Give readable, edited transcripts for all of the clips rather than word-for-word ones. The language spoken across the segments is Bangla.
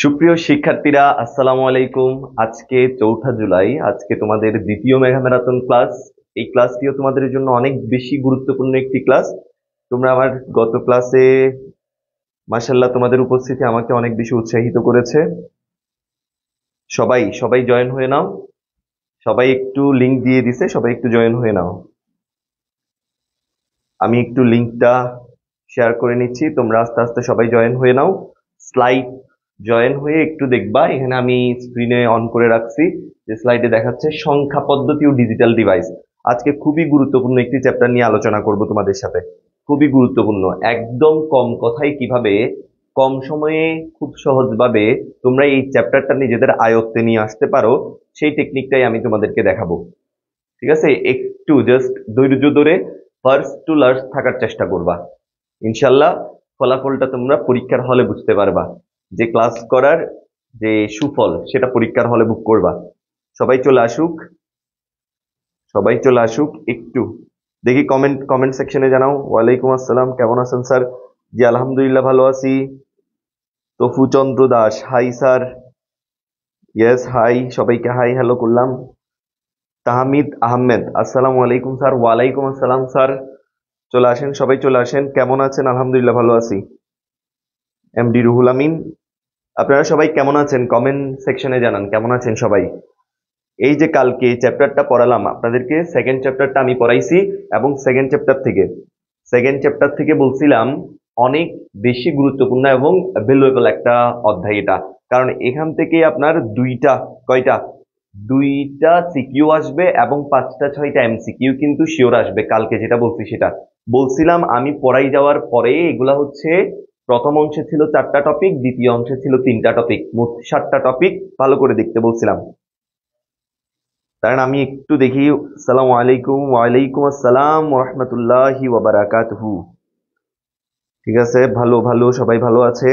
সুপ্রিয় শিক্ষার্থীরা, আসসালামু আলাইকুম। আজকে ৪ঠা জুলাই, আজকে তোমাদের দ্বিতীয় মেগা ম্যারাথন ক্লাস। এই ক্লাসটিও তোমাদের জন্য অনেক বেশি গুরুত্বপূর্ণ একটি ক্লাস। তোমরা আমার গত ক্লাসে মাশাআল্লাহ তোমাদের উপস্থিতি আমাকে অনেক বেশি উৎসাহিত করেছে। সবাই সবাই জয়েন হয়ে নাও। সবাই একটু লিংক দিয়ে দিছে, সবাই একটু জয়েন হয়ে নাও। আমি একটু লিংকটা শেয়ার করে নিচ্ছি, তোমরা আস্তে আস্তে সবাই জয়েন হয়ে নাও। স্লাইড জয়েন হয়ে একটু দেখবা, এখানে আমি স্ক্রিনে অন করে রাখছি যে স্লাইডে দেখাচ্ছে সংখ্যা পদ্ধতি ও ডিজিটাল ডিভাইস। আজকে খুবই গুরুত্বপূর্ণ একটি চ্যাপ্টার নিয়ে আলোচনা করব তোমাদের সাথে। খুবই গুরুত্বপূর্ণ, একদম কম কথায় কিভাবে কম সময়ে খুব সহজভাবে তোমরা এই চ্যাপ্টারটা নিজেদের আয়ত্তে নিয়ে আসতে পারো, সেই টেকনিকটাই আমি তোমাদেরকে দেখাবো। ঠিক আছে, একটু জাস্ট ধৈর্য ধরে ফার্স্ট টু লাস্ট থাকার চেষ্টা করবা। ইনশাল্লাহ ফলাফলটা তোমরা পরীক্ষার হলে বুঝতে পারবা, যে ক্লাস করার যে সুফল সেটা পরীক্ষার হলে বুক করবা। সবাই চলে আসুক, সবাই চলে আসুক। একটু দেখি কমেন্ট কমেন্ট সেকশনে জানাও। ওয়ালাইকুম আসসালাম, কেমন আছেন স্যার? জি আলহামদুলিল্লাহ ভালো আছি। তফু Chandra Das, hi sir. Yes hi, সবাইকে হাই হ্যালো করলাম। তাহমিদ আহমেদ, আসসালামু আলাইকুম স্যার। ওয়ালাইকুম আসসালাম স্যার। চলে আসেন, সবাই চলে আসেন। কেমন আছেন? আলহামদুলিল্লাহ ভালো আছি। এমডি রুহুল আমিন, আপনারা সবাই কেমন আছেন? কমেন্ট সেকশনে জানান কেমন আছেন সবাই। এই যে কালকে চ্যাপ্টারটা পড়ালাম আপনাদেরকে, সেকেন্ড চ্যাপ্টারটা আমি পড়াইছি, এবং সেকেন্ড চ্যাপ্টার থেকে বলছিলাম অনেক বেশি গুরুত্বপূর্ণ এবং ভ্যালুয়েবল একটা অধ্যায় এটা। কারণ এখান থেকে আপনার দুইটা সিকিউ আসবে এবং 5টা 6টা এমসিকিউ কিন্তু শিওর আসবে। কালকে যেটা বলছি সেটা বলছিলাম আমি পড়াই যাওয়ার পরে, এগুলা হচ্ছে প্রথম অংশে ছিল 4টা টপিক, দ্বিতীয় অংশে ছিল 3টা টপিক, মোট 7টা টপিক। ভালো করে দেখতে বলছিলাম। কারণ আমি একটু দেখি। আসসালামু আলাইকুম। ওয়ালাইকুম আসসালাম ওয়া রাহমাতুল্লাহি ওয়া বারাকাতুহু। ঠিক আছে, ভালো ভালো, সবাই ভালো আছে।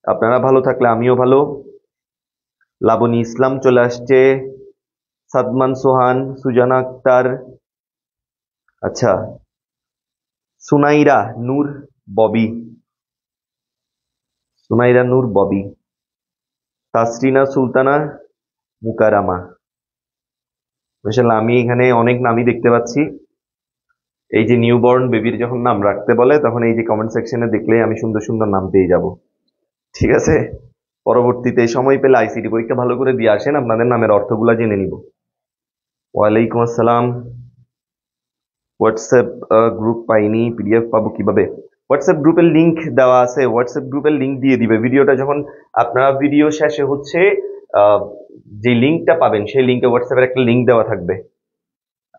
আপনারা ভালো থাকলে আমিও ভালো। লাবণী ইসলাম চলে আসছে, সাদমান সোহান, সুজানা আক্তার, আচ্ছা, সুনাইরা নূর ববি, সুনাইরা নূর ববি, তাসরিনা সুলতানা মুকারামা। মাশাআল্লাহ, আমি এখানে অনেক নামই দেখতে পাচ্ছি। এই যে নিউবর্ন বেবির যখন নাম রাখতে বলে, তখন এই যে কমেন্ট সেকশনে দেখলেই আমি সুন্দর সুন্দর নাম পেয়ে যাব। ঠিক আছে, পরবর্তীতে সময় পেলে আইসিটি পরীক্ষা ভালো করে দিয়ে আসেন, আপনাদের নামের অর্থগুলা জেনে নিব। ওয়ালাইকুম আসসালাম। হোয়াটসঅ্যাপ গ্রুপ পাইনি, পিডিএফ পাবো কিভাবে? হোয়াটসঅ্যাপ গ্রুপের লিংক দেওয়া আছে, হোয়াটসঅ্যাপ গ্রুপের লিংক দিয়ে দিবে। ভিডিওটা যখন আপনারা ভিডিও শেষে হচ্ছে আহ, যে লিংকটা পাবেন, সেই লিংকে হোয়াটসঅ্যাপের একটা লিংক দেওয়া থাকবে,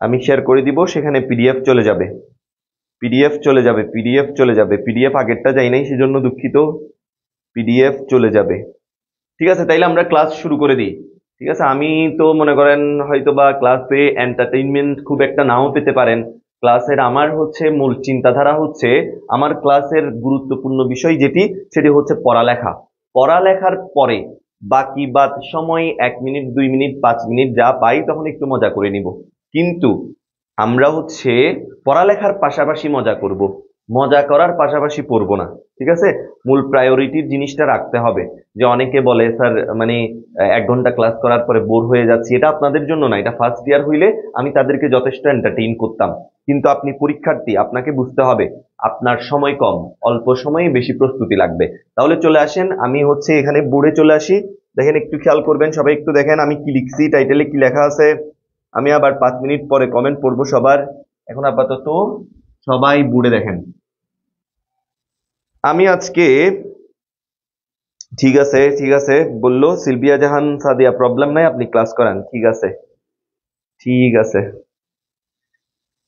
আমি শেয়ার করে দিব, সেখানে পিডিএফ চলে যাবে। পিডিএফ আগেরটা যাই নাই, সেজন্য দুঃখিত। পিডিএফ চলে যাবে। ঠিক আছে, তাইলে আমরা ক্লাস শুরু করে দিই। ঠিক আছে, আমি তো মনে করেন হয়তো বা ক্লাসে এন্টারটেইনমেন্ট খুব একটা নাও পেতে পারেন। ক্লাসের আমার হচ্ছে মূল চিন্তাধারা হচ্ছে, আমার ক্লাসের গুরুত্বপূর্ণ বিষয় যেটি, সেটি হচ্ছে পড়ালেখা। পড়ালেখার পরে বাকি বাদ সময় 1 মিনিট 2 মিনিট 5 মিনিট যা পাই তখন একটু মজা করে নিব। কিন্তু আমরা হচ্ছে পড়ালেখার পাশাপাশি মজা করব, মজা করার পাশাপাশি পড়বো না। ঠিক আছে, মূল প্রায়োরিটির জিনিসটা রাখতে হবে। যে অনেকে বলে স্যার মানে 1 ঘন্টা ক্লাস করার পরে বোর হয়ে যাচ্ছি, এটা আপনাদের জন্য না। এটা ফার্স্ট ইয়ার হইলে আমি তাদেরকে যথেষ্ট এন্টারটেইন করতাম। কিন্তু আপনি পরীক্ষার্থী, আপনাকে বুঝতে হবে আপনার সময় কম, অল্প সময়ে বেশি প্রস্তুতি লাগবে। তাহলে চলে আসেন, আমি হচ্ছে এখানে বোর্ডে চলে আসি। দেখেন, একটু খেয়াল করবেন সবাই, একটু দেখেন আমি কি লিখছি, টাইটেলে কি লেখা আছে। আমি আবার 5 মিনিট পরে কমেন্ট পড়বো সবার। এখন আপাতত সবাই বুড়ে দেখেন। আমি আজকে, ঠিক আছে ঠিক আছে বললো সিলভিয়া জাহান সাদিয়া, প্রবলেম নাই, আপনি ক্লাস করান। ঠিক আছে ঠিক আছে,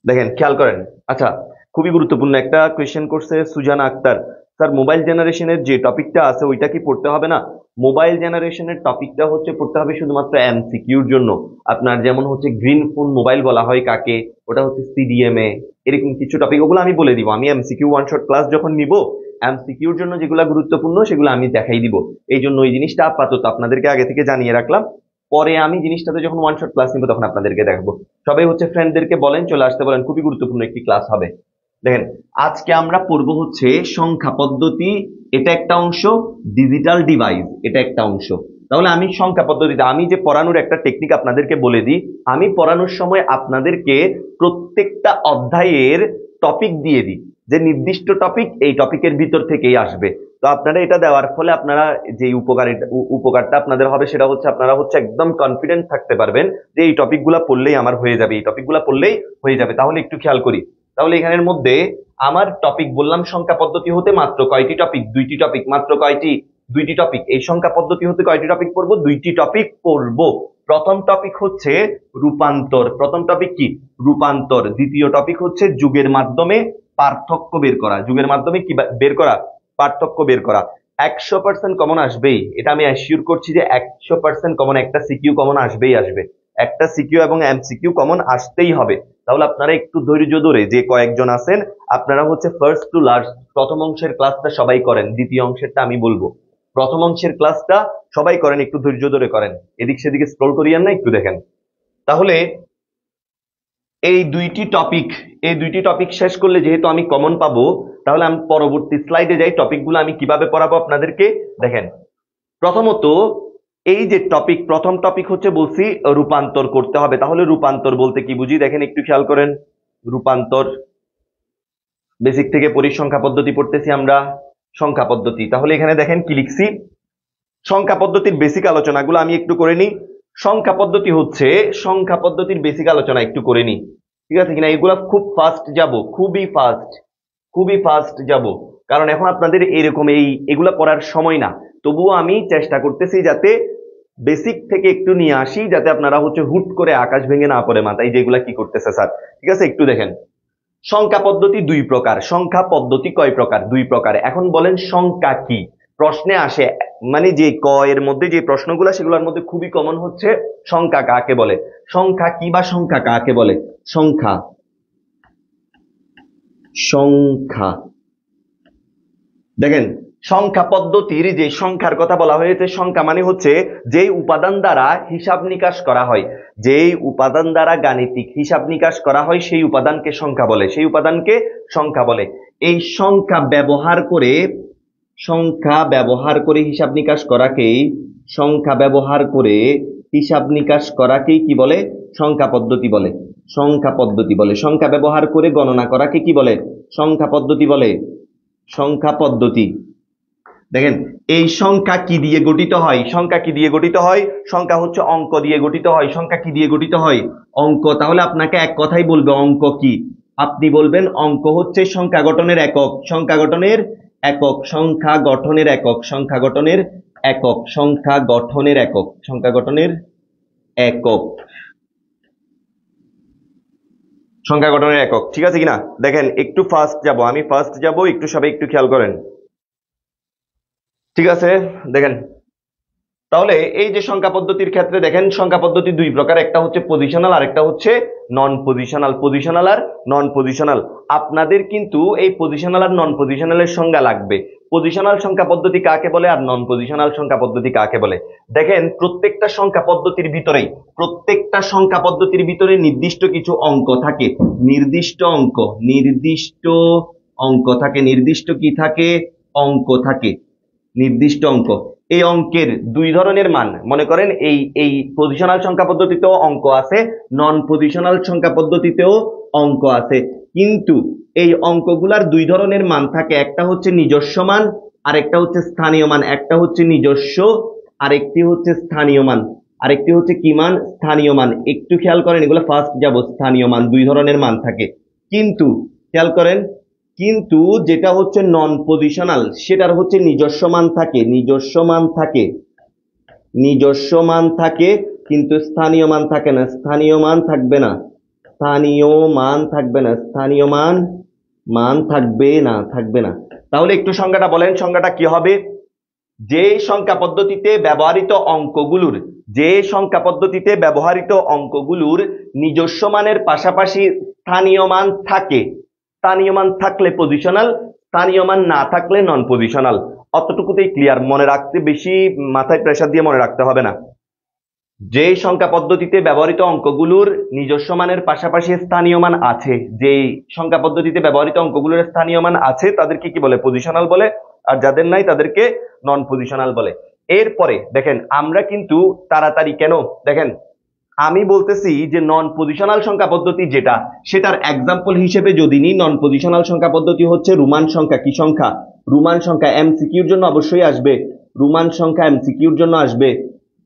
দেখেন খেয়াল করেন। আচ্ছা, খুবই গুরুত্বপূর্ণ একটা কোয়েশ্চেন করছে সুজানা আক্তার। স্যার মোবাইল জেনারেশনের যে টপিকটা আছে ওইটা কি পড়তে হবে না? মোবাইল জেনারেশনের টপিকটা হচ্ছে পড়তে হবে শুধুমাত্র এমসিকিউর জন্য। আপনার যেমন হচ্ছে গ্রিন ফোন মোবাইল বলা হয় কাকে, ওটা হচ্ছে সিডিএমএ, এরকম কিছু টপিক, ওগুলো আমি বলে দিব। আমি এমসিকিউ ওয়ান শট ক্লাস যখন নিব, এমসিকিউর জন্য যেগুলো গুরুত্বপূর্ণ সেগুলো আমি দেখাই দিব। এই জন্য ওই জিনিসটা আপাতত আপনাদেরকে আগে থেকে জানিয়ে রাখলাম। পরে আমি জিনিসটাতে যখন ওয়ান শট ক্লাস নিব তখন আপনাদেরকে দেখাবো। সবাই হচ্ছে ফ্রেন্ডদেরকে বলেন চলে আসতে বলেন, খুবই গুরুত্বপূর্ণ একটি ক্লাস হবে। দেখেন, আজকে আমরা পড়বো হচ্ছে সংখ্যা পদ্ধতি এটা একটা অংশ, ডিজিটাল ডিভাইস এটা একটা অংশ। তাহলে আমি সংখ্যা পদ্ধতিতে, আমি যে পড়ানোর একটা টেকনিক আপনাদেরকে বলে দিই, আমি পড়ানোর সময় আপনাদেরকে প্রত্যেকটা অধ্যায়ের টপিক দিয়ে দিই, যে নির্দিষ্ট টপিক এই টপিকের ভিতর থেকেই আসবে। তো আপনারা এটা দেওয়ার ফলে আপনারা যে উপকারটা আপনাদের হবে সেটা হচ্ছে আপনারা হচ্ছে একদম কনফিডেন্ট থাকতে পারবেন যে এই টপিকগুলো পড়লেই আমার হয়ে যাবে, এই টপিকগুলো পড়লেই হয়ে যাবে। তাহলে একটু খেয়াল করি, তাহলে এখানের মধ্যে আমার টপিক বললাম সংখ্যা পদ্ধতি হতে মাত্র কয়টি টপিক, দুইটি টপিক, মাত্র কয়টি, দুইটি টপিক। এই সংখ্যা পদ্ধতি হতে কয়টি টপিক পড়বো, দুইটি টপিক পড়বো। প্রথম টপিক হচ্ছে রূপান্তর, প্রথম টপিক কি, রূপান্তর। দ্বিতীয় টপিক হচ্ছে যুগের মাধ্যমে পার্থক্য বের করা, যুগের মাধ্যমে কি বের করা, পার্থক্য বের করা। 100% কমন আসবেই, এটা আমি অ্যাসিওর করছি যে 100% কমন, একটা সিকিউ কমন আসবেই আসবে, একটা সিকিউ এবং এমসিকিউ কমন আসতেই হবে। তাহলে আপনারা একটু ধৈর্য ধরে, যে কয়েকজন আছেন আপনারা হচ্ছে ফার্স্ট টু লাস্ট প্রথম অংশের ক্লাসটা সবাই করেন, দ্বিতীয় অংশেরটা আমি বলবো। প্রথম অংশের ক্লাসটা সবাই করেন, একটু ধৈর্য ধরে করেন, এদিক সেদিকে স্ক্রল করিয়েন না, একটু দেখেন। তাহলে এই দুইটি টপিক শেষ করলে যেহেতু আমি কমন পাবো, তাহলে আমি পরবর্তী স্লাইডে যাই, টপিকগুলো আমি কিভাবে পড়াবো আপনাদেরকে দেখেন। প্রথমত এই যে টপিক, প্রথম টপিক হচ্ছে বলছি রূপান্তর করতে হবে। তাহলে রূপান্তর বলতে কি বুঝি দেখেন, একটু খেয়াল করেন। রূপান্তর বেসিক থেকে পরিসংখ্যা পদ্ধতি পড়তেছি আমরা, সংখ্যা পদ্ধতি। তাহলে এখানে দেখেন কি লিখছি, সংখ্যা পদ্ধতির বেসিক আলোচনাগুলো আমি একটু করে নিই। সংখ্যা পদ্ধতি হচ্ছে, সংখ্যা পদ্ধতির বেসিক আলোচনা একটু করে নিই, ঠিক আছে কিনা? এগুলা খুব ফাস্ট যাব, খুবই ফাস্ট যাব, কারণ এখন আপনাদের এরকম এগুলা পড়ার সময় না। তবুও আমি চেষ্টা করতেছি যাতে বেসিক থেকে একটু নিয়ে আসি, যাতে আপনারা হচ্ছে হুট করে আকাশ ভেঙে না পড়ে মাথায় যেগুলা কি করতেছে স্যার, ঠিক আছে? একটু দেখেন, সংখ্যা পদ্ধতি দুই প্রকার। সংখ্যা পদ্ধতি কয় প্রকার? দুই প্রকার। এখন বলেন সংখ্যা কি? প্রশ্নে আসে, মানে যে ক এর মধ্যে যে প্রশ্নগুলো সেগুলোর মধ্যে খুবই কমন হচ্ছে সংখ্যা কাকে বলে, সংখ্যা কি বা সংখ্যা কাকে বলে, সংখ্যা, সংখ্যা। দেখেন সংখ্যা পদ্ধতির যে সংখ্যার কথা বলা হয়েছে, সংখ্যা মানে হচ্ছে যেই উপাদান দ্বারা হিসাব নিকাশ করা হয়, যেই উপাদান দ্বারা গাণিতিক হিসাব নিকাশ করা হয় সেই উপাদানকে সংখ্যা বলে, সেই উপাদানকে সংখ্যা বলে। এই সংখ্যা ব্যবহার করে, সংখ্যা ব্যবহার করে হিসাব নিকাশ করাকেই, সংখ্যা ব্যবহার করে হিসাব নিকাশ করাকেই কি বলে, সংখ্যা পদ্ধতি বলে, সংখ্যা পদ্ধতি বলে। সংখ্যা ব্যবহার করে গণনা করাকে কি বলে, সংখ্যা পদ্ধতি বলে, সংখ্যা পদ্ধতি। দেখেন এই সংখ্যা কি দিয়ে গঠিত হয়, সংখ্যা কি দিয়ে গঠিত হয়, সংখ্যা হচ্ছে অঙ্ক দিয়ে গঠিত হয়। সংখ্যা কি দিয়ে গঠিত হয়, অঙ্ক। তাহলে আপনাকে এক কথাই বলবে অঙ্ক কি, আপনি বলবেন অঙ্ক হচ্ছে সংখ্যা গঠনের একক, সংখ্যা গঠনের একক, সংখ্যা গঠনের একক, সংখ্যা গঠনের একক, সংখ্যা গঠনের একক, সংখ্যা গঠনের একক, সংখ্যা গঠনের একক, ঠিক আছে কিনা? দেখেন একটু ফাস্ট যাব, আমি ফাস্ট যাব, একটু সবাই একটু খেয়াল করেন, ঠিক আছে? দেখেন তাহলে এই যে সংখ্যা পদ্ধতির ক্ষেত্রে দেখেন সংখ্যা পদ্ধতি দুই প্রকার, একটা হচ্ছে পজিশনাল আর একটা হচ্ছে নন পজিশনাল, পজিশনাল আর নন পজিশনাল। আপনাদের কিন্তু এই পজিশনাল আর নন পজিশনালের সংজ্ঞা লাগবে, পজিশনাল সংখ্যা পদ্ধতি কাকে বলে আর নন পজিশনাল সংখ্যা পদ্ধতি কাকে বলে। দেখেন প্রত্যেকটা সংখ্যা পদ্ধতির ভিতরেই, প্রত্যেকটা সংখ্যা পদ্ধতির ভিতরে নির্দিষ্ট কিছু অঙ্ক থাকে, নির্দিষ্ট অঙ্ক, নির্দিষ্ট অঙ্ক থাকে, নির্দিষ্ট কি থাকে, অঙ্ক থাকে, নির্দিষ্ট অঙ্ক। এই অঙ্কের দুই ধরনের মান, মনে করেন এই পজিশনাল সংখ্যা পদ্ধতিতেও অঙ্ক আছে, নন পজিশনাল সংখ্যা পদ্ধতিতেও অঙ্ক আছে, কিন্তু এই অঙ্কগুলার দুই ধরনের মান থাকে, একটা হচ্ছে নিজস্ব মান আর একটা হচ্ছে স্থানীয় মান, একটা হচ্ছে নিজস্ব আরেকটি হচ্ছে স্থানীয় মান, আরেকটি হচ্ছে কি মান, স্থানীয় মান। একটু খেয়াল করেন, এগুলো ফার্স্ট যাব, স্থানীয় মান দুই ধরনের মান থাকে, কিন্তু খেয়াল করেন, কিন্তু যেটা হচ্ছে নন পজিশনাল সেটার হচ্ছে নিজস্ব মান থাকে, নিজস্ব মান থাকে, নিজস্ব মান থাকে, কিন্তু স্থানীয় মান থাকে না, স্থানীয় মান থাকবে না, স্থানীয় মান থাকবে না, স্থানীয় মান মান থাকবে না, থাকবে না। তাহলে একটু সংজ্ঞাটা বলেন, সংজ্ঞাটা কি হবে? যে সংখ্যা পদ্ধতিতে ব্যবহৃত অঙ্কগুলোর, যে সংখ্যা পদ্ধতিতে ব্যবহৃত অঙ্কগুলোর নিজস্ব মানের পাশাপাশি স্থানীয় মান থাকে, স্থানীয় মান থাকলে পজিশনাল, স্থানীয় মান না থাকলে নন পজিশনাল। অতটুকুতেই ক্লিয়ার, মনে রাখতে বেশি মাথায় প্রেসার দিয়ে মনে রাখতে হবে না। যে সংখ্যা পদ্ধতিতে ব্যবহৃত অঙ্কগুলোর নিজস্ব মানের পাশাপাশি স্থানীয় মান আছে, যে সংখ্যা পদ্ধতিতে ব্যবহৃত অঙ্কগুলোর স্থানীয় মান আছে তাদেরকে কি বলে, পজিশনাল বলে। আর যাদের নাই তাদেরকে নন পজিশনাল বলে। এরপরে দেখেন আমরা কিন্তু তাড়াতাড়ি কেন দেখেন আমি বলতেছি যে নন পজিশনাল সংখ্যা পদ্ধতি যেটা সেটার এক্সাম্পল হিসেবে যদি নিই, নন পজিশনাল সংখ্যা পদ্ধতি হচ্ছে রোমান সংখ্যা। কি সংখ্যা? রোমান সংখ্যা। এমসিকিউর জন্য অবশ্যই আসবে রোমান সংখ্যা, এমসিকিউর জন্য আসবে।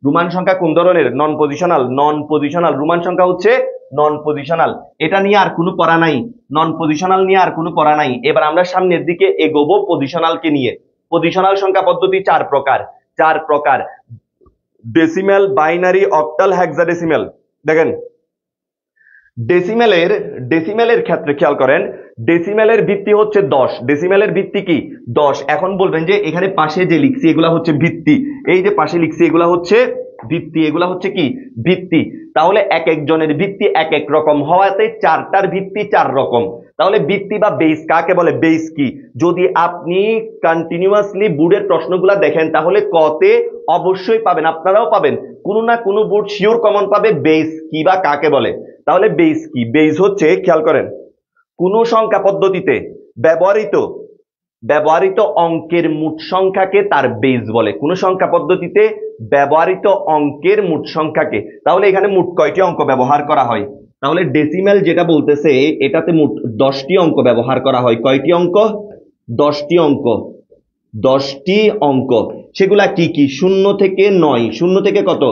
রোমান সংখ্যা কোন ধরনের? নন পজিশনাল। নন পজিশনাল রোমান সংখ্যা হচ্ছে নন পজিশনাল। এটা নিয়ে আর কোনো পড়া নাই, নন পজিশনাল নিয়ে আর কোনো পড়া নাই। এবার আমরা সামনের দিকে এগোবো পজিশনালকে নিয়ে। পজিশনাল সংখ্যা পদ্ধতি চার প্রকার। চার প্রকার: ডেসিমেল, বাইনারি, অক্টাল, হেক্সাডেসিমেল। দেখেন ডেসিমেলের ক্ষেত্রে খেয়াল করেন, ডেসিমেলের ভিত্তি হচ্ছে 10। ডেসিমেলের ভিত্তি কি? 10। এখন বলবেন যে এখানে পাশে যে লিখছি এগুলা হচ্ছে ভিত্তি, এই যে পাশে লিখছি এগুলা হচ্ছে ভিত্তি, এগুলা হচ্ছে কি? ভিত্তি। তাহলে এক একজনের ভিত্তি এক এক রকম হওয়াতে চারটার ভিত্তি চার রকম। তাহলে ভিত্তি বা বেস কাকে বলে? বেস কি? যদি আপনি কন্টিনিউয়াসলি বোর্ডের প্রশ্নগুলা দেখেন তাহলে কতে অবশ্যই পাবেন, আপনারাও পাবেন, কোনো না কোনো বোর্ড শিওর কমন পাবে বেস কি বা কাকে বলে। তাহলে বেস কি? বেস হচ্ছে, খেয়াল করেন, কোন সংখ্যা পদ্ধতিতে ব্যবহৃত অঙ্কের মোট সংখ্যাকে তার বেস বলে। কোন সংখ্যা পদ্ধতিতে ব্যবহৃত অঙ্কের মোট সংখ্যাকে। তাহলে এখানে মোট কয়টি অঙ্ক ব্যবহার করা হয়? তাহলে ডেসিমেল যেটা বলতেছে এটাতে মোট 10টি অঙ্ক ব্যবহার করা হয়। কয়টি অঙ্ক? 10টি অঙ্ক। 10টি অঙ্ক। সেগুলা কি কি? 0 থেকে 9। 0 থেকে কত?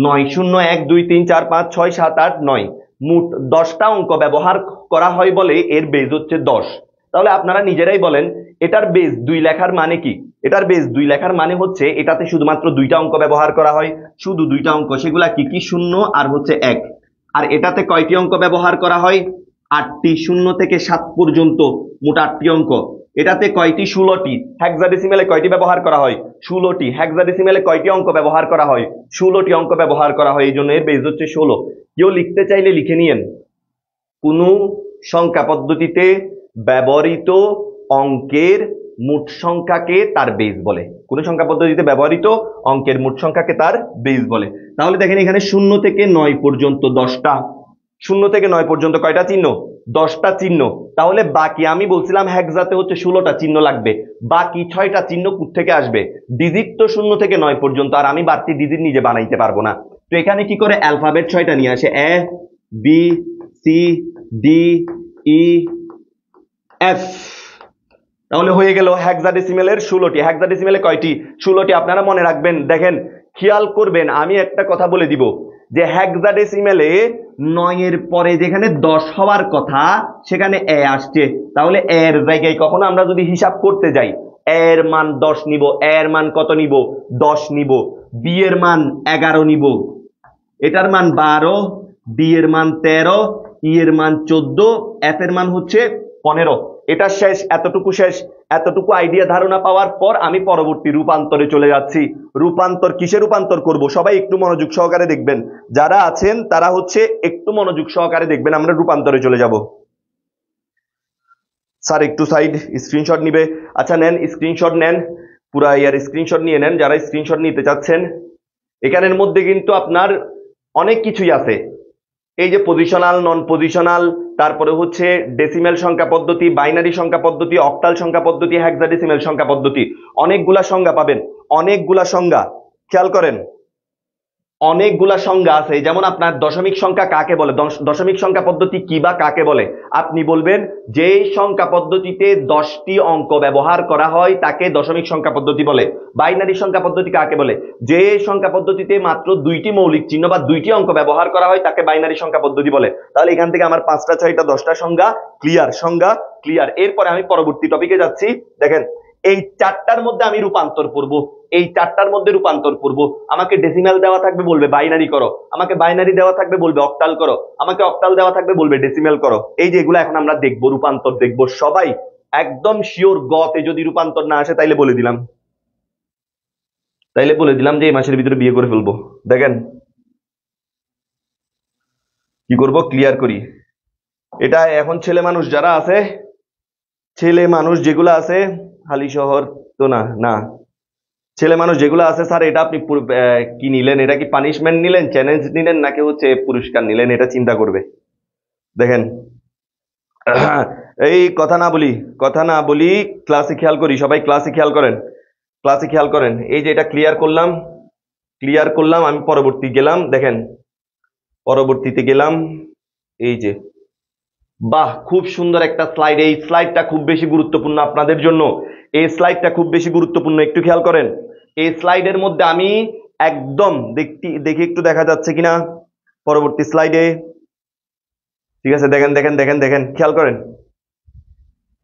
9। 0, 1, 2, 3, 4, 5, 6, 7, 8, 9। মোট 10টা অঙ্ক ব্যবহার করা হয় বলে এর বেজ হচ্ছে 10। তাহলে আপনারা নিজেরাই বলেন এটার বেজ 2 লেখার মানে কি? এটার বেজ 2 লেখার মানে হচ্ছে এটাতে শুধুমাত্র 2টা অঙ্ক ব্যবহার করা হয়, শুধু 2টা অঙ্ক। সেগুলা কি কি? 0 আর হচ্ছে 1। আর এটাতে কয়টি অঙ্ক ব্যবহার করা হয়? 8টি। 0 থেকে 7 পর্যন্ত মোট 8টি অঙ্ক। এটাতে কয়টি? 16টি। হেক্সাডেসিমেলে কয়টি ব্যবহার করা হয়? 16টি। হেক্সাডেসিমেলে কয়টি অঙ্ক ব্যবহার করা হয়? 16টি অঙ্ক ব্যবহার করা হয়, এই জন্য এর বেজ হচ্ছে 16। কেউ লিখতে চাইলে লিখে নিয়েন, কোন সংখ্যা পদ্ধতিতে ব্যবহৃত অঙ্কের মোট সংখ্যাকে তার বেজ বলে। কোন সংখ্যা পদ্ধতিতে ব্যবহৃত অঙ্কের মোট সংখ্যাকে তার বেজ বলে। তাহলে দেখেন এখানে 0 থেকে 9 পর্যন্ত 10টা। 0 থেকে 9 পর্যন্ত কয়টা চিহ্ন? 10টা চিহ্ন। তাহলে বাকি, আমি বলছিলাম হেক্সাতে হচ্ছে 16টা চিহ্ন লাগবে, বাকি 6টা চিহ্ন কোত্থেকে আসবে? ডিজিট তো 0 থেকে 9 পর্যন্ত, আর আমি বাড়তি ডিজিট নিজে বানাইতে পারবো না। তো এখানে কি করে? অ্যালফাবেট 6টা নিয়ে আসে, A B C D E F. তাহলে হয়ে গেল হেক্সাডেসিমেলের 16টি। হেক্সাডেসিমেলে কয়টি? 16টি। আপনারা মনে রাখবেন, দেখেন খেয়াল করবেন, আমি একটা কথা বলে দিব যে হেক্সাডেসিমেলে 9 এর পরে যেখানে 10 হওয়ার কথা সেখানে এ আসছে। তাহলে এর জায়গায় কখনো আমরা যদি হিসাব করতে যাই, এর মান 10 নিব, এর মান কত নিব? 10 নিব। বি এর মান 11 নিব, এটার মান 12, ডি এর মান 13, ই এর মান 14, এফ এর মান হচ্ছে 15। এটা শেষ, এতটুকু শেষ। এতটুকু আইডিয়া ধারণা পাওয়ার পর আমি পরবর্তী রূপান্তরে চলে যাচ্ছি। রূপান্তর কিসে রূপান্তর করব? সবাই একটু মনোযোগ সহকারে দেখবেন, যারা আছেন তারা হচ্ছে একটু মনোযোগ সহকারে দেখবেন। আমরা রূপান্তরে চলে যাব। স্যার একটু সাইড, স্ক্রিনশট নিবে? আচ্ছা নেন, স্ক্রিনশট নেন, পুরা ইয়ার স্ক্রিনশট নিয়ে নেন যারা স্ক্রিনশট নিতে চাচ্ছেন। এখানের মধ্যে কিন্তু আপনার অনেক কিছুই আছে, এই যে পজিশনাল, নন পজিশনাল, তারপরে হচ্ছে ডেসিমেল সংখ্যা পদ্ধতি, বাইনারি সংখ্যা পদ্ধতি, অক্টাল সংখ্যা পদ্ধতি, হেক্সাডেসিমেল সংখ্যা পদ্ধতি। অনেকগুলা সংজ্ঞা পাবেন, অনেকগুলা সংজ্ঞা। খেয়াল করেন, অনেকগুলা সংজ্ঞা আছে। যেমন আপনার দশমিক সংখ্যা কাকে বলে? দশমিক সংখ্যা পদ্ধতি কি বা কাকে বলে? আপনি বলবেন যে সংখ্যা পদ্ধতিতে 10টি অঙ্ক ব্যবহার করা হয় তাকে দশমিক সংখ্যা পদ্ধতি বলে। বাইনারি সংখ্যা পদ্ধতি কাকে বলে? যে সংখ্যা পদ্ধতিতে মাত্র 2টি মৌলিক চিহ্ন বা 2টি অঙ্ক ব্যবহার করা হয় তাকে বাইনারি সংখ্যা পদ্ধতি বলে। তাহলে এখান থেকে আমার 5টা 6টা 10টা সংজ্ঞা ক্লিয়ার, সংজ্ঞা ক্লিয়ার। এরপরে আমি পরবর্তী টপিকে যাচ্ছি। দেখেন এই 4টার মধ্যে আমি রূপান্তর করব, এই 4টার মধ্যে রূপান্তর করব। আমাকে ডেসিমেল দেওয়া থাকবে, বলবে বাইনারি করো। আমাকে বাইনারি দেওয়া থাকবে, বলবে অক্টাল করো। আমাকে অক্টাল দেওয়া থাকবে, বলবে ডেসিমেল করো। এই যে এগুলো এখন আমরা দেখবো, রূপান্তর দেখবো সবাই একদম শিওর। গতে যদি রূপান্তর না আসে তাইলে বলে দিলাম, যে এই মাসের ভিতরে বিয়ে করে ফেলবো। দেখেন কি করব, ক্লিয়ার করি। এটা এখন ছেলে মানুষ যারা আছে, ছেলে মানুষ যেগুলো আছে, হালি শহর তো না, না ছেলে মানুষ যেগুলো আছে, স্যার এটা আপনি কি নিলেন? এটা কি পানিশমেন্ট নিলেন, চ্যালেঞ্জ নিলেন, নাকি হচ্ছে পুরস্কার নিলেন? এটা চিন্তা করবে। দেখেন এই কথা না বলি ক্লাসে খেয়াল করি, সবাই ক্লাসে খেয়াল করেন, ক্লাসে খেয়াল করেন। এই যে এটা ক্লিয়ার করলাম আমি, পরবর্তী গেলাম, দেখেন পরবর্তীতে গেলাম। এই যে বাহ, খুব সুন্দর একটা স্লাইড। এই স্লাইডটা খুব বেশি গুরুত্বপূর্ণ আপনাদের জন্য, এই স্লাইডটা খুব বেশি গুরুত্বপূর্ণ, একটু খেয়াল করেন। এই স্লাইডের মধ্যে আমি একদম দেখি একটু দেখা যাচ্ছে কিনা পরবর্তী স্লাইডে। ঠিক আছে, দেখেন দেখেন দেখেন দেখেন, খেয়াল করেন।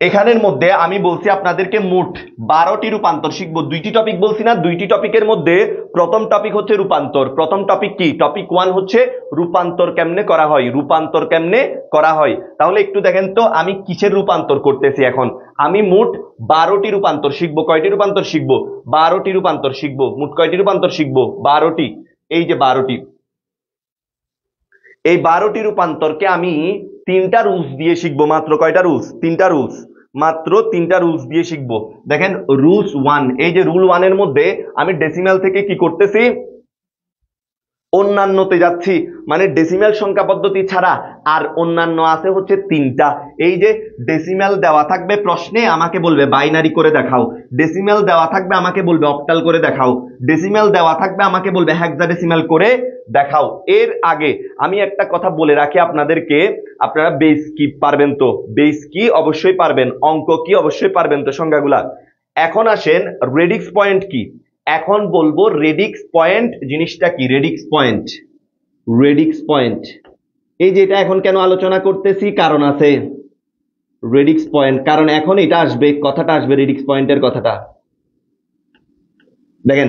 এখানের মধ্যে আমি বলছি আপনাদেরকে মোট 12টি রূপান্তর শিখবো। 2টি টপিক বলছি না, 2টি টপিকের মধ্যে প্রথম টপিক হচ্ছে রূপান্তর। প্রথম টপিক কি? টপিক 1 হচ্ছে রূপান্তর কেমনে করা হয়, রূপান্তর কেমনে করা হয়। তাহলে একটু দেখেন তো আমি কিসের রূপান্তর করতেছি এখন। আমি মোট 12টি রূপান্তর শিখবো। কয়টি রূপান্তর শিখবো? 12টি রূপান্তর শিখবো। মোট কয়টি রূপান্তর শিখবো? 12টি। এই যে 12টি, এই 12টি রূপান্তরকে আমি 3টা রুলস দিয়ে শিখবো। মাত্র কয়টা রুলস? 3টা রুলস, মাত্র 3টা রুলস দিয়ে শিখবো। দেখেন রুলস 1, এই যে রুল 1 এর মধ্যে আমি ডেসিমেল থেকে কি করতেছি? অন্যান্যতে যাচ্ছি, মানে ডেসিমেল সংখ্যা পদ্ধতি ছাড়া আর অন্যান্য আছে হচ্ছে 3টা। এই যে ডেসিমেল দেওয়া থাকবে প্রশ্নে, আমাকে বলবে বাইনারি করে দেখাও। ডেসিমেল দেওয়া থাকবে, আমাকে বলবে অক্টাল করে দেখাও। ডেসিমেল দেওয়া থাকবে, আমাকে বলবে হেক্সাডেসিমেল করে দেখাও। এর আগে আমি একটা কথা বলে রাখি আপনাদেরকে, আপনারা বেস কি পারবেন তো? বেস কি অবশ্যই পারবেন, অঙ্ক কি অবশ্যই পারবেন তো, সংখ্যাগুলা। এখন আসেন রেডিক্স পয়েন্ট কি। এখন বলবো রেডিক্স পয়েন্ট জিনিসটা কি। রেডিক্স পয়েন্ট, রেডিক্স পয়েন্ট, এই যে এটা এখন কেন আলোচনা করতেছি, কারণ আছে। রেডিক্স পয়েন্ট, কারণ এখন এটা আসবে, কথাটা আসবে, রেডিক্স পয়েন্টের কথাটা। দেখেন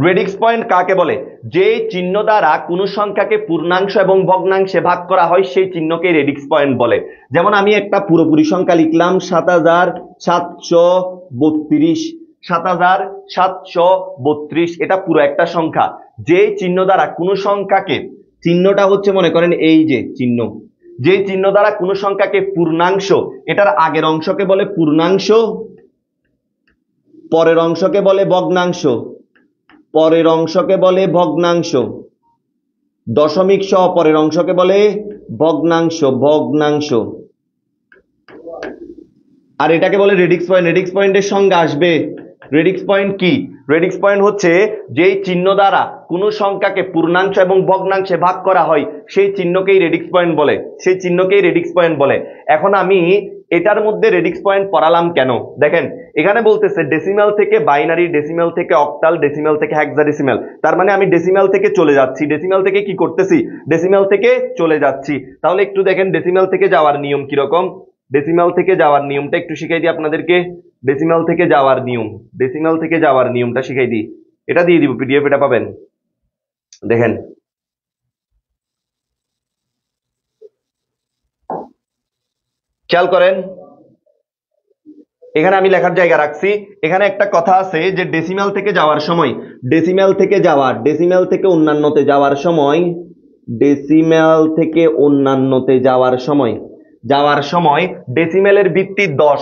রেডিক্স পয়েন্ট কাকে বলে? যে চিহ্ন দ্বারা কোন সংখ্যাকে পূর্ণাংশ এবং ভগ্নাংশে ভাগ করা হয় সেই চিহ্নকে রেডিক্স পয়েন্ট বলে। যেমন আমি একটা পুরোপুরি সংখ্যা লিখলাম 7732, 7732, এটা পুরো একটা সংখ্যা। যে চিহ্ন দ্বারা কোন সংখ্যাকে, চিহ্নটা হচ্ছে মনে করেন এই যে চিহ্ন, যে চিহ্ন দ্বারা কোন সংখ্যাকে পূর্ণাংশ, এটার আগের অংশকে বলে পূর্ণাংশ, পরের অংশকে বলে ভগ্নাংশ, পরের অংশকে বলে ভগ্নাংশ, দশমিক সহ পরের অংশকে বলে ভগ্নাংশ, ভগ্নাংশ। আর এটাকে বলে রেডিক্স পয়েন্ট। রেডিক্স পয়েন্টের সঙ্গে আসবে। রেডিক্স পয়েন্ট কি? রেডিক্স পয়েন্ট হচ্ছে যেই চিহ্ন দ্বারা কোন সংখ্যাকে পূর্ণাংশ এবং ভগ্নাংশে ভাগ করা হয় সেই চিহ্নকেই রেডিক্স পয়েন্ট বলে, সেই চিহ্নকেই রেডিক্স পয়েন্ট বলে। এখন আমি এটার মধ্যে রেডিক্স পয়েন্ট পড়ালাম কেন? দেখেন এখানে বলতেছে ডেসিমেল থেকে বাইনারি, ডেসিমেল থেকে অক্টাল, ডেসিমেল থেকে হেক্সাডেসিমেল। তার মানে আমি ডেসিমেল থেকে চলে যাচ্ছি। ডেসিমেল থেকে কি করতেছি? ডেসিমেল থেকে চলে যাচ্ছি। তাহলে একটু দেখেন ডেসিমেল থেকে যাওয়ার নিয়ম কিরকম। ডেসিমেল থেকে যাওয়ার নিয়মটা একটু শিখাই দিই আপনাদেরকে। ডেসিমেল থেকে যাওয়ার নিয়ম, ডেসিমেল থেকে যাওয়ার নিয়মটা শিখাই দিই। এটা দিয়ে দিব পিডিএফ, এটা পাবেন। দেখেন খেয়াল করেন, এখানে আমি লেখার জায়গা রাখছি। এখানে একটা কথা আছে যে ডেসিমেল থেকে যাওয়ার সময়, ডেসিমেল থেকে যাওয়ার, ডেসিমেল থেকে অন্যান্যতে যাওয়ার সময়, ডেসিমেল থেকে অন্যান্যতে যাওয়ার সময়, যাওয়ার সময় ডেসিমেলের ভিত্তি 10।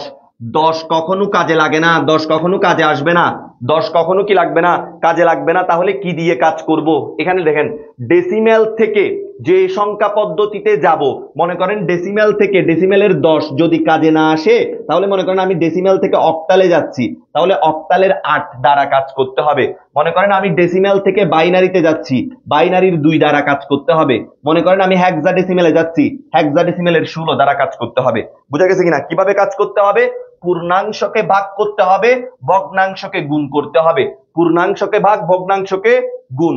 10 কখনো কাজে লাগে না, 10 কখনো কাজে আসবে না, 10 কখনো কি লাগবে না, কাজে লাগবে না। তাহলে কি দিয়ে কাজ করব? এখানে দেখেন ডেসিমেল থেকে যে সংখ্যা পদ্ধতিতে যাব, মনে করেন ডেসিমেল থেকে ডেসিমেলের 10 যদি কাজে না আসে, তাহলে মনে করেন আমি ডেসিমেল থেকে অক্টালে যাচ্ছি, তাহলে অক্টালের 8 দ্বারা কাজ করতে হবে। মনে করেন আমি ডেসিমেল থেকে বাইনারিতে যাচ্ছি, বাইনারির 2 দ্বারা কাজ করতে হবে। মনে করেন আমি হেক্সাডেসিমেলে যাচ্ছি, হেক্সাডেসিমেলের 16 দ্বারা কাজ করতে হবে। বুঝা গেছে কিনা কিভাবে কাজ করতে হবে? পূর্ণাংশকে ভাগ করতে হবে, ভগ্নাংশকে গুণ করতে হবে। পূর্ণাংশকে ভাগ, ভগ্নাংশকে গুণ,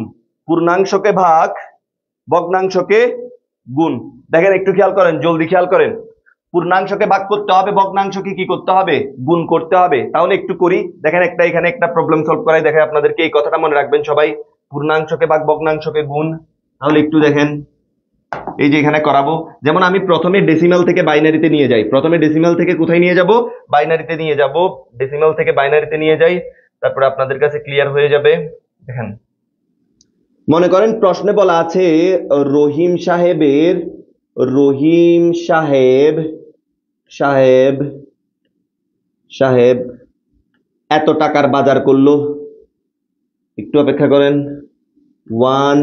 পূর্ণাংশকে ভাগ, ভগ্নাংশকে গুণ। দেখেন একটু খেয়াল করেন, জলদি খেয়াল করেন। পূর্ণাংশকে ভাগ করতে হবে, ভগ্নাংশকে কি করতে হবে? গুণ করতে হবে। তাহলে একটু করি, দেখেন একটা এখানে একটা প্রবলেম সলভ করাই দেখে আপনাদেরকে, এই কথাটা মনে রাখবেন সবাই। পূর্ণাংশকে ভাগ, ভগ্নাংশকে গুণ। তাহলে একটু দেখেন, এই যে এখানে করাবো। যেমন আমি প্রথমে ডেসিমেল থেকে বাইনারিতে নিয়ে যাই, প্রথমে ডেসিমেল থেকে কোথায় নিয়ে যাব? বাইনারিতে নিয়ে যাব। ডেসিমেল থেকে বাইনারিতে নিয়ে যাই, তারপরে আপনাদের কাছে ক্লিয়ার হয়ে যাবে। দেখেন মনে করেন প্রশ্নে বলা আছে রহিম সাহেবের, রহিম সাহেব, সাহেব, সাহেব এত টাকার বাজার করলো। একটু অপেক্ষা করেন। 10,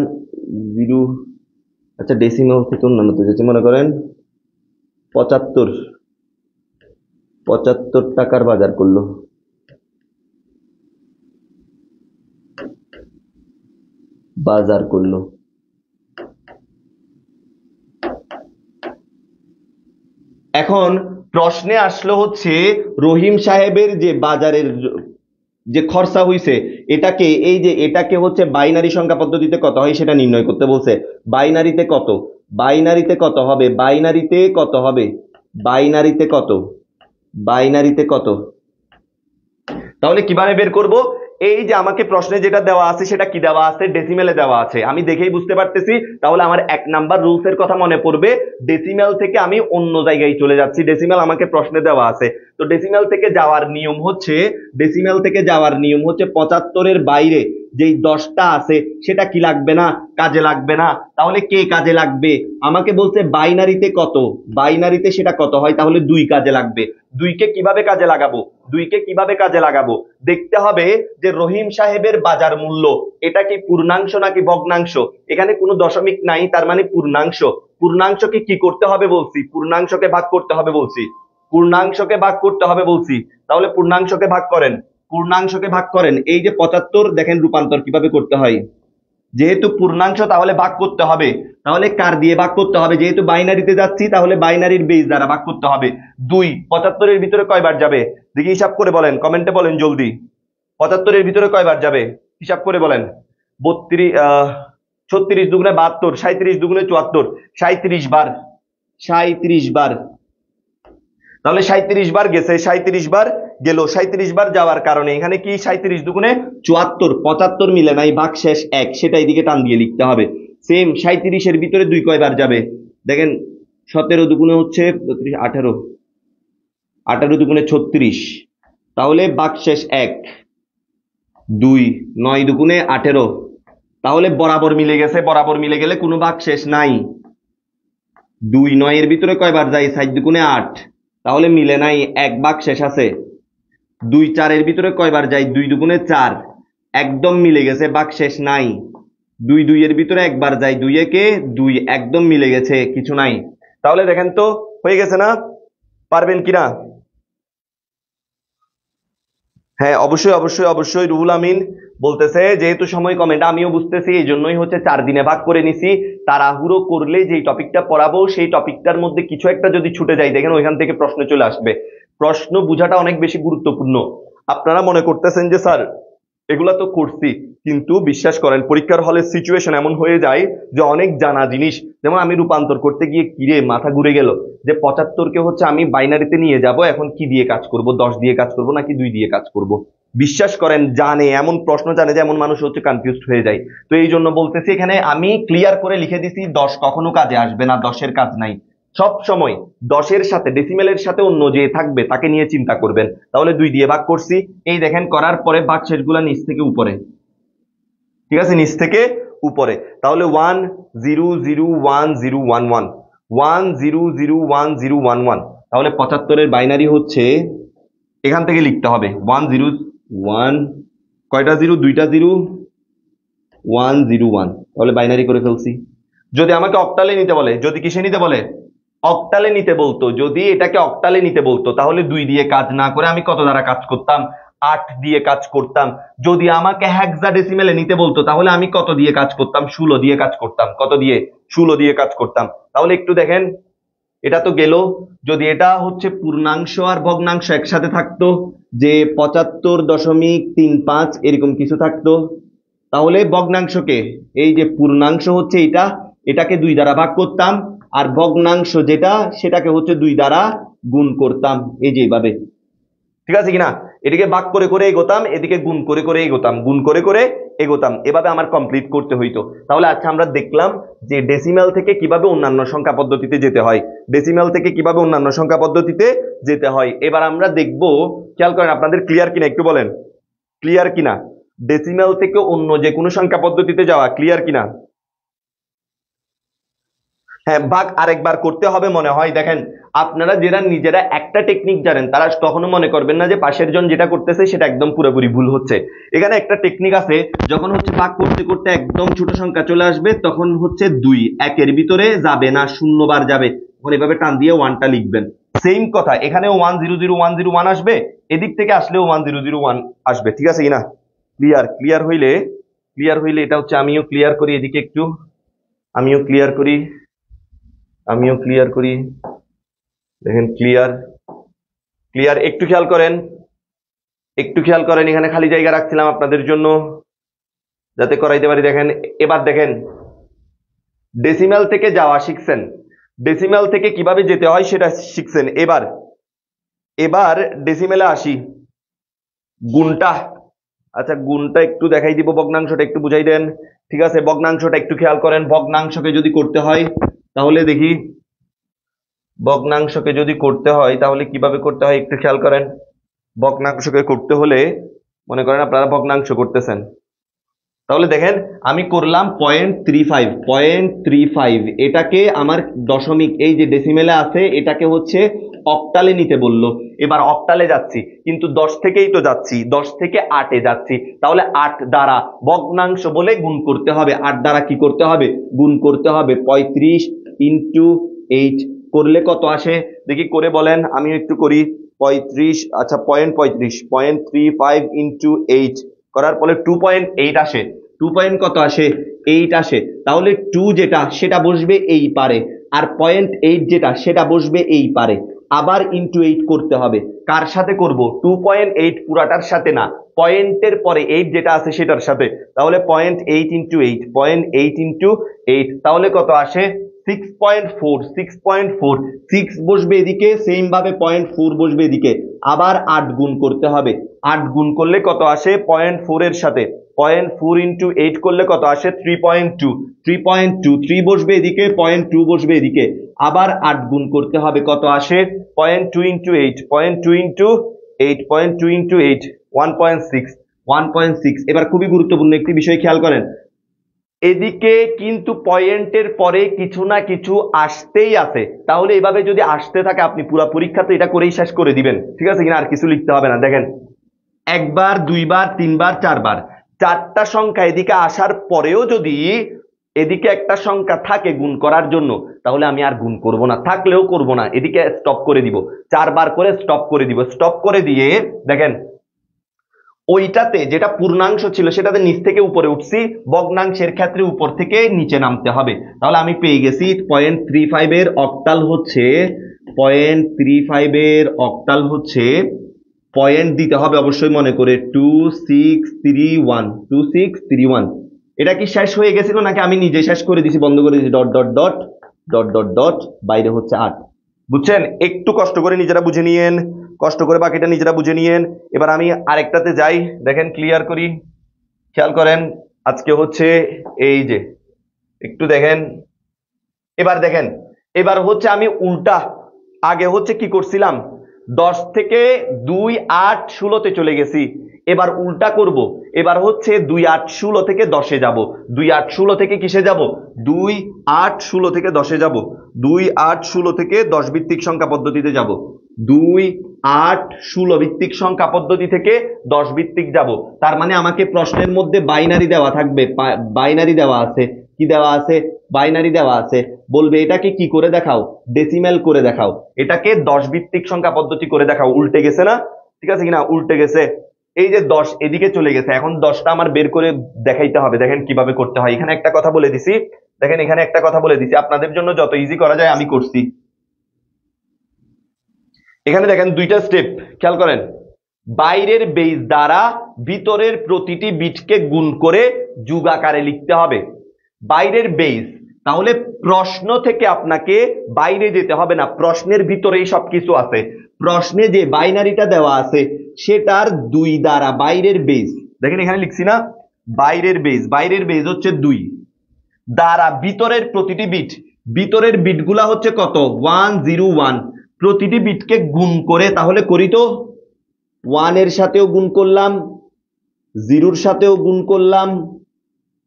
আচ্ছা ডেসিমেল থেকে অন্যান্য যাচ্ছে, মনে করেন 75, 75 টাকার বাজার করলো। এখন প্রশ্নে আসলো হচ্ছে রহিম সাহেবের যে বাজারের যে খরচা হইছে এটাকে, এই যে এটাকে হচ্ছে বাইনারি সংখ্যা পদ্ধতিতে কত হয় সেটা নির্ণয় করতে বলছে। বাইনারিতে কত হবে, বাইনারিতে কত। তাহলে কিভাবে বের করব? এই যে আমাকে প্রশ্নে যেটা দেওয়া আছে সেটা কি দেওয়া আছে, ডেসিমেলে দেওয়া আছে, আমি দেখেই বুঝতে পারতেছি। তাহলে আমার 1 নাম্বার রুলস এর কথা মনে পড়বে, ডেসিমেল থেকে আমি অন্য জায়গায় চলে যাচ্ছি। ডেসিমেল আমাকে প্রশ্নে দেওয়া আছে, তো ডেসিমেল থেকে যাওয়ার নিয়ম হচ্ছে 75 এর বাইরে যেই 10টা আছে সেটা কি লাগবে না, কাজে লাগবে না। তাহলে কে কাজে লাগবে? আমাকে বলছে বাইনারিতে কত, বাইনারিতে সেটা কত হয়, তাহলে 2 কাজে লাগবে। 2কে কিভাবে কাজে লাগাবো? দেখতে হবে যে রহিম সাহেবের বাজার মূল্য এটা কি পূর্ণাংশ নাকি ভগ্নাংশ। এখানে কোনো দশমিক নাই, তার মানে পূর্ণাংশ। পূর্ণাংশকে কি করতে হবে বলছি? পূর্ণাংশকে ভাগ করতে হবে বলছি। তাহলে পূর্ণাংশকে ভাগ করেন। এই যে 75, দেখেন রূপান্তর কিভাবে করতে হয়। যেহেতু পূর্ণাংশ তাহলে ভাগ করতে হবে, তাহলে কার দিয়ে ভাগ করতে হবে? যেহেতু বাইনারিতে যাচ্ছি তাহলে বাইনারির বেস দ্বারা ভাগ করতে হবে। 2 75 এর ভিতরে কয়বার যাবে দেখি, হিসাব করে বলেন, কমেন্টে বলেন জলদি। 75 এর ভিতরে কয়বার যাবে হিসাব করে বলেন। 32 36 দুগুণে 72, 37 দুগুণে 74, 37 বার। তাহলে 37 বার গেছে, 37 বার গেল। 37 বার যাওয়ার কারণে এখানে কি 37 দুগুণে 74, 75 মিলে নাই, ভাগশেষ 1, সেটা এদিকে টান দিয়ে লিখতে হবে। সেম 37 এর ভিতরে 2 কয়বার যাবে দেখেন, 17 দুগুণে হচ্ছে 18, 18 দুগুণে 36, তাহলে ভাগশেষ 1, 2, 9 দুগুণে 18, তাহলে বরাবর মিলে গেছে। বরাবর মিলে গেলে কোনো ভাগশেষ নাই। 2 9 এর ভিতরে কয়বার যায়, 4 দুগুণে 8, তাহলে মিলে নাই, 1 ভাগশেষ আছে। 2 4 এর ভিতরে কয়বার যায়, 2 দুগুণে 4, একদম মিলে গেছে, ভাগশেষ নাই। 2 2 এর ভিতরে একবার যায়, 2 একে 2, একদম মিলে গেছে, কিছু নাই। তাহলে দেখেন তো হয়ে গেছে না? পারবেন কিনা? হ্যাঁ, অবশ্যই রুহুল আমিন বলতেছে যেহেতু সময় কমেন্ট, আমিও বুঝতেছি, এই জন্যই হচ্ছে 4 দিনে ভাগ করে নিছি। তাড়াহুড়ো করলে যেই টপিকটা পড়াবো সেই টপিকটার মধ্যে কিছু একটা যদি ছুটে যায়, দেখেন ওইখান থেকে প্রশ্ন চলে আসবে। প্রশ্ন বোঝাটা অনেক বেশি গুরুত্বপূর্ণ। আপনারা মনে করতেছেন যে স্যার এগুলা তো করছি, কিন্তু বিশ্বাস করেন পরীক্ষার হলে সিচুয়েশন এমন হয়ে যায় যে অনেক জানা জিনিস, যেমন আমি রূপান্তর করতে গিয়ে কিরে মাথা ঘুরে গেল যে 75কে হচ্ছে আমি বাইনারিতে নিয়ে যাব, এখন কি দিয়ে কাজ করব, 10 দিয়ে কাজ করব নাকি 2 দিয়ে কাজ করব। বিশ্বাস করেন জানে, এমন প্রশ্ন জানে যে এমন মানুষ হচ্ছে কনফিউজড হয়ে যায়। তো এই জন্য বলতেছি এখানে আমি ক্লিয়ার করে লিখে দিছি 10 কখনো কাজে আসবে না, 10-এর কাজ নাই। সব সময় 10-এর সাথে ডেসিমেলের সাথে অন্য যে থাকবে তাকে নিয়ে চিন্তা করবেন। তাহলে 2 দিয়ে ভাগ করছি, এই দেখেন করার পরে ভাগশেষ গুলা নিচ থেকে উপরে, ঠিক আছে, নিচ থেকে উপরে। তাহলে 1 0 0 1 0 1 1, 1 0 0 1 0 1 1। তাহলে 75 এর বাইনারি হচ্ছে, এখান থেকে লিখতে হবে 1 0 1, কয়টা জিরো, 2টা 0, 1 0 1। তাহলে বাইনারি করে ফেলছি। যদি আমাকে অক্টালে নিতে বলে, যদি কিসে নিতে বলে, অক্টালে নিতে বলতো, যদি এটাকে অক্টালে নিতে বলতো তাহলে 2 দিয়ে কাজ না করে আমি কত দ্বারা কাজ করতাম, 8 দিয়ে কাজ করতাম। যদি আমাকে হেক্সাডেসিমেলে নিতে বলতো তাহলে আমি কত দিয়ে কাজ করতাম, 16 দিয়ে কাজ করতাম। কত দিয়ে? 16 দিয়ে কাজ করতাম। তাহলে একটু দেখেন, এটা তো গেল। যদি এটা হচ্ছে পূর্ণাংশ আর ভগ্নাংশ একসাথে থাকতো, যে 75.35 এরকম কিছু থাকতো, তাহলে ভগ্নাংশকে, এই যে পূর্ণাংশ হচ্ছে এটা, এটাকে 2 দ্বারা ভাগ করতাম, আর ভগ্নাংশ যেটা সেটাকে হচ্ছে 2 দ্বারা গুণ করতাম, এই যে এইভাবে। ঠিক আছে কিনা? এদিকে ভাগ করে করে এগোতাম, এদিকে গুণ করে করে এগোতাম, এভাবে আমার কমপ্লিট করতে হইতো। তাহলে আচ্ছা আমরা দেখলাম যে ডেসিমেল থেকে কিভাবে অন্যান্য সংখ্যা পদ্ধতিতে যেতে হয়। এবার আমরা দেখব, খেয়াল করেন আপনাদের ক্লিয়ার কিনা একটু বলেন, ক্লিয়ার কিনা ডেসিমেল থেকে অন্য যে কোনো সংখ্যা পদ্ধতিতে যাওয়া, ক্লিয়ার কিনা? হ্যাঁ, ভাগ আরেকবার করতে হবে মনে হয়। দেখেন আপনারা যারা নিজেরা একটা টেকনিক জানেন তারা কখনো মনে করবেন না যে পাশের জন যেটা করতেছে সেটা একদম পুরোপুরি ভুল হচ্ছে। এখানে একটা টেকনিক আছে, যখন হচ্ছে ভাগ করতে করতে একদম ছোট সংখ্যা চলে আসবে তখন হচ্ছে 2 1-এর ভিতরে যাবে না, 0 বার যাবে। এভাবে টান দিয়ে 1টা লিখবেন। সেম কথা এখানেও 1000101 আসবে, এদিক থেকে আসলেও 1001 আসবে, ঠিক আছে কিনা? ক্লিয়ার হইলে এটা হচ্ছে আমিও ক্লিয়ার করি, এদিকে একটু আমিও ক্লিয়ার করি। দেখেন ক্লিয়ার একটু খেয়াল করেন এখানে খালি জায়গা রাখছিলাম আপনাদের জন্য যাতে করাইতে পারি। দেখেন এবার দেখেন ডেসিমেল থেকে যাওয়া শিখছেন, ডেসিমেল থেকে কিভাবে যেতে হয় সেটা শিখছেন। এবার ডেসিমেলে আসি, গুণটা। আচ্ছা গুণটা একটু দেখাই দিব, ভগ্নাংশটা একটু বুঝাই দেন। ঠিক আছে, ভগ্নাংশটা একটু খেয়াল করেন। ভগ্নাংশকে যদি করতে হয় তাহলে দেখি, তাহলে কিভাবে করতে হয় একটু খেয়াল করেন। ভগ্নাংশকে করতে হলে মনে করেন আপনারা ভগ্নাংশ করতেছেন, তাহলে দেখেন আমি করলাম 0.35 এটাকে আমার দশমিক, এই যে ডেসিমেলে আছে এটাকে হচ্ছে অক্টালে নিতে বললো। এবার অক্টালে যাচ্ছি, কিন্তু 10 থেকেই তো যাচ্ছি, 10 থেকে 8-এ যাচ্ছি, তাহলে 8 দ্বারা ভগ্নাংশ বলে গুণ করতে হবে। 8 দ্বারা কি করতে হবে? গুণ করতে হবে। 35 ইন্টু 8 করলে কত আসে দেখি, করে বলেন, আমিও একটু করি। 35, আচ্ছা 0.35 ইন্টু 8 করার পরে 2.8 আসে। 2 পয়েন্ট কত আসে? 8 আসে। তাহলে 2 যেটা সেটা বসবে এই পারে, আর 0.8 যেটা সেটা বসবে এই পারে। আবার ইন্টু 8 করতে হবে। কার সাথে করব? 2.8 পুরাটার সাথে না, পয়েন্টের পরে 8 যেটা আছে সেটার সাথে। তাহলে 0.8 ইন্টু 8, 0.8 ইন্টু 8, তাহলে কত আসে? 6.4। 6 বসবে এদিকে, সেম ভাবে 0.4 বসবে এদিকে। আবার 8 গুণ করতে হবে। 8 গুণ করলে কত আসে? 0.4 এর সাথে 0.4 ইন্টু 8 করলে কত আসে? 3.2। 3 বসবে এদিকে, 0.2 বসবে এদিকে। আবার 8 গুণ করতে হবে, কত আসে? 0.2 ইন্টু 8, 0.2 ইন্টু 8, 0.2 ইন্টু 8, 1.6। এবার খুবই গুরুত্বপূর্ণ একটি বিষয় খেয়াল করেন, এদিকে কিন্তু পয়েন্টের পরে কিছু না কিছু আসতেই আছে। তাহলে এভাবে যদি আসতে থাকে আপনি পুরো পরীক্ষাতে এটা করেই শেষ করে দিবেন, ঠিক আছে কিনা? আর কিছু লিখতে হবে না। দেখেন একবার, দুইবার, তিনবার, চারবার, 4টা সংখ্যা এদিকে আসার পরেও যদি এদিকে একটা সংখ্যা থাকে গুণ করার জন্য, তাহলে আমি আর গুণ করব না, থাকলেও করব না, এদিকে স্টপ করে দিব। 4বার করে স্টপ করে দিব। স্টপ করে দিয়ে দেখেন ওইটাতে যেটা পূর্ণাংশ ছিল সেটাতে নিচ থেকে উপরে উঠছি, ভগ্নাংশের ক্ষেত্রে উপর থেকে নিচে নামতে হবে। তাহলে আমি পেয়ে গেছি 0.35 এর অক্টাল হচ্ছে 0.35 পয়েন্ট দিতে হবে অবশ্যই মনে করে 2631। এটা কি শেষ হয়ে গেছিল নাকি আমি নিজে শেষ করে দিছি, বন্ধ করে দিছি? Dot dot dot dot dot dot বাইরে হচ্ছে 8। বুঝছেন? একটু কষ্ট করে নিজেরা বুঝে নিয়েন, কষ্ট করে বাকিটা নিজেরা বুঝে নিয়েন। এবার আমি আরেকটাতে যাই, দেখেন ক্লিয়ার করি, খেয়াল করেন। আজকে হচ্ছে এই যে একটু দেখেন, এবার দেখেন, এবার হচ্ছে আমি উল্টা, আগে হচ্ছে কি করছিলাম, 10 থেকে 2, 8, 16-তে চলে গেছি। এবার উল্টা করব, এবার হচ্ছে 2, 8, 16 থেকে 10-এ যাব। 2, 8, 16 থেকে কিসে যাব? 2, 8, 16 থেকে 10-এ যাব। 2, 8, 16 থেকে 10 ভিত্তিক সংখ্যা পদ্ধতিতে যাব। 2, 8, 16 ভিত্তিক সংখ্যা পদ্ধতি থেকে 10 ভিত্তিক যাব। তার মানে আমাকে প্রশ্নের মধ্যে বাইনারি দেওয়া থাকবে, বাইনারি দেওয়া আছে। কি দেওয়া আছে? বাইনারি দেওয়া আছে। বলবে এটাকে কি করে দেখাও? ডেসিমেল করে দেখাও। এটাকে 10 ভিত্তিক সংখ্যা পদ্ধতি করে দেখাও। উল্টে গেছে না? ঠিক আছে কিনা? উল্টে গেছে। এই যে 10 এদিকে চলে গেছে, এখন 10টা আমার বের করে দেখাইতে হবে। দেখেন কিভাবে করতে হয়। এখানে একটা কথা বলে দিছি, দেখেন এখানে একটা কথা বলে দিছি, আপনাদের জন্য যত ইজি করা যায় আমি করছি। এখানে দেখেন 2টা স্টেপ, খেয়াল করেন। বাইরের বেস দ্বারা ভিতরের প্রতিটি বিটকে গুণ করে যোগ আকারে লিখতে হবে। বাইরের বেস, তাহলে প্রশ্ন থেকে আপনাকে বাইরে যেতে হবে না, প্রশ্নের ভিতরেই সবকিছু আছে। প্রশ্নে যে বাইনারিটা দেওয়া আছে সেটার 2 দ্বারা বাইরের বেস, দেখেন এখানে লিখছি না, বাইরের বেস হচ্ছে 2 দ্বারা ভিতরের প্রতিটি বিট, ভিতরের বিটগুলা হচ্ছে কত? 101। প্রতিটি বিটকে গুণ করে, তাহলে করি তো, 1 এর সাথেও গুণ করলাম, 0-র সাথেও গুণ করলাম,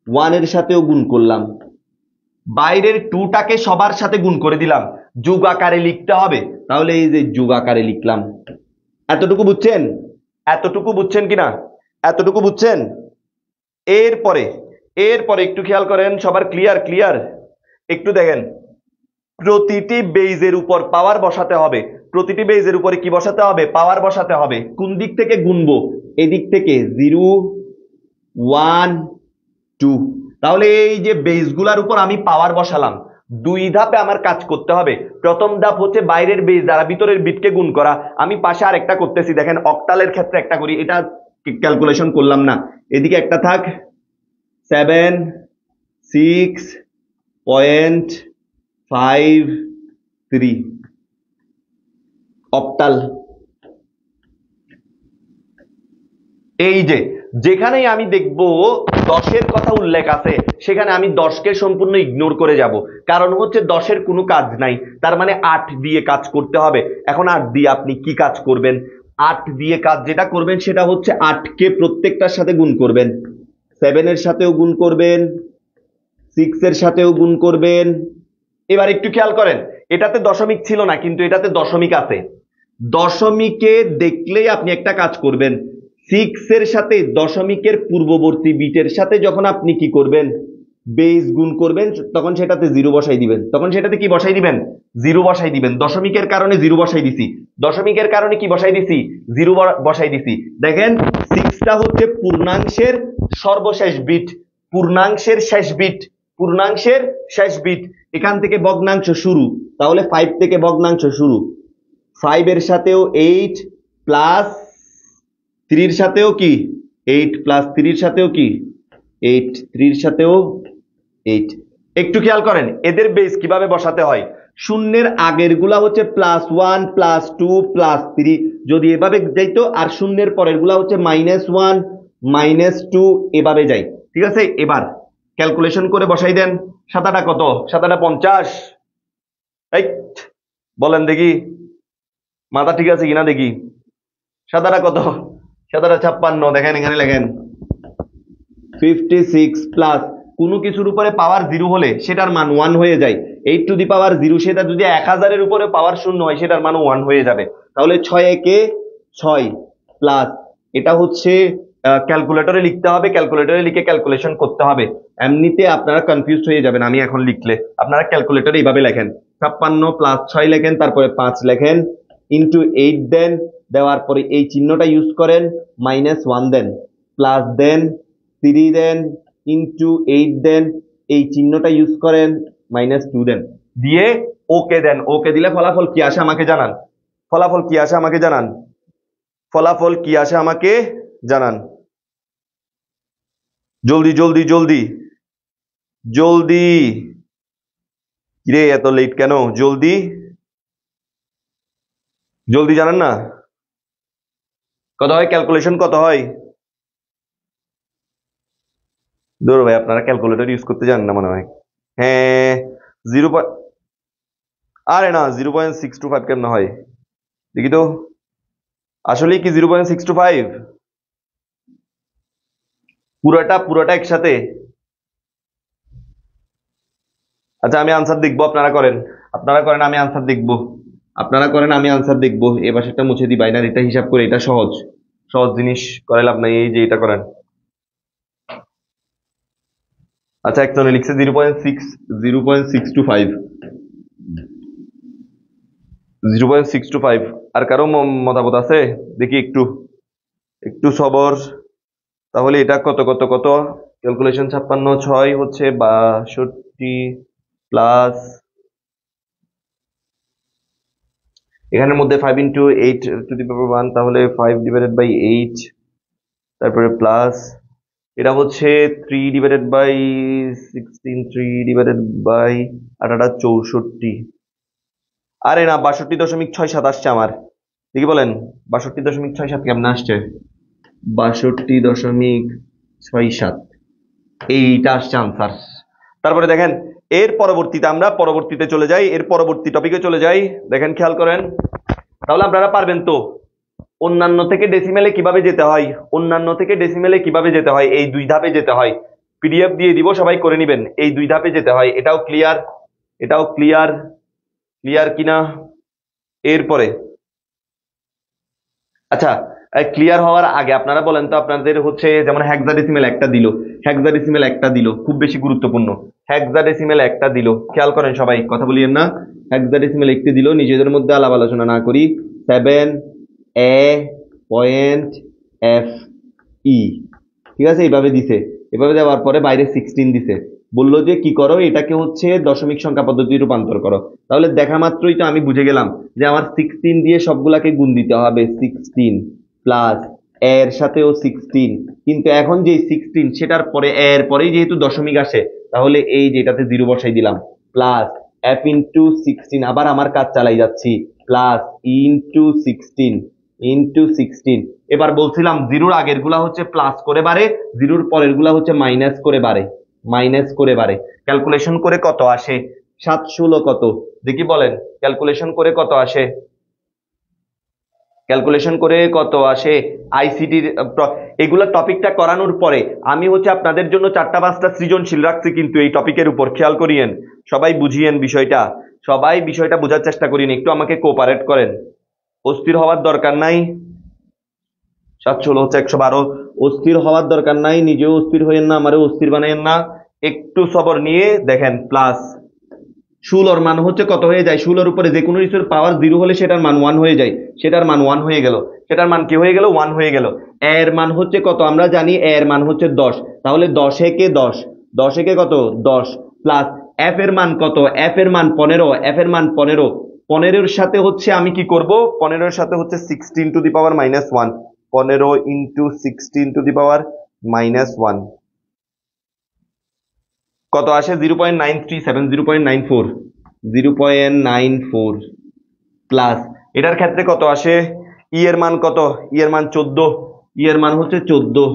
1 এর সাথেও গুণ করলাম, বাইরের 2টাকে সবার সাথে গুণ করে দিলাম, যোগ আকারে লিখতে হবে। তাহলে এই যে যোগ আকারে লিখলাম। এতটুকু বুঝছেন? এতটুকু বুঝছেন কিনা? এতটুকু বুঝছেন? এরপরে একটু খেয়াল করেন, সবার ক্লিয়ার? একটু দেখেন প্রতিটি বেজের উপর পাওয়ার বসাতে হবে। প্রতিটি বেজের উপরে কি বসাতে হবে? পাওয়ার বসাতে হবে। কোন দিক থেকে গুনবো? এদিক থেকে 0 1 2। তাহলে এই যে বেজগুলার উপর আমি পাওয়ার বসালাম, দুই ধাপে আমার কাজ করতে হবে। প্রথম ধাপ হচ্ছে বাইরের বেজ দ্বারা ভিতরের বিটকে গুণ করা। আমি পাশে আরেকটা করতেছি, দেখেন অক্টালের ক্ষেত্রে একটা করি, এটা ক্যালকুলেশন করলাম না। এদিকে একটা থাক 76.53 অক্টাল। এই যে যেখানেই আমি দেখব 10-এর কথা উল্লেখ আছে, সেখানে আমি 10কে সম্পূর্ণ ইগনোর করে যাব, কারণ হচ্ছে 10-এর কোনো কাজ নাই, তার মানে 8 দিয়ে কাজ করতে হবে। এখন 8 দিয়ে আপনি কি কাজ করবেন? 8 দিয়ে কাজ যেটা করবেন সেটা হচ্ছে 8কে প্রত্যেকটার সাথে গুণ করবেন। 7-এর সাথেও গুণ করবেন, 6-এর সাথেও গুণ করবেন। এবার একটু খেয়াল করেন, এটাতে দশমিক ছিল না, কিন্তু এটাতে দশমিক আছে। দশমিকে দেখলেই আপনি একটা কাজ করবেন, 6-এর সাথে দশমিকের পূর্ববর্তী বিটের সাথে যখন আপনি কি করবেন? বেস গুণ করবেন, তখন সেটাতে 0 বসাই দিবেন। তখন সেটাতে কি বসাই দিবেন? 0 বসাই দিবেন। দশমিকের কারণে 0 বসাই দিছি, দশমিকের কারণে কি বসাই দিছি? 0 বসাই দিছি। দেখেন 6টা হচ্ছে পূর্ণাংশের সর্বশেষ বিট, পূর্ণাংশের শেষ বিট, পূর্ণাংশের শেষ বিট। এখান থেকে ভগ্নাংশ শুরু, তাহলে 5 থেকে ভগ্নাংশ শুরু। 5-এর সাথেও 8 প্লাস 3-র সাথেও কি 8 প্লাস 3-র সাথেও কি 8, 3-র সাথেও 8। একটু খেয়াল করেন এদের বেস কিভাবে বসাতে হয়। শূন্যের আগের গুলা হচ্ছে +1 +2 +3, যদি এভাবে যাইতো, আর শূন্যের পরের গুলা হচ্ছে -1 -2 এভাবে যাই। ঠিক আছে, এবার ক্যালকুলেশন করে বসাই দেন। 7 কত? 7 50। এই বলেন দেখি, মাথা ঠিক আছে কিনা দেখি। 7 কত? 7 56। দেখেন এখানে লেখেন 56 প্লাস কোনো কিছুর উপরে পাওয়ার 0 হলে সেটার মান 1 হয়ে যায়। 8 টু দি পাওয়ার 0, সেটা যদি 1000-এর উপরে পাওয়ার 0 হয় সেটার মান 1 হয়ে যাবে। তাহলে 6 একে 6 প্লাস, এটা হচ্ছে ক্যালকুলেটরে লিখতে হবে, ক্যালকুলেটরে লিখে ক্যালকুলেশন করতে হবে। এমনিতে আপনারা কনফিউজ হয়ে যাবেন আমি এখন লিখলে। আপনারা ক্যালকুলেটরে এইভাবে লেখেন, 56 প্লাস 6 লেখেন, তারপরে 5 লেখেন, ইন্টু 8 দেন, দেওয়ার পরে এই চিহ্নটা ইউজ করেন, -1 দেন, প্লাস দেন 3 দেন, ইন্টু 8 দেন, এই চিহ্নটা ইউজ করেন, -2 দেন, দিয়ে ওকে দেন। ওকে দিলে ফলাফল কি আসে আমাকে জানান। ফলাফল কি আসে আমাকে জানান। ফলাফল কি আসে আমাকে জানান। জলদি জলদি জলদি জলদি। কিরে এত লেট কেন? জলদি জলদি জানান না। কত হয় ক্যালকুলেশন? কত হয়? ধরো ভাই, আপনারা ক্যালকুলেটর ইউজ করতে জানেন না মনে হয়। হ্যাঁ 0, আরে না 0.625 কেমন হয় দেখি তো। আসলে কি 0.625? পুরোটা পুরোটা একসাথে? আচ্ছা আমি আনসার দেখবো, আপনারা করেন। আপনারা করেন, আমি আনসার দেখবো। আপনারা করেন, আমি আনসার দেখবো। এই পাশেরটা মুছে দিই, বাইনারিটা হিসাব করে। এটা সহজ সহজ জিনিস, করে লাভ নাই। এই যে এটা করেন। আচ্ছা একজনে লিখছে 0.625। 0.625। আর কারো মতামত আছে দেখি? একটু একটু সবর। তাহলে এটা কত কত কত? ক্যালকুলেশন 56, 6 হচ্ছে 62 প্লাস, এখানের মধ্যে 5 ইন্টু 8 টু দি পাওয়ার 1, তাহলে 5/8, তারপরে প্লাস এটা হচ্ছে 3/16, 3/8, আরে না 62.67 আসছে আমার। দেখি বলেন 62.67 কেমন আসছে? 62.67, এইটা আসছে আনসার। তারপরে দেখেন এর পরবর্তীতে আমরা পরবর্তীতে চলে যাই, এর পরবর্তী টপিকে চলে যাই। দেখেন খেয়াল করেন, তাহলে আপনারা পারবেন তো অন্যান্য থেকে ডেসিমেলে কিভাবে যেতে হয়। অন্যান্য থেকে ডেসিমেলে কিভাবে যেতে হয়, এই 2 ধাপে যেতে হয়। পিডিএফ দিয়ে দিব, সবাই করে নেবেন। এই 2 ধাপে যেতে হয়। এটাও ক্লিয়ার? এটাও ক্লিয়ার? ক্লিয়ার কিনা? এরপরে আচ্ছা, ক্লিয়ার হওয়ার আগে আপনারা বলেন তো, আপনাদের হচ্ছে যেমন হেক্সাডেসিমেল একটা দিল, হেক্সাডেসিমেল একটা দিল, খুব বেশি গুরুত্বপূর্ণ। হেক্সাডেসিমেল একটা দিল, খেয়াল করেন সবাই, কথা বলিয়েন না। হেক্সাডেসিমেল একটি দিল, নিজেদের মধ্যে আলাপ আলোচনা না করি। 7A.F.E, ঠিক আছে, এইভাবে দিছে। এভাবে দেওয়ার পরে বাইরে 16 দিছে, বললো যে কি করো, এটাকে হচ্ছে দশমিক সংখ্যা পদ্ধতি রূপান্তর করো। তাহলে দেখা মাত্রই তো আমি বুঝে গেলাম যে আমার 16 দিয়ে সবগুলাকে গুণ দিতে হবে, 16 প্লাস এর সাথেও 16, কিন্তু এখন যে 16 সেটার পরে এর পরেই যেহেতু দশমিক আসে, তাহলে এই যেটাতে 0 বসাই দিলাম, প্লাস f ইন্টু 16, আবার আমার কাজ চালাই যাচ্ছি, প্লাস ইন্টু 16 ইন্টু 16। এবার বলছিলাম জিরোর আগের গুলা হচ্ছে প্লাস করে বাড়ে, জিরোর পরের গুলা হচ্ছে মাইনাস করে বাড়ে, মাইনাস করে বাড়ে। ক্যালকুলেশন করে কত আসে? 7 কত দেখি বলেন, ক্যালকুলেশন করে কত আসে? ক্যালকুলেশন করে কত আসে? আইসিটির এগুলা টপিকটা করানোর পরে আমি হচ্ছে আপনাদের জন্য 4-5টা সৃজনশীল রাখছি কিন্তু এই টপিকের উপর, খেয়াল করিয়েন, সবাই বুঝিয়েন বিষয়টা, সবাই বিষয়টা বোঝার চেষ্টা করিন, একটু আমাকে কোঅপারেট করেন, অস্থির হওয়ার দরকার নাই। 7 হচ্ছে 112, অস্থির হওয়ার দরকার নাই, নিজেও অস্থির হইয়েন না, আমারও অস্থির বানাইয়েন না, একটু সবর নিয়ে দেখেন। প্লাস 16 মান হচ্ছে কত হয়ে যায়, 16 উপরে যে কোনো কিছুর পাওয়ার 0 হলে সেটার মান 1 হয়ে যায়, সেটার মান 1 হয়ে গেল, সেটার মান কি হয়ে গেল? 1 হয়ে গেল। এর মান হচ্ছে কত আমরা জানি, এর মান হচ্ছে 10, তাহলে 10 একে 10, 10 একে কত 10, প্লাস এফ এর মান কত, এফ এর মান 15, এফ এর মান 15, 15 এর সাথে হচ্ছে আমি কি করব, 15 এর সাথে হচ্ছে 16 to the power -1, 15 into 16 to the power -1 কত আসে? 0.937, 0.94, 0.94, প্লাস এটার ক্ষেত্রে কত আসে? ই এর মান কত? ই এর মান 14, ই এর মান হচ্ছে 14,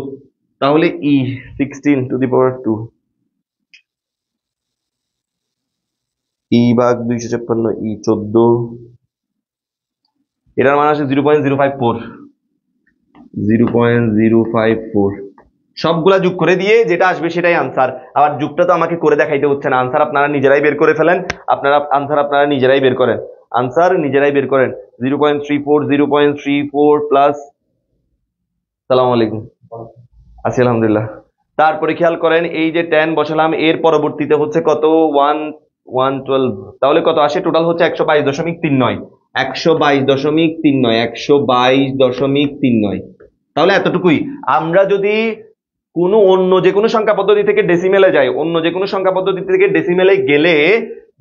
তাহলে ই 16 টু দি পাওয়ার 2, ই ভাগ 256, ই 14, এটার মান আসে 0.054, 0.054। সবগুলা যোগ করে দিয়ে যেটা আসবে সেটাই আনসার। আবার যোগটা তো আমাকে করে দেখাইতে হচ্ছে না, আনসার আপনারা নিজেরাই বের করে ফেলেন, আপনারা নিজেরাই বের করেন, আনসার নিজেরাই বের করেন। 0.34, 0.34 প্লাস, সালাম আলাইকুম, আছি আলহামদুলিল্লাহ। তারপরে খেয়াল করেন এই যে 10 বসালাম, এর পরবর্তীতে হচ্ছে কত 112, তাহলে কত আসে? টোটাল হচ্ছে 122.39, 122.39, 122.39। তাহলে এতটুকুই। আমরা যদি কোনো অন্য যে কোনো সংখ্যা পদ্ধতি থেকে ডেসিমেলে যাই, অন্য যে কোনো সংখ্যা পদ্ধতি থেকে ডেসিমেলে গেলে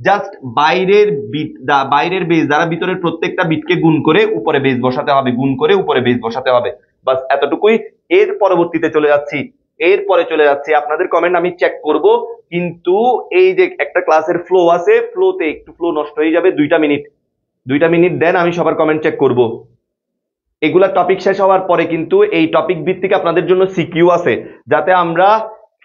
জাস্ট বাইরের বিট, বাইরের বেস দ্বারা ভিতরের প্রত্যেকটা বিটকে গুণ করে উপরে বেস বসাতে হবে, গুণ করে উপরে বেস বসাতে হবে, বাস এতটুকুই। এর পরবর্তীতে চলে যাচ্ছি, এরপরে চলে যাচ্ছি, আপনাদের কমেন্ট আমি চেক করব, কিন্তু এই যে একটা ক্লাসের ফ্লো আছে, ফ্লোতে একটু ফ্লো নষ্ট হয়ে যাবে, 2টা মিনিট দেন, আমি সবার কমেন্ট চেক করব। এগুলা টপিক শেষ হওয়ার পরে কিন্তু এই টপিক ভিত্তিক আপনাদের জন্য সিকিউ আছে, যাতে আমরা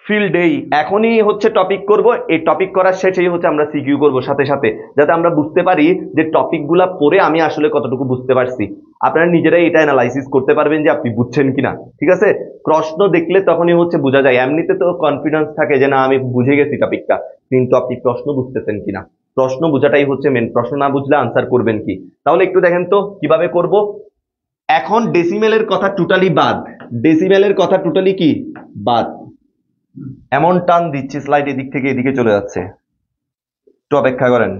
ফিল্ডেই এখনই হচ্ছে টপিক করব, এই টপিক করার শেষেই হচ্ছে আমরা সিকিউ করব সাথে সাথে, যাতে আমরা বুঝতে পারি যে টপিকগুলা পড়ে আমি আসলে কতটুকু বুঝতে পারছি। আপনারা নিজেরাই এটা অ্যানালাইসিস করতে পারবেন যে আপনি বুঝছেন কিনা, ঠিক আছে? প্রশ্ন দেখলে তখনই হচ্ছে বোঝা যায়, এমনিতে তো কনফিডেন্স থাকে যে না আমি বুঝে গেছি টপিকটা, কিন্তু আপনি প্রশ্ন বুঝতেছেন কিনা, প্রশ্ন বোঝাটাই হচ্ছে মেন, প্রশ্ন না বুঝলে আনসার করবেন কি? তাহলে একটু দেখেন তো কিভাবে করব। এখন ডেসিমেলের কথা টোটালি বাদ, ডেসিমেলের কথা টোটালি কি বাদ। এমন টান দিচ্ছে স্লাইড এদিক থেকে এদিকে চলে যাচ্ছে, একটু অপেক্ষা করেন।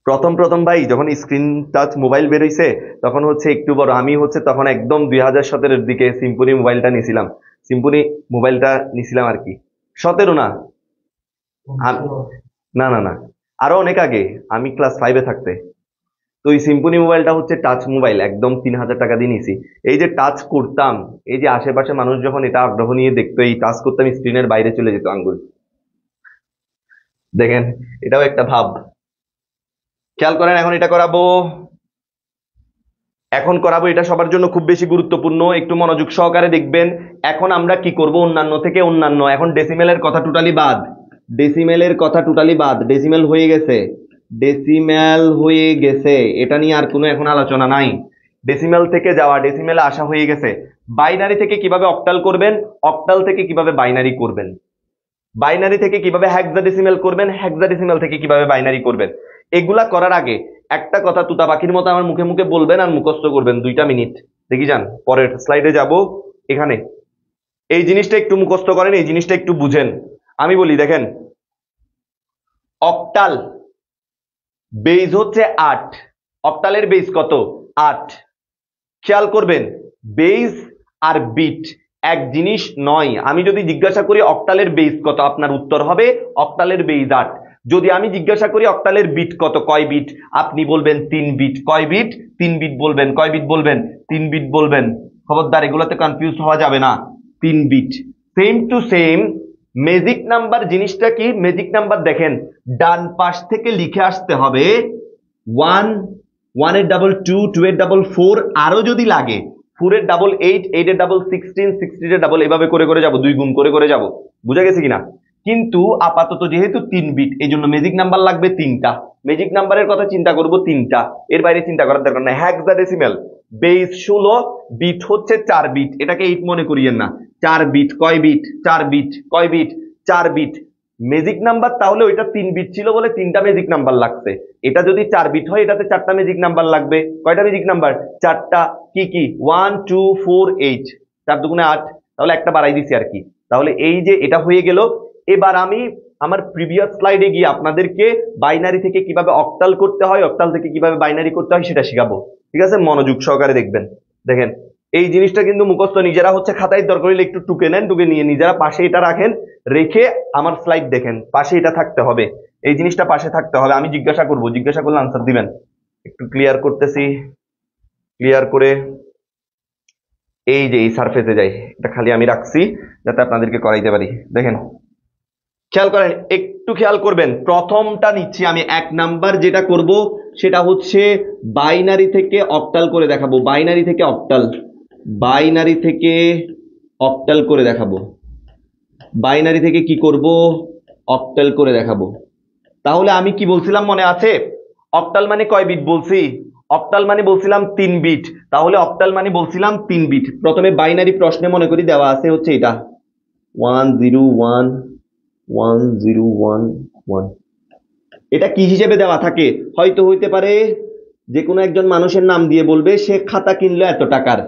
প্রথম প্রথম ভাই যখন স্ক্রিন টাচ মোবাইল বেরোইছে তখন হচ্ছে একটু বড়, আমি হচ্ছে তখন একদম 2017-এর দিকে সিম্পনি মোবাইলটা নিছিলাম, সিম্পনি মোবাইলটা নিছিলাম আর কি, 17 না, না না না, আরো অনেক আগে, আমি ক্লাস 5-এ থাকতে। তো এই সিম্পনি মোবাইলটা হচ্ছে টাচ মোবাইল, একদম 3000 টাকা দিয়ে নিছি। এই যে টাচ করতাম, এই যে আশেপাশে মানুষ যখন এটা আগ্রহ নিয়ে দেখতো, এই টাচ করতাম, স্ক্রিনের বাইরে চলে যেত আঙ্গুল। দেখেন, এটাও একটা ভাব, খেয়াল করেন। এখন এটা করাবো, এখন করাবো, এটা সবার জন্য খুব বেশি গুরুত্বপূর্ণ, একটু মনোযোগ সহকারে দেখবেন। এখন আমরা কি করব, অন্যান্য থেকে অন্যান্য, এখন ডেসিমেলের কথা টোটালি বাদ, ডেসিমেলের কথা টোটালি বাদ, ডেসিমেল হয়ে গেছে, ডেসিমেল হয়ে গেছে, এটা নিয়ে আর কোনো এখন আলোচনা নাই। ডেসিমেল থেকে যাওয়া, ডেসিমেলে আসা হয়ে গেছে। বাইনারি থেকে কিভাবে অক্টাল করবেন, অক্টাল থেকে কিভাবে বাইনারি করবেন, বাইনারি থেকে কিভাবে হেক্সাডেসিমেল করবেন, হেক্সাডেসিমেল থেকে কিভাবে বাইনারি করবেন, এগুলা করার আগে একটা কথা তুতা পাখির মতো আমার মুখে মুখে বলবেন আর মুখস্থ করবেন 2টা মিনিট। দেখি যান, পরের স্লাইডে যাব। এখানে এই জিনিসটা একটু মুখস্থ করেন, এই জিনিসটা একটু বুঝেন। আমি বলি দেখেন, অক্টাল বেজ হচ্ছে 8, অক্টালের বেজ কত? 8। খেয়াল করবেন, বেজ আর বিট এক জিনিস নয়। আমি যদি জিজ্ঞাসা করি অক্টালের বেজ কত, আপনার উত্তর হবে অক্টালের বেজ 8। যদি আমি জিজ্ঞাসা করি অক্টালের বিট কত, কয় বিট, আপনি বলবেন 3 বিট। কয় বিট? 3 বিট বলবেন। কয় বিট বলবেন? 3 বিট বলবেন। খবরদার এগুলোতে কনফিউজ হওয়া যাবে না, 3 bit. Same to same magic number জিনিসটা কি? ম্যাজিক নাম্বার দেখেন, ডান পাশ থেকে লিখে আসতে হবে 1, 1 এর ডাবল 2, 2 এর ডাবল 4, আরো যদি লাগে 4 এর ডাবল 8, 8 এর ডাবল 16, 16 এর ডাবল, এভাবে করে করে যাব, 2 গুণ করে করে যাব। বুঝা গেছে কিনা? কিন্তু আপাতত যেহেতু 3 বিট, এই জন্য ম্যাজিক নাম্বার লাগবে 3টা। ম্যাজিক নাম্বারের কথা চিন্তা করব 3টা, এর বাইরে চিন্তা করার দরকার নাই। হেক্সাডেসিমাল বেস 16, বিট হচ্ছে 4 বিট, এটাকে 8 মনে করিয়েন না। 4 বিট। কয় বিট? 4 বিট। কয় বিট? 4 বিট। ম্যাজিক নাম্বার তাহলে ওইটা 3 বিট ছিল বলে 3টা ম্যাজিক নাম্বার লাগছে। এটা যদি 4 বিট হয়, এটাতে 4টা ম্যাজিক নাম্বার লাগবে। কয়টা ম্যাজিক নাম্বার? 4টা। কি কি? 1 2 4 8, 4 দুগুণে 8, তাহলে একটা বাড়াই দিছি আর কি। তাহলে এই যে এটা হয়ে গেল। এবার আমি আমার প্রিভিয়াস স্লাইডে গিয়ে আপনাদেরকে বাইনারি থেকে কিভাবে অক্টাল করতে হয়, অক্টাল থেকে কিভাবে বাইনারি করতে হয় সেটা শিখাবো। ঠিক আছে, মনোযোগ সহকারে দেখবেন। দেখেন, এই জিনিসটা কিন্তু মুখস্থ নিজেরা হচ্ছে, খাতায় দরকার হলে একটু টুকে নেন, টুকে নিয়ে নিজেরা পাশে এটা রাখেন, রেখে আমার স্লাইড দেখেন, পাশে এটা থাকতে হবে, এই জিনিসটা পাশে থাকতে হবে। আমি জিজ্ঞাসা করব, জিজ্ঞাসা করলে আনসার দিবেন। একটু ক্লিয়ার করতেছি, ক্লিয়ার করে এই যে এই সারফেসে যাই, এটা খালি আমি রাখছি যাতে আপনাদেরকে করাইতে পারি। দেখেন, খেয়াল করেন, একটু খেয়াল করবেন। প্রথমটা নিচ্ছি আমি, 1 নাম্বার যেটা করব সেটা হচ্ছে বাইনারি থেকে অক্টাল করে দেখাবো। বাইনারি থেকে অক্টাল, বাইনারি থেকে অক্টাল করে দেখাবো। বাইনারি থেকে কি করব? অক্টাল করে দেখাবো। তাহলে আমি কি বলছিলাম মনে আছে? অক্টাল মানে কয় বিট বলছি? অক্টাল মানে বলছিলাম 3 বিট। তাহলে অক্টাল মানে বলছিলাম 3 বিট। প্রথমে বাইনারি প্রশ্নে মনে করি দেওয়া আছে হচ্ছে এটা 1 0 1 1 0 1 1। এটা কি হিসেবে দেওয়া থাকে? হয়তো হইতে পারে যে কোনো একজন মানুষের নাম দিয়ে বলবে সে খাতা কিনলো এত টাকার,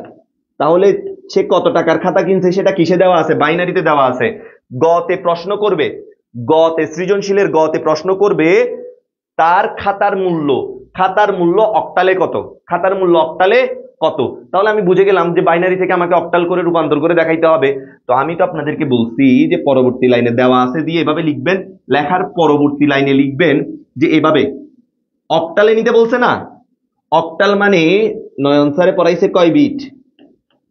তাহলে সে কত টাকার খাতা কিনছে সেটা কিসে দেওয়া আছে? বাইনারিতে দেওয়া আছে। গতে প্রশ্ন করবে, গতে সৃজনশীলের গতে প্রশ্ন করবে তার খাতার মূল্য, খাতার মূল্য অক্টালে কত, খাতার মূল্য অক্টালে কত। তাহলে আমি বুঝে গেলাম যে বাইনারি থেকে আমাকে অক্টাল করে রূপান্তর করে দেখাইতে হবে। তো আমি তো আপনাদেরকে বলছি যে পরবর্তী লাইনে দেওয়া আছে দিয়ে এভাবে লিখবেন, লেখার পরবর্তী লাইনে লিখবেন যে এভাবে অক্টালে নিতে বলছে না। অক্টাল মানে নয়ন স্যারে পড়াইছে কয় বিট?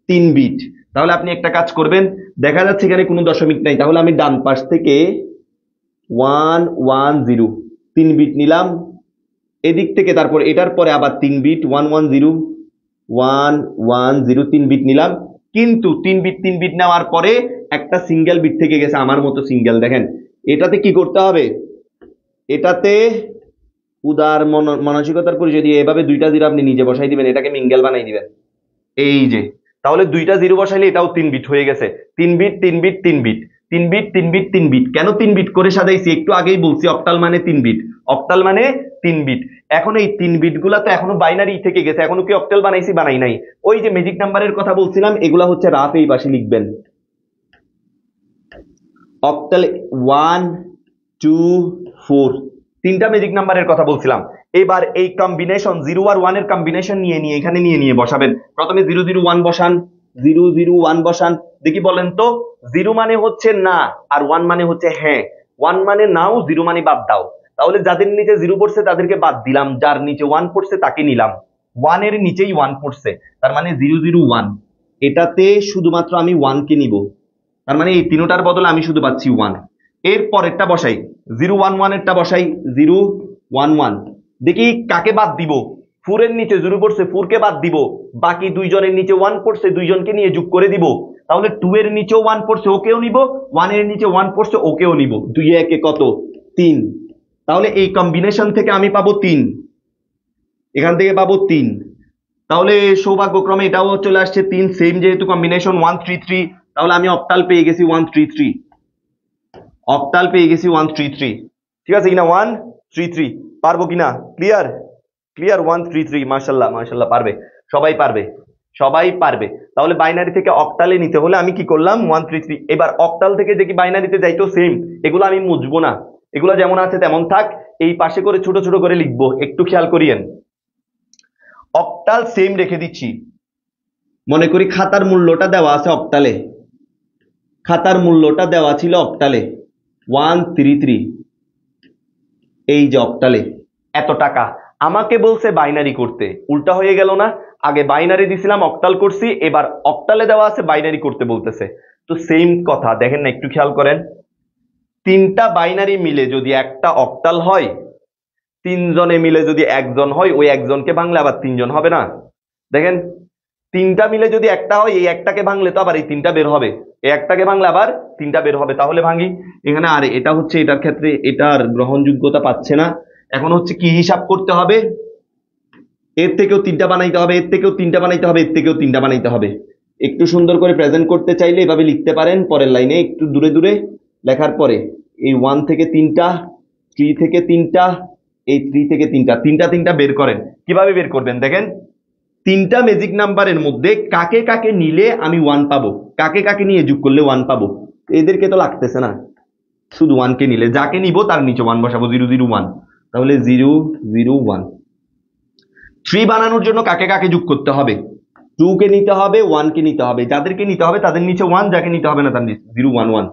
3 বিট। তাহলে আপনি একটা কাজ করবেন, দেখা যাচ্ছে এখানে কোনো দশমিক নাই, তাহলে আমি ডান পাশ থেকে 1 1 0 3 বিট নিলাম, এদিক থেকে তারপর এটার পরে আবার 3 বিট 1 1 0 1 1 0 3 বিট নিলাম। কিন্তু 3 বিট নেওয়ার পরে একটা সিঙ্গেল বিট থেকে গেছে, আমার মতো সিঙ্গেল। দেখেন, এটাতে কি করতে হবে? এটাতে উদার মানসিকতার পরিচয় দিয়ে এভাবে 2টা জিরো আপনি নিজে বসাই দিবেন, এটাকে মিঙ্গেল বানাই দিবেন। এই যে, তাহলে 2টা জিরো বসাইলে এটাও 3 বিট হয়ে গেছে। 3 bit 3 bit 3 bit 3 bit 3 bit 3 bit. কেন 3 বিট করে সাজাইছি? একটু আগেই বলছি অক্টাল মানে 3 বিট, অক্টাল মানে 3 বিট। এখন এই 3 বিট গুলা তো এখনো বাইনারি থেকে গেছে, এখনো কি অক্টাল বানাইছি? বানাই নাই। ওই যে ম্যাজিক নাম্বারের কথা বলছিলাম, এগুলা হচ্ছে রাফ এই পাশে লিখবেন। অক্টাল 1 2 4, 3টা ম্যাজিক নাম্বারের কথা বলছিলাম। এবার এই কম্বিনেশন 0 আর 1 এর কম্বিনেশন নিয়ে নিয়ে এখানে নিয়ে বসাবেন। প্রথমে 0 0 1 বসান, 0 0 1 বসান। দেখি বলেন তো, 0 মানে হচ্ছে না আর 1 মানে হচ্ছে হ্যাঁ। 1 মানে নাও, 0 মানে বাদ দাও। তাহলে যাদের নিচে 0 পড়ছে তাদেরকে বাদ দিলাম, যার নিচে 1 পড়ছে তাকে নিলাম। 1 এর নিচেই 1 পড়ছে, তার মানে 0 0 1। এটাতে শুধুমাত্র আমি 1 কে নিব, তার মানে এই তিনটার বদলে আমি শুধু পাচ্ছি 1। এর পরেরটা বসাই, 0 1 1 এরটা বসাই, 0 1 1। দেখি কাকে বাদ দিব? 4 এর নিচে 0 পড়ছে, 4 কে বাদ দিব। বাকি দুইজনের নিচে 1 পড়ছে, দুইজনকে নিয়ে যোগ করে দিব। তাহলে 2 এর নিচেও 1 পড়ছে, ওকেও নিব। 1 এর নিচে 1 পড়ছে, ওকেও নিব। 2 একে কত? 3। তাহলে এই কম্বিনেশন থেকে আমি পাবো 3, এখান থেকে পাবো 3। তাহলে সৌভাগ্যক্রমে এটাও চলে আসছে 3, সেম যেহেতু কম্বিনেশন 1 3 3। তাহলে আমি অক্টাল পেয়ে গেছি 1 3 3, অক্টাল পেয়ে গেছি 1 3 3। ঠিক আছে কিনা? 1 3 3 পারবো কিনা? ক্লিয়ার? ক্লিয়ার? 1 3 3। মাশাআল্লাহ মাশাআল্লাহ, পারবে, সবাই পারবে। সবাই পারবে। তাহলে বাইনারি থেকে অক্টালে নিতে হলে আমি কি করলাম 133। এবার অক্টাল থেকে দেখি বাইনারিতে যাইতো সেম, এগুলো আমি মুছবো না, এগুলো যেমন আছে তেমন থাক, এই পাশে করে ছোট ছোট করে লিখবো, একটু খেয়াল করিয়েন। অক্টাল সেম রেখে দিচ্ছি, মনে করি খাতার মূল্যটা দেওয়া আছে অক্টালে, খাতার মূল্যটা দেওয়া ছিল অক্টালে 133, এই যে অক্টালে এত টাকা। আমাকে বলছে বাইনারি করতে, উল্টা হয়ে গেল না? আগে বাইনারি দিছিলাম, অক্টাল করছি, এবার অক্টালে দেওয়া আছে বাইনারি করতে বলতেছে। তো সেম কথা, দেখেন না, একটু খেয়াল করেন। তিনটা বাইনারি মিলে যদি একটা অক্টাল হয়, তিনজনে মিলে যদি একজন হয়, ওই একজনকে ভাঙলে আবার তিনজন হবে না? দেখেন, তিনটা মিলে যদি একটা হয়, এই একটাকে ভাঙলে তো আবার এই তিনটা বের হবে, এই একটাকে ভাঙলে আবার তিনটা বের হবে। তাহলে ভাঙি এখানে, আর এটা হচ্ছে এটার ক্ষেত্রে এটার গ্রহণযোগ্যতা পাচ্ছে না। এখন হচ্ছে কি হিসাব করতে হবে, এর থেকেও তিনটা বানাইতে হবে, এর থেকেও তিনটা বানাইতে হবে, এর থেকেও তিনটা বানাইতে হবে। একটু সুন্দর করে প্রেজেন্ট করতে চাইলে এভাবে লিখতে পারেন, পরের লাইনে একটু দূরে দূরে লেখার পরে এই 1 থেকে 3টা, 3 থেকে 3টা, এই 3 থেকে 3টা, তিনটা তিনটা বের করেন। কিভাবে বের করবেন দেখেন, তিনটা ম্যাজিক নাম্বারের মধ্যে কাকে কাকে নিলে আমি 1 পাবো, কাকে কাকে নিয়ে যোগ করলে 1 পাবো, এদেরকে তো লাগতেছে না, শুধু 1 কে নিলে, যাকে নিব তার নিচে 1 বসাবো, 001। তাহলে 001। 3 বানানোর জন্য কাকে কাকে যোগ করতে হবে, 2 কে নিতে হবে, 1 কে নিতে হবে, যাদেরকে নিতে হবে তাদের নিচে 1, যাকে নিতে হবে না তার নিচে 011,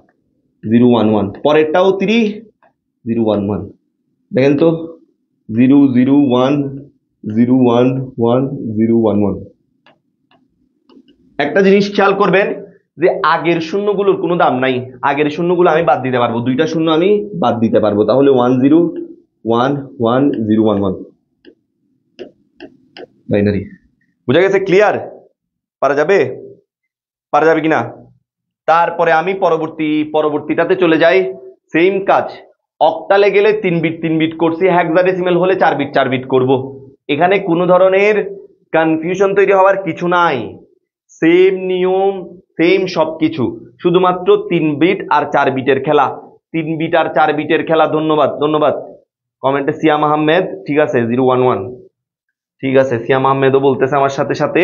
011। পরেরটাও 3, 011। দেখেন তো 001, 011, 011। একটা জিনিস খেয়াল করবেন যে আগের শূন্যগুলোর কোনো দাম নাই, আগের শূন্যগুলো আমি বাদ দিতে পারবো, 2টা শূন্য আমি বাদ দিতে পারবো। তাহলে 1011, 011 বাইনারি। বুঝা গেছে? ক্লিয়ার? পারা যাবে? পারা যাবে কিনা? তারপরে আমি পরবর্তীটাতে চলে যাই, সেম কাজ। অক্টালে গেলে 3 বিট 3 বিট করছি, হেক্সাডেসিমাল হলে 4 বিট 4 বিট করব। এখানে কোনো ধরনের কনফিউশন তৈরি হওয়ার কিছু নাই, সেম নিয়ম, সেম সবকিছু, শুধুমাত্র 3 বিট আর 4 বিটের খেলা, 3 বিট আর 4 বিটের খেলা। ধন্যবাদ, ধন্যবাদ কমেন্টে সিয়াম আহমেদ, ঠিক আছে 011, ঠিক আছে। সিয়াম আহমেদও বলতেছে আমার সাথে সাথে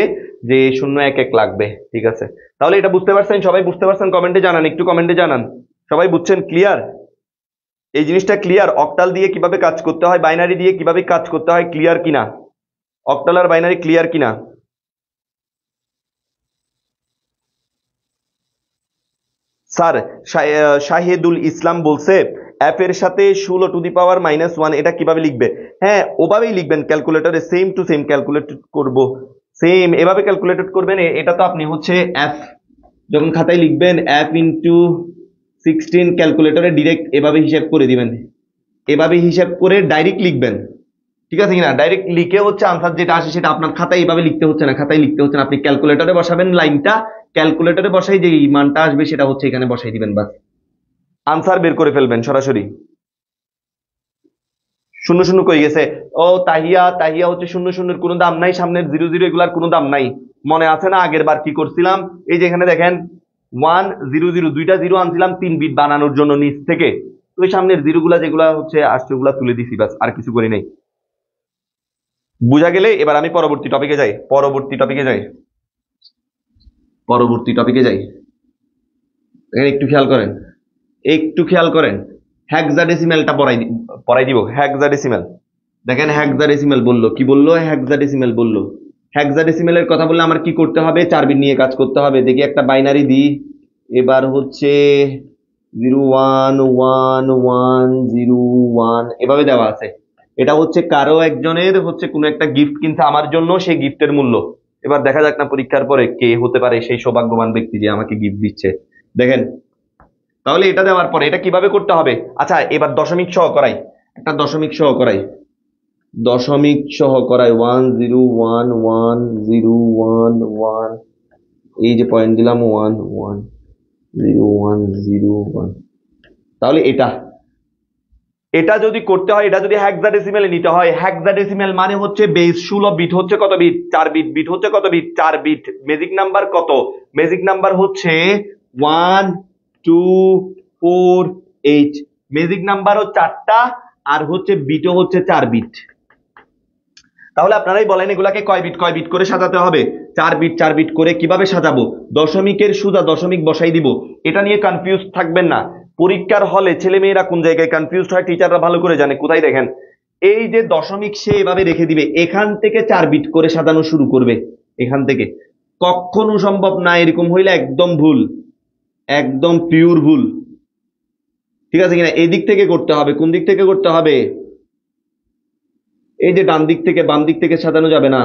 যে 011 লাগবে, ঠিক আছে। তাহলে এটা বুঝতে পারছেন, সবাই বুঝতে পারছেন? কমেন্টে জানান, একটু কমেন্টে জানান সবাই বুঝছেন, ক্লিয়ার? এই জিনিসটা ক্লিয়ার, অক্টাল দিয়ে কিভাবে কাজ করতে হয়, বাইনারি দিয়ে কিভাবে কাজ করতে হয়, ক্লিয়ার কিনা? অক্টাল আর বাইনারি ক্লিয়ার কিনা? স্যার শাহিদুল ইসলাম বলছে এফ এর সাথে 16⁻⁻1 এটা কিভাবে লিখবে? হ্যাঁ, ওভাবেই লিখবেন, ক্যালকুলেটরে সেম টু সেম ক্যালকুলেট করব, সেম এভাবে ক্যালকুলেট করবেন। এটা তো আপনি হচ্ছে এফ, যখন খাতায় লিখবেন এফ ইন্টু 16, ক্যালকুলেটরে ডিরেক্ট এভাবে হিসাব করে দিবেন, এভাবে হিসাব করে ডাইরেক্ট লিখবেন, ঠিক আছে কিনা? ডাইরেক্ট লিখে হচ্ছে আনসার যেটা আসে সেটা আপনার খাতায় এভাবে লিখতে হচ্ছে না, খাতায় লিখতে হচ্ছে না, আপনি ক্যালকুলেটরে বসাবেন লাইনটা, ক্যালকুলেটরে বসাই যে মানটা আসবে সেটা হচ্ছে এখানে বসাই দিবেন, বাস আনসার বের করে ফেলবেন সরাসরি। শূন্য শূন্য কই গেছে? ও তাহিয়া, তাহিয়া হচ্ছে 00 কোনো দাম নাই, সামনের 00 এগুলার কোনো দাম নাই। মনে আছে না আগের বার কি করছিলাম? এই যে এখানে দেখেন 100, 2টা 0 আনছিলাম 3 বিট বানানোর জন্য নিচ থেকে, তো ওই সামনের জিরো গুলা যেগুলা হচ্ছে আসছে ওগুলা তুলে দিছি, বাস আর কিছু করি নাই। বুঝা গেলে এবার আমি পরবর্তী টপিকে যাই, পরবর্তী টপিকে যাই, পরবর্তী টপিকে যাই। এখানে একটু খেয়াল করেন, একটু খেয়াল করেন, হেক্সাডেসিমেলটা পড়াই দিব হেক্সাডেসিমেল। দেখেন হেক্সাডেসিমেল বললো, কি বললো? হেক্সাডেসিমেল বললো। হেক্সাডেসিমেলের কথা বললে আমার কি করতে হবে? 4 বিট নিয়ে কাজ করতে হবে। দেখি একটা বাইনারি দিই, এবার হচ্ছে 0111001 এভাবে দেওয়া আছে। এটা হচ্ছে কারো একজনের হচ্ছে কোনো একটা গিফট কিনছে আমার জন্য, সেই গিফটের মূল্য। এবার দেখা যাক না পরীক্ষার পরে কে হতে পারে সেই সৌভাগ্যবান ব্যক্তি যে আমাকে গিফট দিচ্ছে। দেখেন, তাহলে এটা দেওয়ার পরে এটা কিভাবে করতে হবে? আচ্ছা, এবার দশমিক সহ করাই, একটা দশমিক সহ করাই, দশমিক সহ করাই 101101, এই যে পয়েন্ট দিলাম 110101। তাহলে এটা, এটা যদি করতে হয়, এটা যদি হেক্সাডেসিমেলে নিতে হয়, হেক্সাডেসিমেল মানে হচ্ছে বেস 16 বিট হচ্ছে কত বিট? 4 বিট। বিট হচ্ছে কত বিট? 4 বিট। ম্যাজিক নাম্বার কত? ম্যাজিক নাম্বার হচ্ছে 1 2 4 8। ম্যাজিক নাম্বারও 4টা, আর হচ্ছে বিটও হচ্ছে 4 বিট। তাহলে আপনারাই বলেন এগুলাকে কয় বিট করে সাজাতে হবে? 4 বিট করে। কিভাবে সাজাবো? দশমিকের সুজা দশমিক বসাই দিব। এটা নিয়ে কনফিউজ থাকবেন না। পরীক্ষার হলে ছেলে মেয়েরা কোন জায়গায় কনফিউজ হয় টিচাররা ভালো করে জানে। কোথায় দেখেন, এই যে দশমিক সে এভাবে রেখে দিবে, এখান থেকে 4 বিট করে সাজানো শুরু করবে। এখান থেকে কখনো সম্ভব না। এরকম হইলে একদম ভুল, একদম পিওর ভুল। ঠিক আছে কিনা? এই দিক থেকে করতে হবে। কোন দিক থেকে করতে হবে? এই যে ডান দিক থেকে, বাম দিক থেকে সাজানো যাবে না।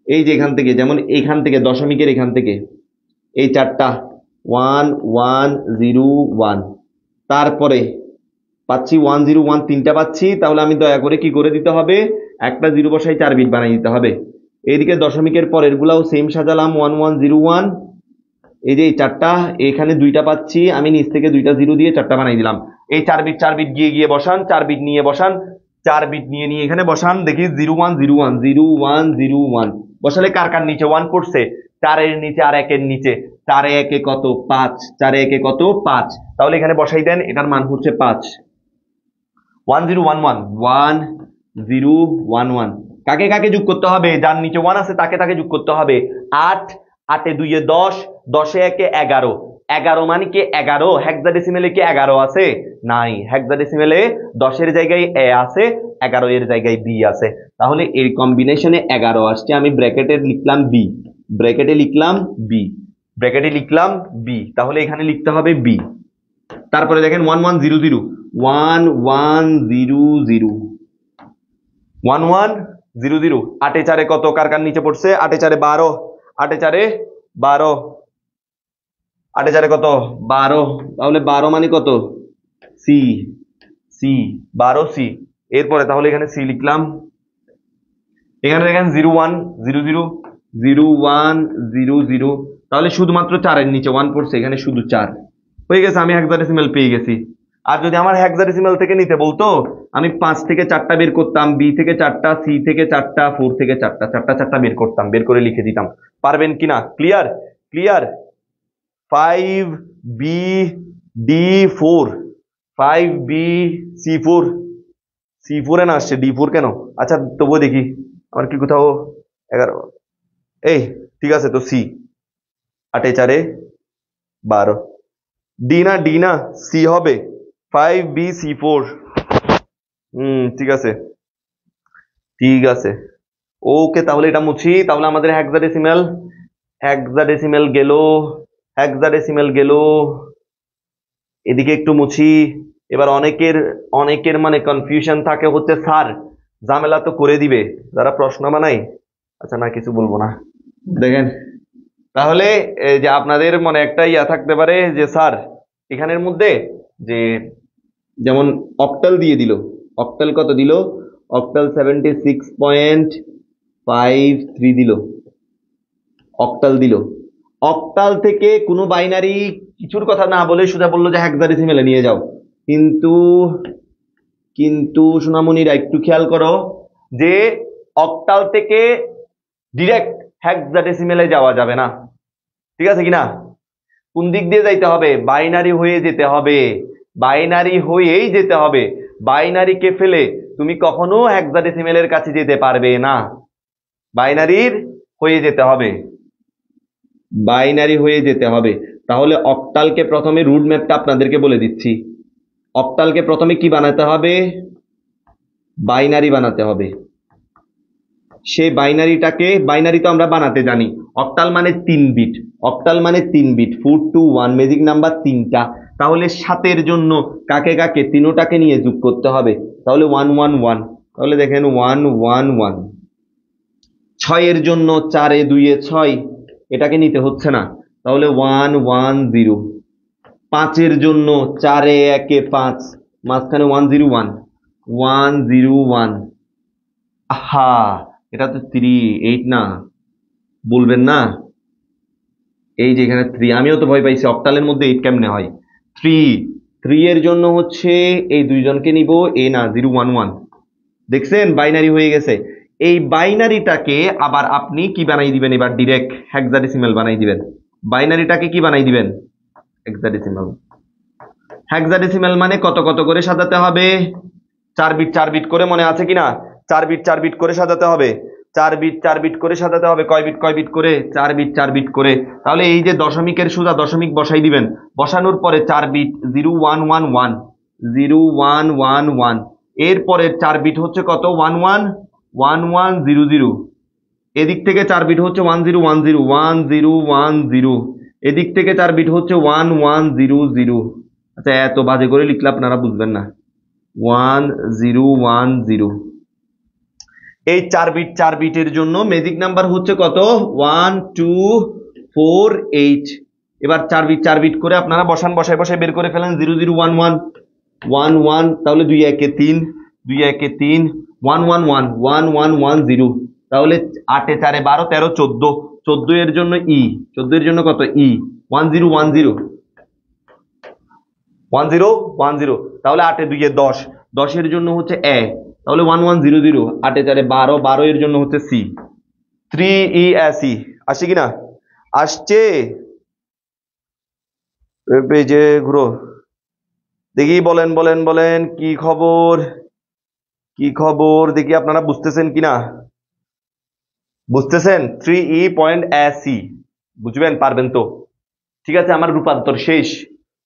এই যে এখান থেকে, যেমন এখান থেকে দশমিকের এখান থেকে এই 4টা 1 1 0 1, তারপরে পাচ্ছি 1 0 1, 3টা পাচ্ছি। তাহলে আমি দয়া করে কি করে দিতে হবে? একটা 0 বসাই 4 বিট বানাই দিতে হবে। এইদিকে দশমিকের পরের গুলাও সেম সাজালাম 1 1 0 1। এই যে এই 4টা, এখানে 2টা পাচ্ছি, আমি নিচ থেকে 2টা 0 দিয়ে 4টা বানাই দিলাম। এই 4 বিট গিয়ে গিয়ে বসান, 4 বিট নিয়ে বসান, 4 বিট নিয়ে নিয়ে এখানে বসান। দেখি 0 1 0 1 0 1 0 1 বসালে কার কার নিচে 1 পড়ছে? 4 এর নিচে আর 1 এর নিচে। 4 এ 1 এ কত? 5। 4 এ 1 এ কত? 5। তাহলে এখানে বসাই দেন, এটার মান হচ্ছে 5। 1 0 1 1 1 0 1 1। কাকে কাকে যোগ করতে হবে? যার নিচে 1 আছে তাকে তাকে যোগ করতে হবে। 8 8 এ 2 এ 10, 10 এ 1 এ 11। 11 মানে কি 11? হেক্সাডেসিমেলে কি 11 আছে? নাই। হেক্সাডেসিমেলে 10 এর জায়গায় এ আছে, 11 এর জায়গায় বি আছে। তাহলে এর কম্বিনেশনে 11 আসছে। আমি ব্র্যাকেটে লিখলাম বি, ব্র্যাকেটে লিখলাম বি, ব্র্যাকেটে লিখলাম বি। তাহলে এখানে লিখতে হবে বি। তারপরে দেখেন 1 1 0 0 1 1 0 0 1 1 0 0। 8 এ 4 এ কত? কার কার নিচে পড়ছে? 8 এ 4 এ 12, 8 এ 4 এ 12, 8 এ 4 এ কত? 12। তাহলে 12 মানে কত? C, C 12 C. এরপরে তাহলে এখানে সি লিখলাম। এখানে দেখেন 0 1 0 0 0 1 0 0। তাহলে শুধুমাত্র 4 এর নিচে 1 পড়ছে, এখানে শুধু 4 হয়ে গেছে। আমি হেক্সাডেসিমেল পেয়ে গেছি। আর যদি আমার হেক্সাডেসিমেল থেকে নিতে বলতো, আমি 5 থেকে 4টা বের করতাম, বি থেকে 4টা, সি থেকে 4টা, 4 থেকে 4টা, 4টা বের করতাম, বের করে লিখে দিতাম। পারবেন কিনা? Clear? Clear? 5 B D 4, 5 B C 4, C 4 এ না আসছে ডি 4 কেন? আচ্ছা তবুও দেখি আমার কি কোথাও 11। এই ঠিক আছে, তো সি 8 এ 4 এ 12। ডি না, ডি না, সি হবে। 5 বি সি 4। ঠিক আছে, ঠিক আছে। ওকে, তাহলে এটা মুছি। তাহলে আমাদের হেক্সাডেসিমেল, হেক্সাডেসিমেল গেল, হেক্সাডেসিমেল গেল। এদিকে একটু মুছি। এবার অনেকের অনেকের মানে কনফিউশন থাকে হচ্ছে, স্যার ঝামেলা তো করে দিবে যারা প্রশ্ন বানায়। আচ্ছা না, কিছু বলবো না। দেখেন, তাহলে এই যে আপনাদের মনে একটা ইয়া থাকতে পারে যে স্যার এখানের মধ্যে যে যেমন অক্টাল দিয়ে দিল, অক্টাল কত দিল? অক্টাল 76.53 দিল, অক্টাল দিল। অক্টাল থেকে কোনো বাইনারি কিছুর কথা না বলে সোজা বললো যে হেক্সাডেসিমেলে নিয়ে যাও। কিন্তু কিন্তু সোনামণিরা একটু খেয়াল করো যে অক্টাল থেকে ডিরেক্ট হেক্সাডেসিমেলে যাওয়া যাবে না। ঠিক আছে কিনা? কোন দিক দিয়ে যাইতে হবে? বাইনারি হয়ে যেতে হবে, বাইনারি হয়েই যেতে হবে। বাইনারিকে ফেলে তুমি কখনো হেক্সাডেসিমেলের কাছে যেতে পারবে না। বাইনারির হয়ে যেতে হবে, বাইনারি হয়ে যেতে হবে। তাহলে অক্টালকে প্রথমে রুট ম্যাপটা আপনাদেরকে বলে দিচ্ছি। অক্টালকে প্রথমে কি বানাতে হবে? বাইনারি বানাতে হবে। সেই বাইনারিটাকে, বাইনারি তো আমরা বানাতে জানি। অক্টাল মানে 3 বিট, অক্টাল মানে 3 বিট, 4 to 1, ম্যাজিক নাম্বার 3টা। তাহলে 7 জন্য কাকে কাকে? তিনোটাকে নিয়ে যোগ করতে হবে। তাহলে 1 1 1। তাহলে দেখেন 1 1 1। 6 জন্য 4 এ 2 এ 6, এটাকে নিতে হচ্ছে না। তাহলে 1 1 0। 5 জন্য 4 এ 1 এ 5, মাঝখানে 1 0 1 1 0 1। আহা, এটা তো 3 8 না, বলবেন না? এই যে এখানে 3, আমিও তো ভয় পাইছি অক্টালের মধ্যে 8 কেমনে হয়। 3 এর জন্য হচ্ছে এই দুইজনকে নিব, এ না 0 1 1। দেখছেন বাইনারি হয়ে গেছে। এই বাইনারিটাকে আবার আপনি কি বানাই দিবেন? এবার ডিরেক্ট হেক্সাডেসিমাল বানাই দিবেন। বাইনারিটাকে কি বানাই দিবেন? হেক্সাডেসিমাল। হেক্সাডেসিমাল মানে কত কত করে সাজাতে হবে? 4 বিট 4 বিট করে, মনে আছে কিনা? 4 বিট করে সাজাতে হবে, 4 বিট করে সাজাতে হবে। কয় বিট করে? 4 বিট করে। তাহলে এই যে দশমিকের সোজা দশমিক বসাই দিবেন, বসানোর পরে 4 বিট 0 1 1 1 0 1 1 1, এরপরে 4 বিট হচ্ছে কত? 1 1 1 1 0 0, এদিক থেকে 4 বিট হচ্ছে 1 0 1 0 1 0 1 0, এদিক থেকে 4 বিট হচ্ছে 1 1 0 0। আচ্ছা, এত বাজে করে লিখলে আপনারা বুঝবেন না। 1 0 1 0, এই 4 বিটের জন্য ম্যাজিক নাম্বার হচ্ছে কত? 1 2 4 8। এবার 4 বিট করে আপনারা বসায় বের করে ফেলেন। 0 0 1 1 1 1, তাহলে 2 1 3 2 1 3 1 1 1 1 1 1 0, তাহলে 8 4 12 13 14, 14 এর জন্য ই, 14 এর জন্য কত? ই 1 0 1 0 1 0 1 0, তাহলে 8 2 10, 10 এর জন্য হচ্ছে এ, তাহলে 1 1 0 0, 8 4 12, 12 এর জন্য হচ্ছে সি। 3 ই সি আসছে কিনা? আসছে। পেজে ঘুরো দেখি, বলেন বলেন বলেন, কি খবর? কি খবর দেখি, আপনারা বুঝতেছেন কিনা? বুঝতেছেন? 3 ই পয়েন্ট সি বুঝবেন, পারবেন তো? ঠিক আছে, আমার রূপান্তর শেষ,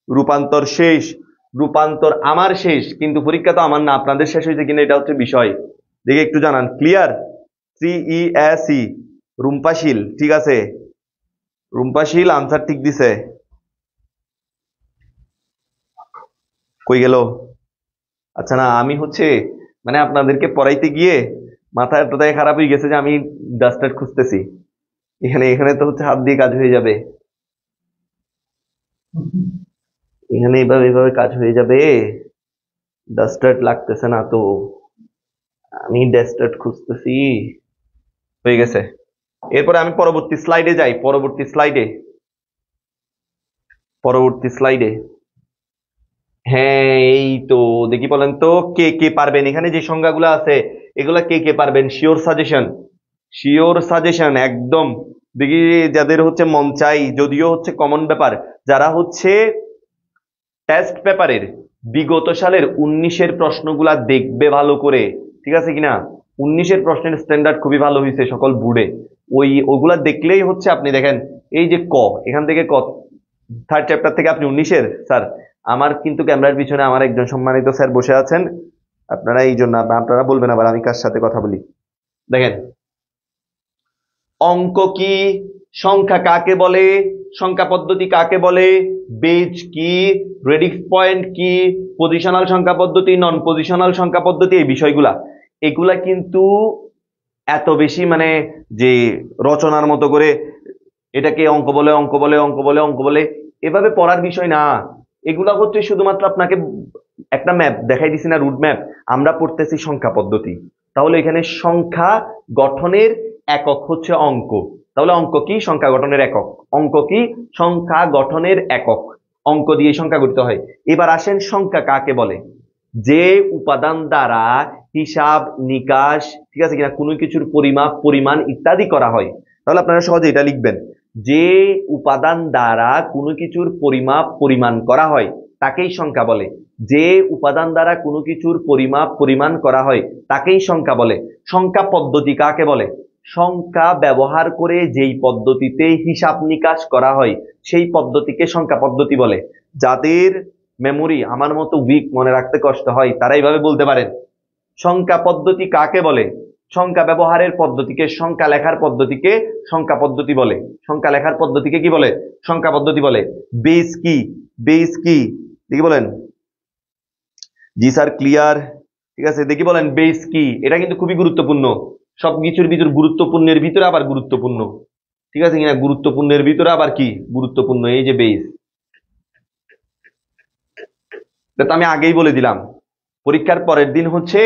রূপান্তর শেষ, রূপান্তর আমার শেষ, কিন্তু পরীক্ষা তো আমার না, আপনাদের শেষ হয়েছে কিনা এটা হচ্ছে বিষয়। দেখে একটু জানান। ক্লিয়ার? 3 E C. রুম্পাশীল, ঠিক আছে, রুম্পাশীল আনসার ঠিক দিছে। কই গেল? আচ্ছা না, আমি হচ্ছে মানে আপনাদেরকে পড়াইতে গিয়ে মাথায় এতটাই খারাপ হয়ে গেছে যে আমি ডাস্টার খুঁজতেছি। এখানে এখানে তো হচ্ছে হাত দিয়ে কাজ হয়ে যাবে, এখানে এইভাবে এইভাবে কাজ হয়ে যাবে, ডাস্টার লাগতেছে না তো, আমি ডাস্টার খুঁজতেছি। হয়ে গেছে। এরপরে আমি পরবর্তী স্লাইডে যাই, পরবর্তী স্লাইডে। হ্যাঁ, এই তো দেখি, বলেন তো কে কে পারবেন? এখানে যে সংজ্ঞাগুলো আছে এগুলা কে কে পারবেন? শিওর সাজেশন একদম। দেখি যাদের হচ্ছে মন চাই, যদিও হচ্ছে কমন ব্যাপার, যারা হচ্ছে টেস্ট পেপারের বিগত সালের 19-এর প্রশ্নগুলা দেখবে ভালো করে, ঠিক আছে কিনা? 19-এর প্রশ্নের স্ট্যান্ডার্ড খুবই ভালো হয়েছে সকল বোর্ডে। ওগুলা দেখলেই হচ্ছে, আপনি দেখেন এই যে ক, এখান থেকে ক, থার্ড চ্যাপ্টার থেকে আপনি 19-এর স্যার, আমার কিন্তু ক্যামেরার পিছনে আমার একজন সম্মানিত স্যার বসে আছেন, আপনারা এই জন্য আপনারা বলবেন আবার আমি কার সাথে কথা বলি। দেখেন, অঙ্ক কি, সংখ্যা কাকে বলে, সংখ্যা পদ্ধতি কাকে বলে, বেজ কি, রেডিক্স পয়েন্ট কি, পজিশনাল সংখ্যা পদ্ধতি, নন পজিশনাল সংখ্যা পদ্ধতি, এই বিষয়গুলা এগুলা কিন্তু এত বেশি মানে যে রচনার মতো করে এটাকে অঙ্ক বলে অঙ্ক বলে অঙ্ক বলে অঙ্ক বলে এভাবে পড়ার বিষয় না। এগুলা হচ্ছে শুধুমাত্র আপনাকে একটা ম্যাপ দেখাই দিছি না, রুট ম্যাপ। আমরা পড়তেছি সংখ্যা পদ্ধতি, তাহলে এখানে সংখ্যা গঠনের একক হচ্ছে অঙ্ক। তাহলে অঙ্ক কি? সংখ্যা গঠনের একক। অঙ্ক কি? সংখ্যা গঠনের একক। অঙ্ক দিয়ে সংখ্যা গঠিত হয়। এবার আসেন, সংখ্যা কাকে বলে? যে উপাদান দ্বারা হিসাব নিকাশ, ঠিক আছে কিনা, কোনো কিছুর পরিমাপ পরিমাণ ইত্যাদি করা হয়। তাহলে আপনারা সহজে এটা লিখবেন, যে উপাদান দ্বারা কোনো কিছুর পরিমাপ পরিমাণ করা হয় তাকেই সংখ্যা বলে। যে উপাদান দ্বারা কোনো কিছুর পরিমাপ পরিমাণ করা হয় তাকেই সংখ্যা বলে। সংখ্যা পদ্ধতি কাকে বলে? সংখ্যা ব্যবহার করে যেই পদ্ধতিতে হিসাব নিকাশ করা হয় সেই পদ্ধতিকে সংখ্যা পদ্ধতি বলে। যাদের মেমোরি আমার মতো উইক, মনে রাখতে কষ্ট হয়, তারা এইভাবে বলতে পারেন, সংখ্যা পদ্ধতি কাকে বলে? সংখ্যা ব্যবহারের পদ্ধতিকে, সংখ্যা লেখার পদ্ধতিকে সংখ্যা পদ্ধতি বলে। সংখ্যা লেখার পদ্ধতিকে কি বলে? সংখ্যা পদ্ধতি বলে। বেস কি? বেস কি দেখি বলেন। জি স্যার, ক্লিয়ার, ঠিক আছে। দেখি বলেন বেস কি? এটা কিন্তু খুবই গুরুত্বপূর্ণ, সবকিছুর ভিতর গুরুত্বপূর্ণের ভিতরে আবার গুরুত্বপূর্ণ, ঠিক আছে কিনা? গুরুত্বপূর্ণের ভিতরে আবার কি গুরুত্বপূর্ণ, এই যে বেস। এটা তো আমি আগেই বলে দিলাম, পরীক্ষার পরের দিন হচ্ছে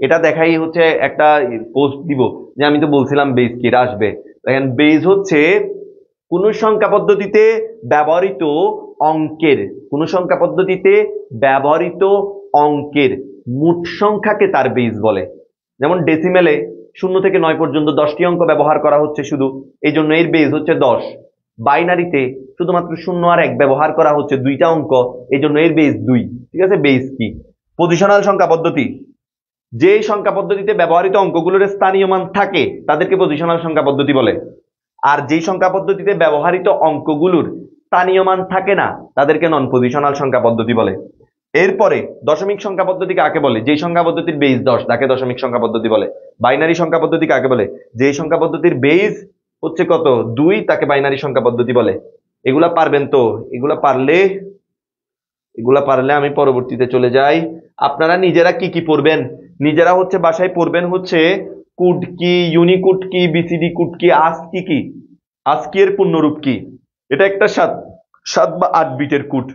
এটা দেখাই হচ্ছে একটা পোস্ট দিব যে আমি তো বলছিলাম বেস কি, এটা আসবে। দেখেন, বেস হচ্ছে কোন সংখ্যা পদ্ধতিতে ব্যবহৃত অঙ্কের, কোন সংখ্যা পদ্ধতিতে ব্যবহৃত অঙ্কের মোট সংখ্যাকে তার বেস বলে। যেমন ডেসিমেলে 0 থেকে 9 পর্যন্ত 10টি অঙ্ক ব্যবহার করা হচ্ছে শুধু, এই জন্য এর বেস হচ্ছে 10। বাইনারিতে শুধুমাত্র 0 আর 1 ব্যবহার করা হচ্ছে 2টা অঙ্ক, এই জন্য এর বেস 2। ঠিক আছে, বেস কি? পজিশনাল সংখ্যা পদ্ধতি, যে সংখ্যা পদ্ধতিতে ব্যবহৃত অঙ্কগুলোর স্থানীয় মান থাকে তাদেরকে পজিশনাল সংখ্যা পদ্ধতি বলে, আর যেই সংখ্যা পদ্ধতিতে ব্যবহৃত অঙ্কগুলোর স্থানীয় মান থাকে না তাদেরকে নন পজিশনাল সংখ্যা পদ্ধতি বলে। এরপরে দশমিক সংখ্যা পদ্ধতি কাকে বলে? যেই সংখ্যা পদ্ধতির বেস 10 তাকে দশমিক সংখ্যা পদ্ধতি বলে। বাইনারি সংখ্যা পদ্ধতি কাকে বলে? যেই সংখ্যা পদ্ধতির বেস হচ্ছে কত 2 তাকে বাইনারি সংখ্যা পদ্ধতি বলে। এগুলা পারবেন তো? এগুলা পারলে আমি পরবর্তীতে চলে যাই। আপনারা নিজেরা কি কি পড়বেন? নিজেরা হচ্ছে বাসায় পড়বেন হচ্ছে কুড কি, ইউনিকুড কি, বিসিডি কুড কি, আস্কি কি, আস্কি এর পূর্ণরূপ কি। এটা একটা 7 বা 8 বিটের could.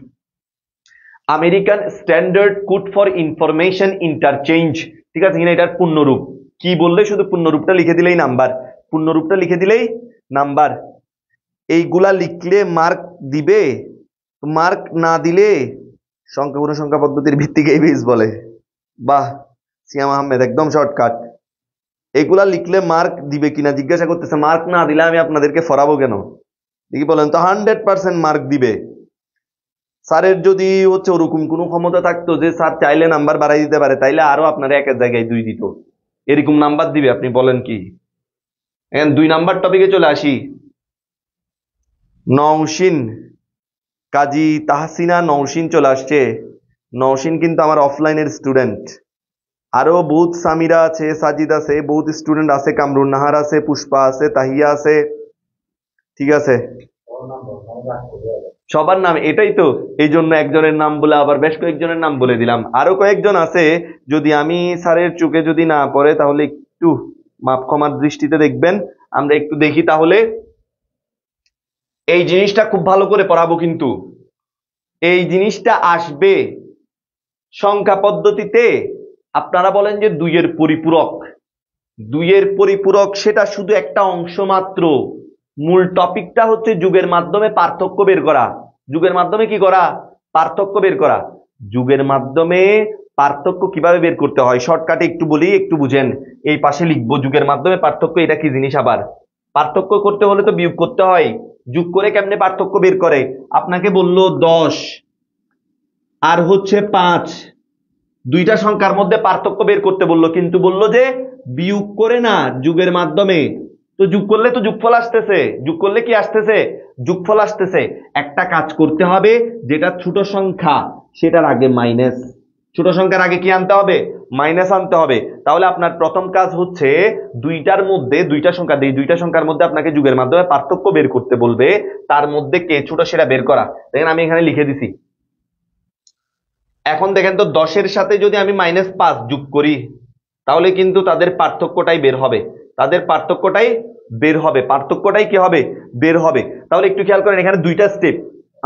American standard code for information interchange, ঠিক আছে কিনা? এটার পূর্ণরূপ কি বললে শুধু পূর্ণরূপটা লিখে দিলেই নাম্বার, পূর্ণরূপটা লিখে দিলেই নাম্বার। এইগুলা লিখলে মার্ক দিবে, মার্ক না দিলে সংখ্যাগুণ সংখ্যা পদ্ধতির ভিত্তিকে এই বেস বলে। বাহ সিয়াম আহমেদ, একদম শর্টকাট। এগুলা লিখলে মার্ক দিবে কিনা জিজ্ঞাসা করতেছে, মার্ক না দিলে আমি আপনাদেরকে ফরাবো কেন? দেখি বলেন তো। 100% মার্ক দিবে। স্যারের যদি হচ্ছে ওরকম কোনো ক্ষমতা থাকতো যে স্যার চাইলে নাম্বার বাড়াই দিতে পারে, তাইলে আরো আপনার একের জায়গায় 2 দিত। এরকম নাম্বার দিবে? আপনি বলেন কি? এখন 2 নাম্বার টপিকে চলে আসি। নওশিন, কাজী তাহসিনা নওশিন চলে আসছে। নওশিন কিন্তু আমার অফলাইনের স্টুডেন্ট। আরো বহুত সামিরা আছে, সাজিদ আছে, বহুত স্টুডেন্ট আছে, কামরুন নাহার আছে, পুষ্পা আছে, তাহিয়া আছে, ঠিক আছে? সবার নাম এটাই তো, এই জন্য একজনের নাম বলে আবার বেশ কয়েকজনের নাম বলে দিলাম। আরো কয়েকজন আছে, যদি আমি স্যারের চোখে যদি না পড়ে তাহলে একটু মাপ ক্ষমার দৃষ্টিতে দেখবেন। আমরা একটু দেখি তাহলে। এই জিনিসটা খুব ভালো করে পড়াবো, কিন্তু এই জিনিসটা আসবে সংখ্যা পদ্ধতিতে। আপনারা বলেন যে 2 এর পরিপূরক, 2 এর পরিপূরক সেটা শুধু একটা অংশ মাত্র। মূল টপিকটা হচ্ছে যুগের মাধ্যমে পার্থক্য বের করা। যুগের মাধ্যমে কি করা? পার্থক্য বের করা। যুগের মাধ্যমে পার্থক্য কিভাবে বের করতে হয় শর্টকাটে একটু বলি, একটু বুঝেন। এই পাশে লিখবো যুগের মাধ্যমে পার্থক্য, এটা কি জিনিস? আবার পার্থক্য করতে হলে তো বিয়োগ করতে হয়। যোগ করে কেমনে পার্থক্য বের করে? আপনাকে বললো 10 আর হচ্ছে 5, দুইটা সংখ্যার মধ্যে পার্থক্য বের করতে বললো, কিন্তু বললো যে বিয়োগ করে না, যুগের মাধ্যমে। তো যোগ করলে তো যোগফল আসতেছে। যোগ করলে কি আসতেছে? যোগফল আসতেছে। একটা কাজ করতে হবে, যেটা ছোট সংখ্যা সেটার আগে মাইনাস, ছোট সংখ্যার আগে কি আনতে হবে? মাইনাস আনতে হবে। তাহলে আপনার প্রথম কাজ হচ্ছে দুইটার মধ্যে, দুইটা সংখ্যা দিয়ে দুইটা সংখ্যার মধ্যে আপনাকে যুগের মাধ্যমে পার্থক্য বের করতে বলবে, তার মধ্যে কে ছোট সেটা বের করা। দেখেন আমি এখানে লিখে দিছি। এখন দেখেন তো 10 এর সাথে যদি আমি -5 যোগ করি তাহলে কিন্তু তাদের পার্থক্যটাই বের হবে, তাদের পার্থক্যটাই বের হবে, পার্থক্যটাই কি হবে? বের হবে। তাহলে একটু খেয়াল করেন, এখানে 2টা স্টেপ।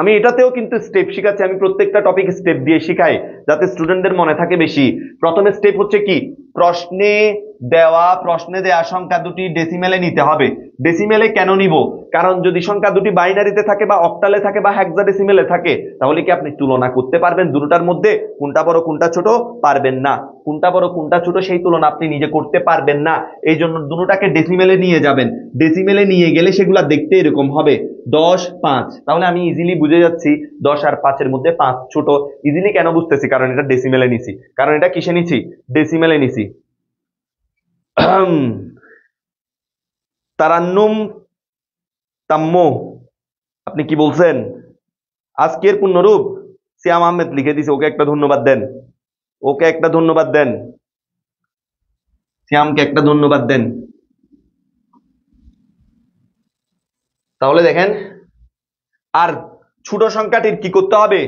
আমি এটাতেও কিন্তু স্টেপ শিখাচ্ছি, আমি প্রত্যেকটা টপিক স্টেপ দিয়ে শিখাই যাতে স্টুডেন্টদের মনে থাকে বেশি। প্রথমে স্টেপ হচ্ছে কি? প্রশ্নে দেওয়া সংখ্যা দুটি ডেসিমেলে নিতে হবে। ডেসিমেলে কেন নিব? কারণ যদি সংখ্যা দুটি বাইনারিতে থাকে বা অক্টালে থাকে বা হেক্সাডেসিমেলে থাকে, তাহলে কি আপনি তুলনা করতে পারবেন দুটোটার মধ্যে কোনটা বড় কোনটা ছোট? পারবেন না। কোনটা বড় কোনটা ছোট সেই তুলনা আপনি নিজে করতে পারবেন না। এই জন্য দুটোটাকে ডেসিমেলে নিয়ে যাবেন। ডেসিমেলে নিয়ে গেলে সেগুলা দেখতে এরকম হবে 10, 5। তাহলে আমি ইজিলি বুঝে যাচ্ছি 10 আর 5 এর মধ্যে 5 ছোট। ইজিলি কেন বুঝতেছি? কারণ এটা ডেসিমেলে নিছি। কারণ এটা কিসে নিছি? ডেসিমেলে নিছি। তারান্নুম তাম্ম, আপনি কি বলছেন? আজকের পূর্ণরূপ সিয়াম আহমেদ লিখে দিছে, ওকে একটা ধন্যবাদ দেন, ওকে একটা ধন্যবাদ দেন, সিয়ামকে একটা ধন্যবাদ দেন। তাহলে দেখেন, আর ছোট সংখ্যাটির কি করতে হবে?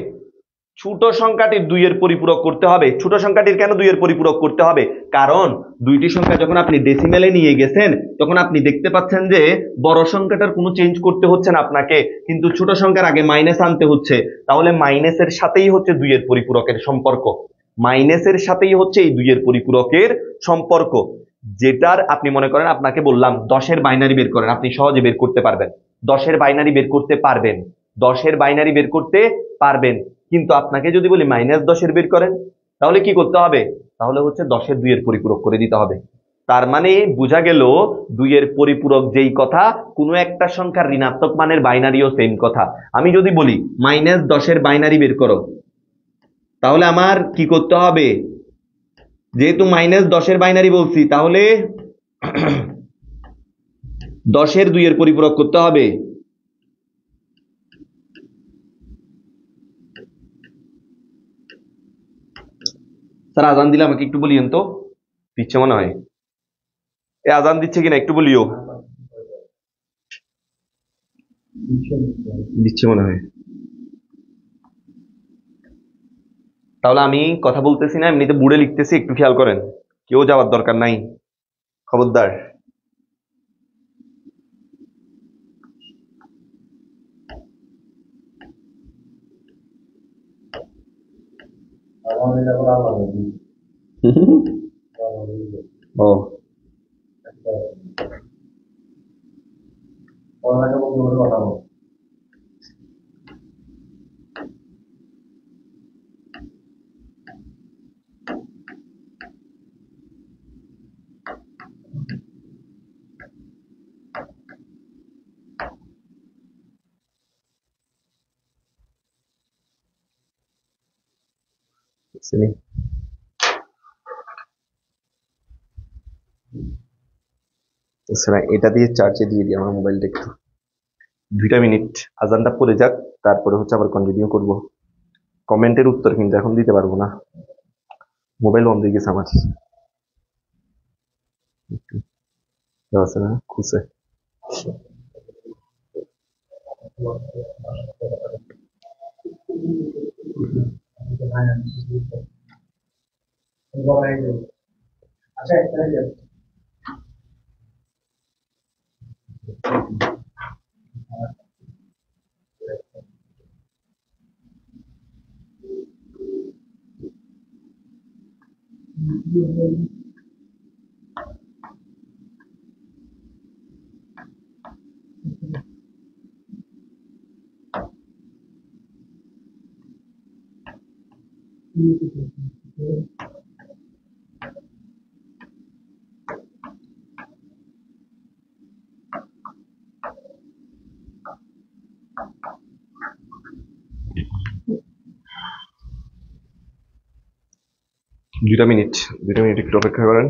ছোট সংখ্যাটির 2 এর পরিপূরক করতে হবে। ছোট সংখ্যাটির কেন 2 এর পরিপূরক করতে হবে? কারণ দুইটি সংখ্যা যখন আপনি ডেসিমেলে নিয়ে গেছেন তখন আপনি দেখতে পাচ্ছেন যে বড় সংখ্যাটার কোনো চেঞ্জ করতে হচ্ছে না আপনাকে, কিন্তু ছোট সংখ্যার আগে মাইনাস আনতে হচ্ছে। তাহলে মাইনাসের সাথেই হচ্ছে 2 এর পরিপূরকের সম্পর্ক, মাইনাসের সাথেই হচ্ছে এই 2 এর পরিপূরকের সম্পর্ক। যেটার আপনি মনে করেন আপনাকে বললাম 10 এর বাইনারি বের করেন, আপনি সহজে বের করতে পারবেন। 10 এর বাইনারি বের করতে পারবেন, 10 এর বাইনারি বের করতে পারবেন। কিন্তু আপনাকে যদি বলি -10 এর বের করেন, তাহলে কি করতে হবে? তাহলে হচ্ছে 10 এর 2 এর পরিপূরক করে দিতে হবে। তার মানে বোঝা গেল 2 এর পরিপূরক যেই কথা, কোনো একটা সংখ্যার ঋণাত্মক মানের বাইনারিও সেম কথা। আমি যদি বলি -10 এর বাইনারি বের করো, তাহলে আমার কি করতে হবে? যেহেতু -10-এর বাইনারি বলছি, তাহলে 10-এর 2-এর পরিপূরক করতে হবে। স্যার আজান দিলে আমাকে একটু বলিয়েন তো, দিচ্ছে মনে হয়। এ আজান দিচ্ছে কিনা একটু বলিও। দিচ্ছে মনে হয়। তাহলে আমি কথা বলতেছি না, এমনিতে বুড়ে লিখতেছি, একটু খেয়াল করেন। কেউ যাওয়ার দরকার নাই, খবরদার। ও শুনি। আচ্ছা, এটা দিয়ে চার্জে দিয়ে দিই আমার মোবাইলটা একটু, 2টা মিনিট আজানটা পড়ে যাক, তারপরে হচ্ছে আবার কন্টিনিউ করব। কমেন্টের উত্তর কিন্তু এখন দিতে পারবো না, মোবাইল বন্ধ হয়ে গেছে আমার। আছে না খুঁজে। দুইটা মিনিট একটু অপেক্ষা করেন।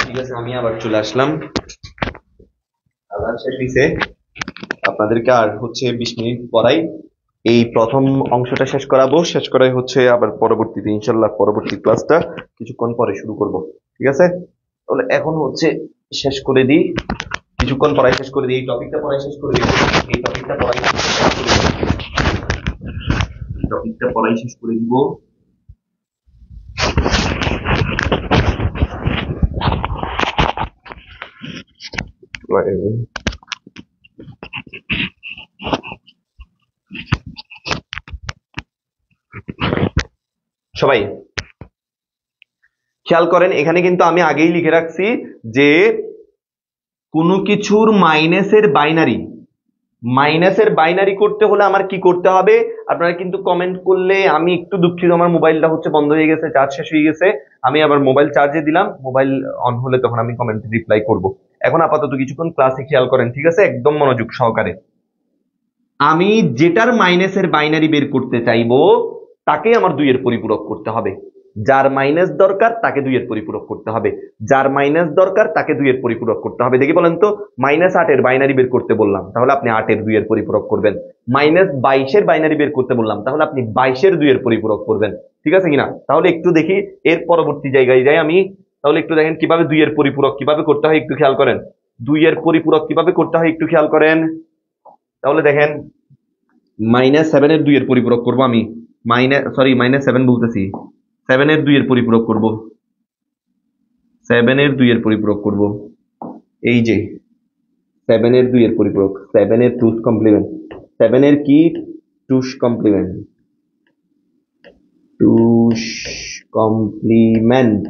ঠিক আছে, আমি আবার চলে আসলাম। আজান শেষ হয়েছে, আপনাদেরকে আর হচ্ছে 20 মিনিট পরাই এই প্রথম অংশটা শেষ করাবো, শেষ করাই হচ্ছে আবার পরবর্তীতে ইনশাল্লাহ পরবর্তী ক্লাসটা কিছুক্ষণ পরে শুরু করব। ঠিক আছে, তাহলে এখন হচ্ছে শেষ করে দিই, কিছুক্ষণ পড়াই শেষ করে দিই, এই টপিকটা পড়াই শেষ করে দিই, এই টপিকটা পড়াই শেষ করে দিই, টপিকটা পড়াই শেষ করে দিব। সবাই খেয়াল করেন, এখানে কিন্তু আমি আগেই লিখে রাখছি যে কোনো কিছুর মাইনাসের বাইনারি করতে হলে আমার কি করতে হবে। আপনারা কিন্তু কমেন্ট করলে, আমি একটু দুঃখিত, আমার মোবাইলটা হচ্ছে বন্ধ হয়ে গেছে, চার্জ শেষ হয়ে গেছে, আমি আবার মোবাইল চার্জে দিলাম, মোবাইল অন হলে তখন আমি কমেন্টে রিপ্লাই করব। এখন আপাতত কিছুক্ষণ ক্লাসে খেয়াল করেন, ঠিক আছে, একদম মনোযোগ সহকারে। আমি যেটার মাইনাসের বাইনারি বের করতে চাইবো তাকে আমার 2-এর পরিপূরক করতে হবে। যার মাইনাস দরকার তাকে 2-এর পরিপূরক করতে হবে, যার মাইনাস দরকার তাকে 2-এর পরিপূরক করতে হবে। দেখি বলেন তো, -8-এর বাইনারি বের করতে বললাম, তাহলে আপনি 8-এর 2-এর পরিপূরক করবেন। -22-এর বাইনারি বের করতে বললাম, তাহলে আপনি 22-এর 2-এর পরিপূরক করবেন। ঠিক আছে কিনা? তাহলে একটু দেখি এর পরবর্তী জায়গায় যাই আমি, তাহলে একটু দেখেন কিভাবে 2-এর পরিপূরক কিভাবে করতে হয়, একটু খেয়াল করেন। 2-এর পরিপূরক কিভাবে করতে হয় একটু খেয়াল করেন। তাহলে দেখেন, -7-এর 2-এর পরিপূরক করব আমি, -7 বলতেছি, 7-এর 2-এর পরিপূরক করব, 7-এর 2-এর পরিপূরক করব। এই যে 7 এর 2 এর পরিপূরক, 7 এর 2's কমপ্লিমেন্ট, 7 এর কি 2's কমপ্লিমেন্ট, 2's কমপ্লিমেন্ট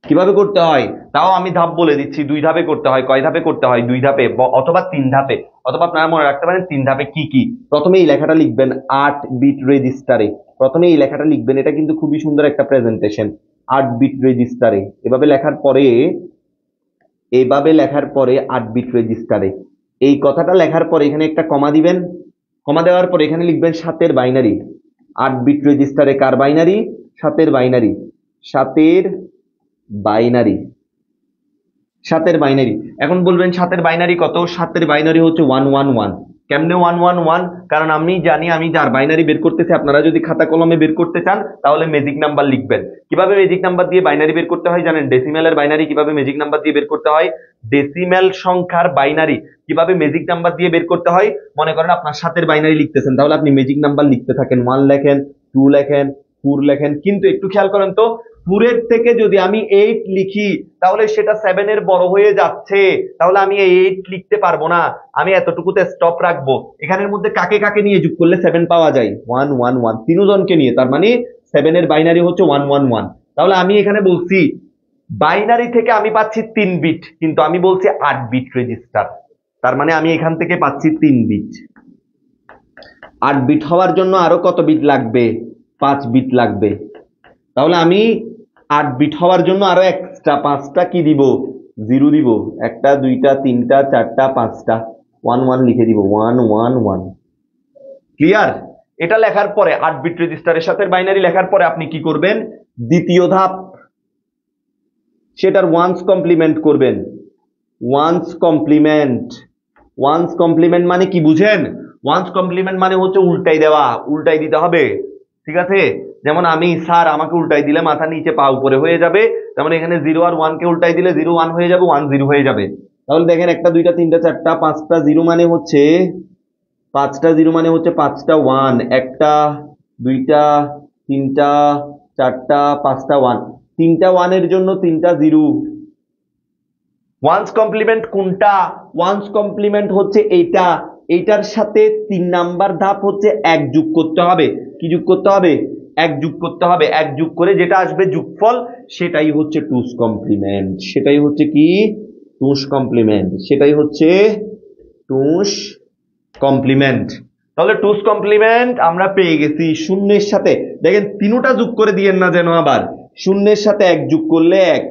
কিভাবে করতে হয় তাও আমি ধাপ বলে দিচ্ছি। 2 ধাপে করতে হয়। কয় ধাপে করতে হয়? 2 ধাপে অথবা 3 ধাপে, অথবা আপনারা মনে রাখতে পারেন 3 ধাপে কি কি। প্রথমে এই লেখাটা লিখবেন 8 বিট রেজিস্টারে, প্রথমে এই লেখাটা লিখবেন, এটা কিন্তু খুবই সুন্দর একটা প্রেজেন্টেশন। 8 বিট রেজিস্টারে, এভাবে লেখার পরে, এইভাবে লেখার পরে 8 বিট রেজিস্টারে, এই কথাটা লেখার পরে এখানে একটা কমা দিবেন। কমা দেওয়ার পরে এখানে লিখবেন 7 এর বাইনারি। 8 বিট রেজিস্টারে কার বাইনারি? 7 এর বাইনারি। 7 এর বাইনারি, 7 এর বাইনারি। এখন বলবেন 7 এর বাইনারি কত? 7 এর বাইনারি হচ্ছে 111। কেমনে 111? কারণ আমি জানি আমি যার বাইনারি বের করতেছি, আপনারা যদি খাতা কলমে বের করতে চান তাহলে ম্যাজিক নাম্বার লিখবেন। কিভাবে ম্যাজিক নাম্বার দিয়ে বাইনারি বের করতে হয় জানেন? ডেসিমেলের বাইনারি কিভাবে ম্যাজিক নাম্বার দিয়ে বের করতে হয়? ডেসিমেল সংখ্যার বাইনারি কিভাবে ম্যাজিক নাম্বার দিয়ে বের করতে হয়? মনে করেন আপনার 7 এর বাইনারি লিখতেছেন, তাহলে আপনি ম্যাজিক নাম্বার লিখতে থাকেন, 1 লেখেন, 2 লেখেন, 4 লেখেন। কিন্তু একটু খেয়াল করেন তো, 4 এর থেকে যদি আমি 8 লিখি তাহলে সেটা 7 এর বড় হয়ে যাচ্ছে, তাহলে আমি এই 8 লিখতে পারবো না, আমি এতটুকুতে স্টপ রাখবো। এখানের মধ্যে কাকে কাকে নিয়ে যোগ করলে 7 পাওয়া যায়? 111, তিনজনকে নিয়ে, তার মানে 7 এর বাইনারি হচ্ছে 111। তাহলে আমি এখানে বলছি বাইনারি থেকে আমি পাচ্ছি 3 বিট, কিন্তু আমি বলছি 8 বিট রেজিস্টার, তার মানে আমি এখান থেকে পাচ্ছি 3 বিট। 8 বিট হওয়ার জন্য আরো কত বিট লাগবে? 5 বিট লাগবে। তাহলে আমি 8 বিট হওয়ার জন্য আরো এক্সট্রা 5টা কি দিব? 0 দিব। 1টা 2টা 3টা 4টা 5টা 11 লিখে দিব, 111। ক্লিয়ার? এটা লেখার পরে 8 বিট রেজিস্টারের সাথে বাইনারি লেখার পরে আপনি কি করবেন? দ্বিতীয় ধাপ, সেটার ওয়ান্স কমপ্লিমেন্ট করবেন। ওয়ান্স কমপ্লিমেন্ট, ওয়ান্স কমপ্লিমেন্ট মানে কি বুঝেন? ওয়ান্স কমপ্লিমেন্ট মানে হচ্ছে উল্টাই দেওয়া, উল্টাই দিতে হবে। ঠিক আছে? যেমন আমি স্যার, আমাকে উল্টাই দিলে মাথা নিচে পা উপরে হয়ে যাবে, তেমন এখানে 0 আর 1 কে উল্টাই দিলে 0 1 হয়ে যাবে, 1 0 হয়ে যাবে। তাহলে দেখেন 1টা 2টা 3টা 4টা 5টা 0 মানে হচ্ছে 5টা 0 মানে হচ্ছে 5টা 1, 1টা 2টা 3টা 4টা 5টা 1, 3টা 1 এর জন্য 3টা 0। ওয়ান্স কমপ্লিমেন্ট কোনটা? ওয়ান্স কমপ্লিমেন্ট হচ্ছে এইটা, এইটার সাথে 3 নাম্বার ধাপ হচ্ছে 1 যোগ করতে হবে। কি যোগ করতে হবে? 1 যোগ করতে হবে। 1 যোগ করে যেটা আসবে যোগফল, সেটাই হচ্ছে 2's কমপ্লিমেন্ট। সেটাই হচ্ছে কি? 2's complement. সেটাই হচ্ছে 2's কমপ্লিমেন্ট। তাহলে 2's কমপ্লিমেন্ট আমরা পেয়ে গেছি। শূন্যের সাথে দেখেন, তিনটা যোগ করে দিয়েন না যেন আবার। শূন্যের সাথে 1 যোগ করলে 1,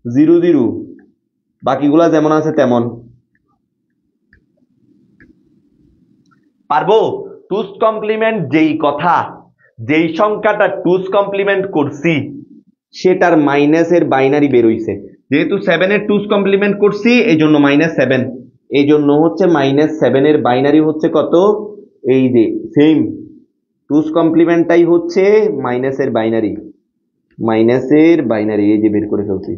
0 0, বাকিগুলা যেমন আছে তেমন। পারবো? 2's কমপ্লিমেন্ট যেই কথা, যেই সংখ্যাটা 2's কমপ্লিমেন্ট করছি সেটার মাইনাসের বাইনারি বের হইছে। যেহেতু 7 এর 2's কমপ্লিমেন্ট করছি এই জন্য -7, এই জন্য হচ্ছে -7 এর বাইনারি হচ্ছে কত? এই যে সেম 2's কমপ্লিমেন্টটাই হচ্ছে মাইনাসের বাইনারি, মাইনাসের বাইনারি। এই যে বের করে ফেলছি,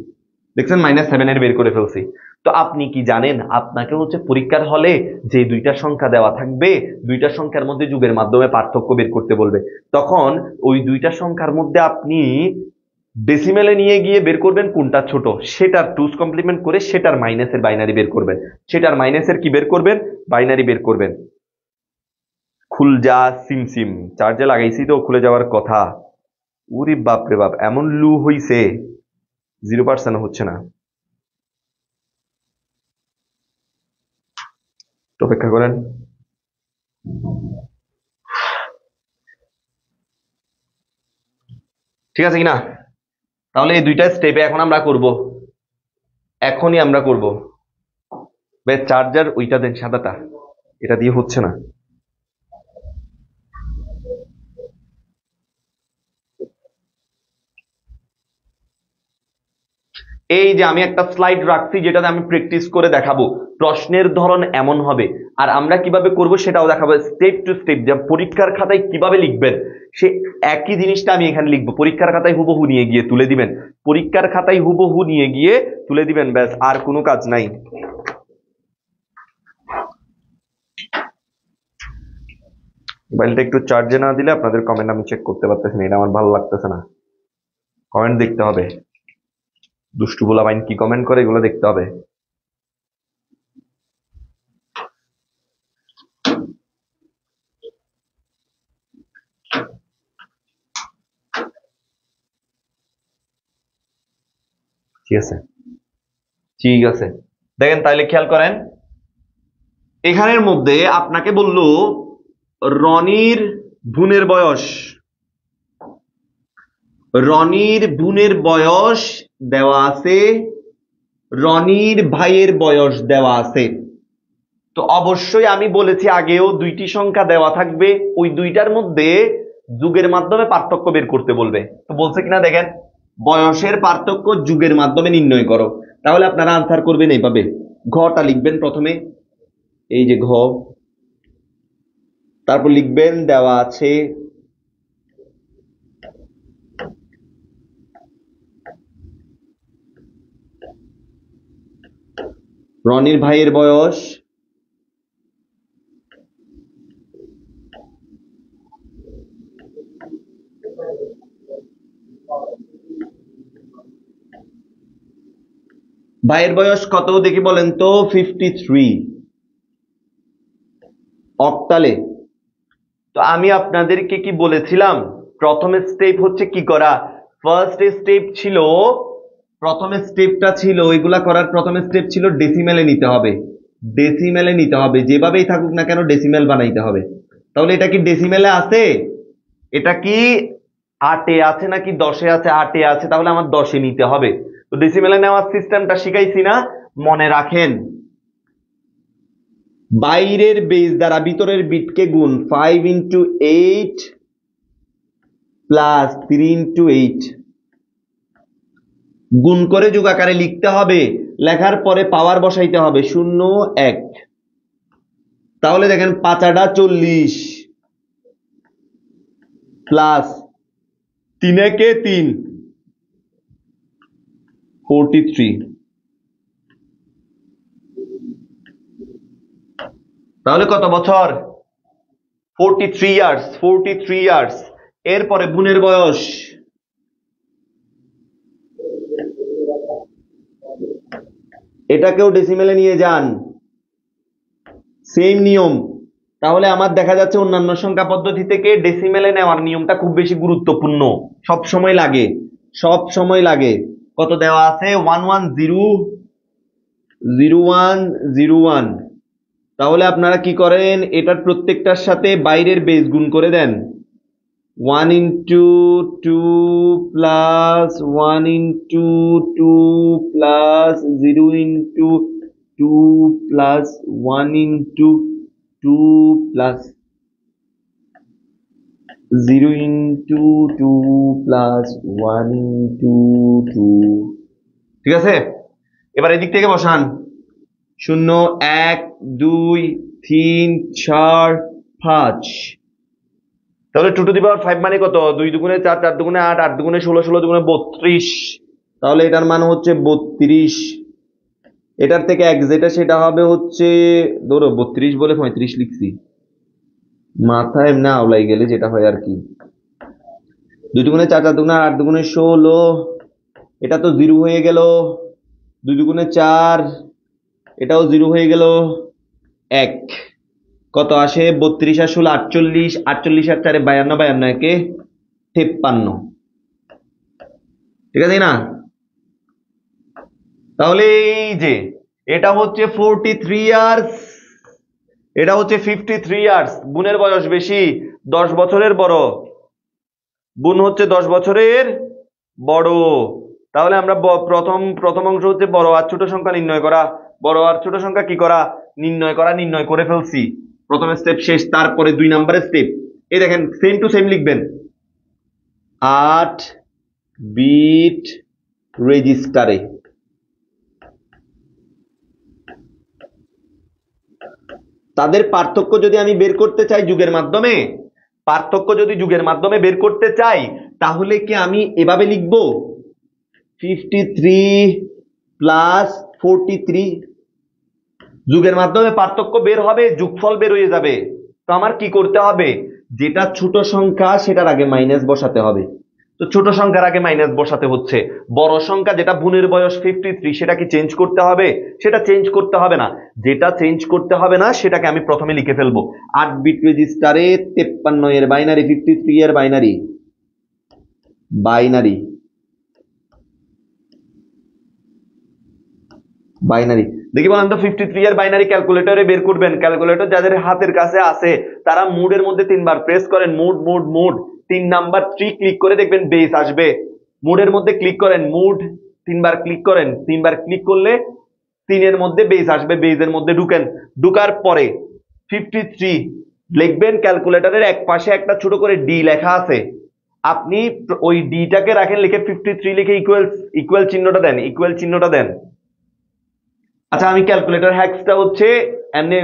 দেখছেন? -7 এর বের করে ফেলছি। তো আপনি কি জানেন, আপনাকে হচ্ছে পরীক্ষার হলে যে 2টা সংখ্যা দেওয়া থাকবে, 2টা সংখ্যার মধ্যে যোগের মাধ্যমে পার্থক্য বের করতে বলবে, তখন ওই 2টা সংখ্যার মধ্যে আপনি ডেসিমেলে নিয়ে গিয়ে বের করবেন কোনটা ছোট, সেটার 2's কমপ্লিমেন্ট করে সেটার মাইনাসের বাইনারি বের করবেন। সেটার মাইনাসের কি বের করবেন? বাইনারি বের করবেন। খুলজা সিমসিম, চার্জে লাগাইছি তো খুলে যাওয়ার কথা। ওরে বাপ রে বাপ, এমন লু হইছে 0% হচ্ছে না। অপেক্ষা করেন। ঠিক আছে কিনা? তাহলে এই 2টা স্টেপে এখন আমরা করব, এখনই আমরা করব। বেশ, চার্জার ওইটা দেন, সাদাটা, এটা দিয়ে হচ্ছে না। এই যে আমি একটা স্লাইড রাখছি যেটাতে আমি প্র্যাকটিস করে দেখাবো, প্রশ্নের ধরন এমন হবে, আর আমরা কিভাবে করব সেটাও দেখাবো স্টেপ টু স্টেপ। যে পরীক্ষার খাতায় কিভাবে লিখবেন সে একই জিনিসটা আমি এখানে লিখবো, পরীক্ষার খাতায় হুবহু নিয়ে গিয়ে তুলে দিবেন, পরীক্ষার খাতায় হুবহু নিয়ে গিয়ে তুলে দিবেন, ব্যাস, আর কোনো কাজ নাই। মোবাইলটা একটু চার্জে না দিলে আপনাদের কমেন্ট আমি চেক করতে পারতেছি না, এটা আমার ভালো লাগতেছে না। কমেন্ট দেখতে হবে, দুষ্টু পোলাপাইন কি কমেন্ট করে এগুলো দেখতে হবে। ঠিক আছে, ঠিক আছে। দেখেন তাহলে খেয়াল করেন, এখানের মধ্যে আপনাকে বলল রনির বোনের বয়স, রনির বোনের বয়স দেওয়া আছে, রনির ভাইয়ের বয়স দেওয়া আছে। তো অবশ্যই আমি বলেছি আগেও দুইটি সংখ্যা দেওয়া থাকবে, ওই দুইটার মধ্যে যুগের মাধ্যমে পার্থক্য বের করতে বলবে। তো বলছে কিনা দেখেন, বয়সের পার্থক্য যুগের মাধ্যমে নির্ণয় করো। তাহলে আপনারা আনসার করবেন এইভাবে, ঘটা লিখবেন প্রথমে, এই যে ঘ, তারপর লিখবেন দেওয়া আছে রনির ভাইয়ের বয়স, ভাইয়ের বয়স কত দেখি বলেন তো, 53 অক্টালে। তো আমি আপনাদেরকে কি বলেছিলাম, প্রথম স্টেপ হচ্ছে কি করা, ফার্স্ট স্টেপ ছিল, প্রথম স্টেপটা ছিল এগুলা করার প্রথম স্টেপ ছিল ডেসিমেলে নিতে হবে, ডেসিমেলে নিতে হবে, যেভাবেই থাকুক না কেন ডেসিমেল বানাইতে হবে। তাহলে এটা কি ডেসিমেলে আছে, এটা কি 8-এ আছে নাকি 10-এ আছে? 8-এ আছে, তাহলে আমার 10-এ নিতে হবে। তো ডেসিমেলে নেওয়ার সিস্টেমটা শিখাইছি না, মনে রাখেন। বাইরের বেজ দ্বারা ভিতরের বিটকে গুণ, 5 ইন্টু 8 প্লাস 3 ইন্টু 8, গুণ করে যোগ আকারে লিখতে হবে, লেখার পরে পাওয়ার বসাইতে হবে 0 1। তাহলে দেখেন 5 40 প্লাস 3 একে 3, 43। তাহলে কত বছর? 43 ইয়ার্স, 43 ইয়ার্স। এরপরে বোনের বয়স, এটাকেও ডেসিমেলে নিয়ে যান, সেম নিয়ম। তাহলে আমার দেখা যাচ্ছে অন্যান্য সংখ্যা পদ্ধতি থেকে ডেসিমেলে নেওয়ার নিয়মটা খুব বেশি গুরুত্বপূর্ণ, সব সময় লাগে, সব সময় লাগে। কত দেওয়া আছে? 1100101। তাহলে আপনারা কি করেন, এটার প্রত্যেকটার সাথে বাইরের বেজ গুণ করে দেন, 1 into 2 plus 1 into 2 plus 0 into 2 plus 1 into 2 plus 0 into 2 plus 1 into 2। ঠিক আছে, এবার এদিক থেকে বসান, 0 1 2 3 4 5। তাহলে 2 টু দি পাওয়ার 5 মানে কত? 2 দুগুণে 4, 4 দুগুণে 8, 8 দুগুণে 16, 16 দুগুণে 32। তাহলে এটার মান হচ্ছে 32। এটার থেকে এক যেটা সেটা হবে হচ্ছে, ধরো 32 বলে 35 লিখছি, মাথায় না আওলাই গেলে যেটা হয় আর কি। 2 দুগুণে 4, 4 দুগুণে 8, 8 দুগুণে 16, এটা তো 0 হয়ে গেল। 2 দুগুণে 4, এটাও 0 হয়ে গেল। 1 কত আসে? 32 আর 16 48, 48 আর 4 52, 52 একে 53। ঠিক আছে না? তাহলে এই যে এটা হচ্ছে 43 ইয়ার্স, এটা হচ্ছে 53 ইয়ার্স। বোনের বয়স বেশি, 10 বছরের বড়, বোন হচ্ছে 10 বছরের বড়। তাহলে আমরা প্রথম অংশ হচ্ছে বড় আর ছোট সংখ্যা নির্ণয় করা, বড় আর ছোট সংখ্যা কি করা? নির্ণয় করা, নির্ণয় করে ফেলছি। প্রথম স্টেপ শেষ, তারপরে 2 নাম্বারের স্টেপ। এই দেখেন সেম টু সেম লিখবেন, 8 বিট রেজিস্টারে। তাদের পার্থক্য যদি আমি বের করতে চাই যুগের মাধ্যমে, পার্থক্য যদি যুগের মাধ্যমে বের করতে চাই, তাহলে কি আমি এভাবে লিখব, 53 প্লাস 43, যুগের মাধ্যমে পার্থক্য বের হবে, যোগফল বের হয়ে যাবে। তো আমার কি করতে হবে, যেটা ছোট সংখ্যা সেটার আগে মাইনাস বসাতে হবে। তো ছোট সংখ্যার আগে মাইনাস বসাতে হচ্ছে, বড় সংখ্যা যেটা বোনের বয়স 53, সেটা কি চেঞ্জ করতে হবে? সেটা চেঞ্জ করতে হবে না। যেটা চেঞ্জ করতে হবে না সেটাকে আমি প্রথমে লিখে ফেলবো, 8 বিট রেজিস্টারে 53 এর বাইনারি, 53 এর বাইনারি, বাইনারি দেখি বলেন তো 53 এর বাইনারি ক্যালকুলেটরে বের করবেন। ক্যালকুলেটর যাদের হাতের কাছে আছে তারা মুডের মধ্যে 3 বার প্রেস করেন, mood mood mood, 3 number 3 click করে দেখবেন বেস আসবে। মুডের মধ্যে ক্লিক করেন, মুড 3 বার ক্লিক করেন, 3 বার ক্লিক করলে 3-এর মধ্যে বেস আসবে, বেসের মধ্যে ঢুকেন। ঢুকার পরে 53 লিখবেন। ক্যালকুলেটরের এক পাশে একটা ছোট করে ডি লেখা আছে, আপনি ওই ডিটাকে রাখেন, লিখে 53 লিখে ইকুয়াল চিহ্নটা দেন, ইকুয়াল চিহ্নটা দেন। আচ্ছা আমি ক্যালকুলেটর হ্যাক্সটা হচ্ছে এমনি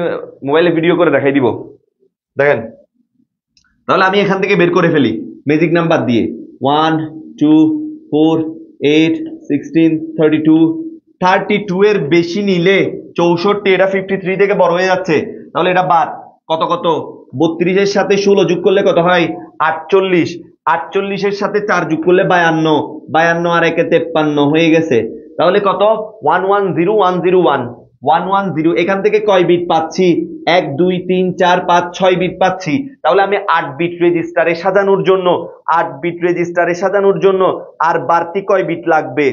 মোবাইলে ভিডিও করে দেখাই দিব, দেখেন। তাহলে আমি এখান থেকে বের করে ফেলি ম্যাজিক নাম্বার দিয়ে, 1 2 4 8 16 32 এর বেশি নিলে 64, এটা 53 থেকে বড় হয়ে যাচ্ছে, তাহলে এটা বাদ। কত কত 32 এর সাথে 16 যোগ করলে কত হয় 48, 48 এর সাথে 4 যোগ করলে 52, 52 আর 1 এ 53 হয়ে গেছে। তাহলে কত 110101 110। এখান থেকে কয় বিট পাচ্ছি 1 2 3 4 5 6 বিট পাচ্ছি। তাহলে আমি 8 বিট রেজিস্টারে সাজানোর জন্য 8 বিট রেজিস্টারে সাজানোর জন্য আর বাড়তি কয় বিট লাগবে,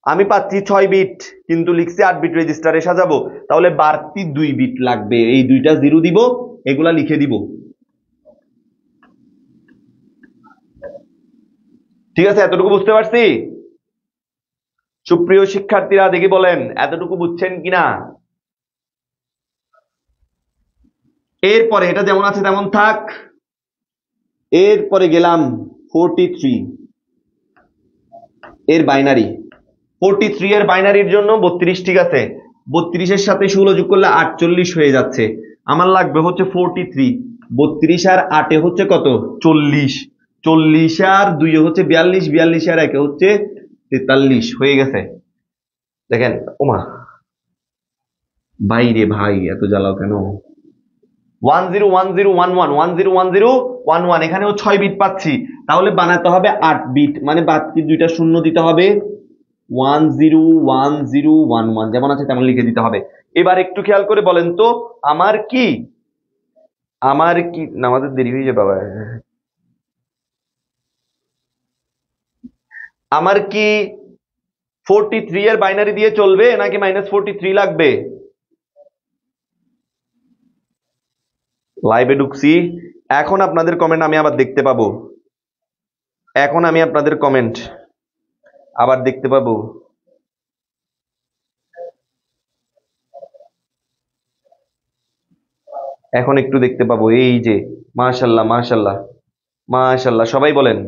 আমি পাচ্ছি 6 বিট কিন্তু লিখছি 8 বিট রেজিস্টারে সাজাবো, তাহলে বাড়তি 2 বিট লাগবে। এই দুইটা জিরো দিব, এগুলা লিখে দিব। ঠিক আছে, এতটুকু বুঝতে পারছি? সুপ্রিয় শিক্ষার্থীরা দেখি বলেন এতটুকু বুঝছেন কিনা। এরপরে এটা যেমন আছে তেমন থাক। এরপরে গেলাম 43 এর বাইনারি। 43 এর বাইনারির জন্য 32, ঠিক আছে, 32 এর সাথে 16 যোগ করলে 48 হয়ে যাচ্ছে। আমার লাগবে হচ্ছে 43, 32 আর 8 হচ্ছে কত 40, 40 আর 2 হচ্ছে 42, 42 আর 1 হচ্ছে 43 হয়ে গেছে। দেখেন ওমা ভাই রে ভাই, এত জ্বালাও কেন। 101011 এখানেও 6 বিট পাচ্ছি, তাহলে বানাতে হবে 8 বিট, মানে বাকি দুইটা শূন্য দিতে হবে, 101011 যেমন আছে তেমন লিখে দিতে হবে। এবার একটু খেয়াল করে বলেন তো আমার কি নামাজের দেরি হয়ে যাবে বাবা, আমার কি 43 এর বাইনারি দিয়ে চলবে নাকি -43 লাগবে? লাইভে ঢুকছি, এখন আপনাদের কমেন্ট আমি আবার দেখতে পাবো, এখন আমি আপনাদের কমেন্ট আবার দেখতে পাবো। এখন একটু দেখতে পাবো, এই যে মাশাল্লাহ মাশাল্লাহ মাশাল্লাহ, সবাই বলেন।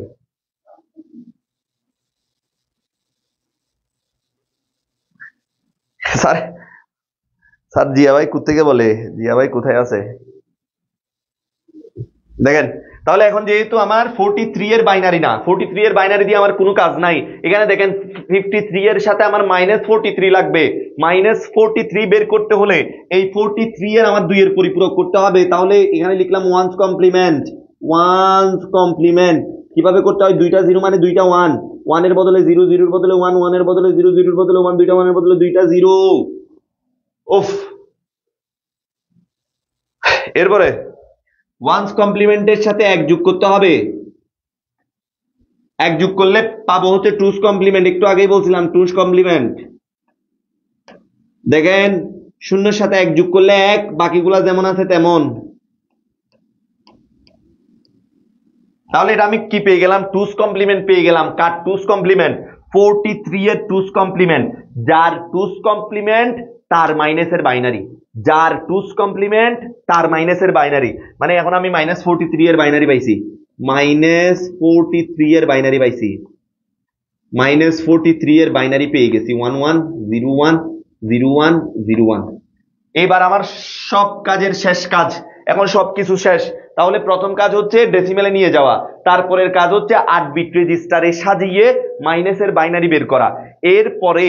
স্যার, স্যার জিয়া ভাই কোথেকে বলে, জিয়া ভাই কোথায় আছে দেখেন। তাহলে এখন যেহেতু আমার 43 এর বাইনারি না, 43 এর বাইনারি দিয়ে আমার কোনো কাজ নাই। এখানে দেখেন 53 এর সাথে আমার -43 লাগবে। -43 বের করতে হলে এই 43 এর আমার 2 এর পরিপূরক করতে হবে। তাহলে এখানে লিখলাম ওয়ান্স কমপ্লিমেন্ট, ওয়ান্স কমপ্লিমেন্ট। কিভাবে করতে হয়, দুইটা জিরো মানে দুইটা ওয়ান, ওয়ানের বদলে জিরো, জিরোর বদলে ওয়ান, ওয়ানের বদলে জিরো, জিরোর বদলে ওয়ান, দুইটা ওয়ানের বদলে দুইটা জিরো। উফ, এরপরে ওয়ান্স কমপ্লিমেন্টের সাথে 1 যোগ করতে হবে, 1 যোগ করলে পাবো হচ্ছে টুস কমপ্লিমেন্ট। একটু আগেই বলছিলাম টুস কমপ্লিমেন্ট। দেখেন শূন্যের সাথে 1 যোগ করলে 1, বাকিগুলা যেমন আছে তেমন। তাহলে এটা আমি কি পেয়ে গেলাম, টুস কমপ্লিমেন্ট পেয়ে গেলাম। কার টুস কমপ্লিমেন্ট? 43 এর টুস কমপ্লিমেন্ট। যার টুস কমপ্লিমেন্ট তার মাইনাসের বাইনারি, যার টুস কমপ্লিমেন্ট তার মাইনাসের বাইনারি। মানে এখন আমি -43 এর বাইনারি পাইছি, -43 এর বাইনারি পাইছি, -43 এর বাইনারি পেয়ে গেছি, 11010101। এবার আমার সব কাজের শেষ কাজ, এখন সবকিছু শেষ। তাহলে প্রথম কাজ হচ্ছে ডেসিমেলে নিয়ে যাওয়া, তারপরের কাজ হচ্ছে 8 বিট রেজিস্টারে সাজিয়ে মাইনাসের বাইনারি বের করা। এরপরে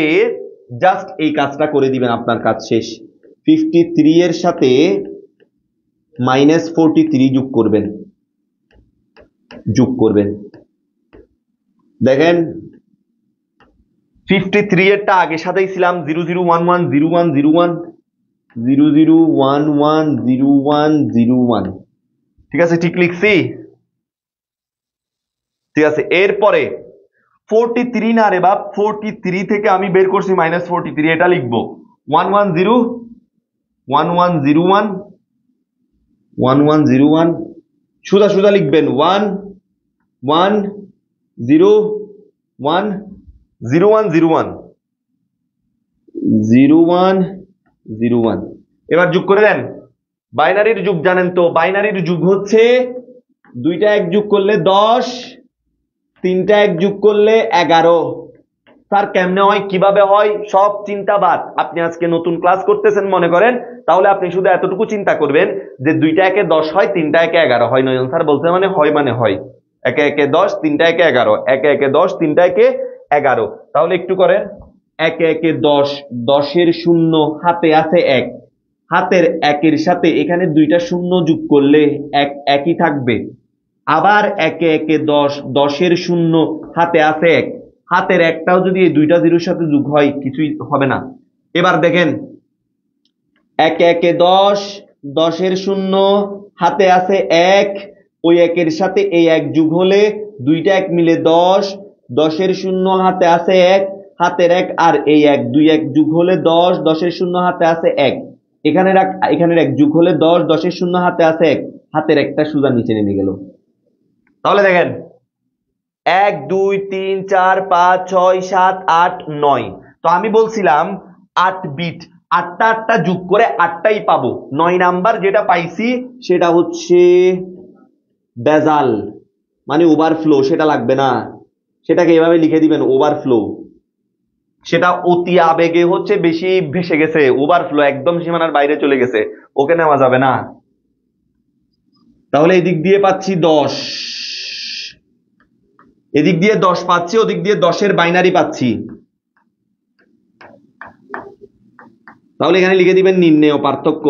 জাস্ট এই কাজটা করে দিবেন, আপনার কাজ শেষ। 53 এর সাথে -43 যোগ করবেন, যোগ করবেন। দেখেন 53 এরটা আগে সাজাইছিলাম 00110101 00110101, ঠিক আছে, ঠিক লিখছি, ঠিক আছে। এরপরে 43 না রে বাপ, 43 থেকে আমি বের করছি -43, এটা লিখবো 1101 1101 1101, সুদা সুদা লিখবেন 0101 এবার যোগ করে দেন। বাইনারির যুগ জানেন তো, বাইনারির যুগ হচ্ছে দুইটা এক যোগ করলে 10, তিনটা এক যোগ করলে 11। স্যার কেমনে হয়, কিভাবে হয়, সব চিন্তা বাদ। আপনি আজকে নতুন ক্লাস করতেছেন মনে করেন, তাহলে আপনি শুধু এতটুকু চিন্তা করবেন যে দুইটা একে 10 হয়, তিনটা একে 11 হয়। নয়ন স্যার বলছে মানে হয়, একে একে 10, তিনটা একে 11, একে একে 10, তিনটা একে 11। তাহলে একটু করেন, একে একে 10, 10-এর শূন্য হাতে আছে 1, হাতের 1-এর সাথে এখানে দুইটা শূন্য যোগ করলে একই থাকবে। আবার একে একে 10, 10-এর শূন্য হাতে আছে 1, হাতের একটাও যদি এই দুইটা জিরোর সাথে যোগ হয় কিছুই হবে না। এবার দেখেন, একে একে 10, 10-এর শূন্য হাতে আছে 1, ওই 1-এর সাথে এই 1 যোগ হলে দুইটা 1 মিলে 10, 10-এর শূন্য হাতে আছে 1, হাতের 1 আর এই 1, 2 1 যোগ হলে 10, 10-এর শূন্য হাতে আছে 1, এখানের 1 যোগ হলে 10, 10-এর শূন্য হাতে আছে 1, হাতের একটা সোজা নিচে নেমে গেল। তাহলে দেখেন 1 2 3 4 5 6 7 8 9, তো আমি বলছিলাম 8 বিট, 8টা 8টা যোগ করে 8টাই পাবো। 9 নাম্বার যেটা পাইছি সেটা হচ্ছে বেজাল, মানে ওভারফ্লো, সেটা লাগবে না, সেটাকে এভাবে লিখে দিবেন ওভারফ্লো। সেটা অতি আবেগে হচ্ছে বেশি ভেসে গেছে, ওভারফ্লো একদম সীমানার বাইরে চলে গেছে, ওকে নেওয়া যাবে না। তাহলে এদিক দিয়ে পাচ্ছি 10, এদিক দিয়ে 10 পাচ্ছি, ওদিক দিয়ে 10-এর বাইনারি পাচ্ছি। তাহলে এখানে লিখে দিবেন নির্ণেয় পার্থক্য।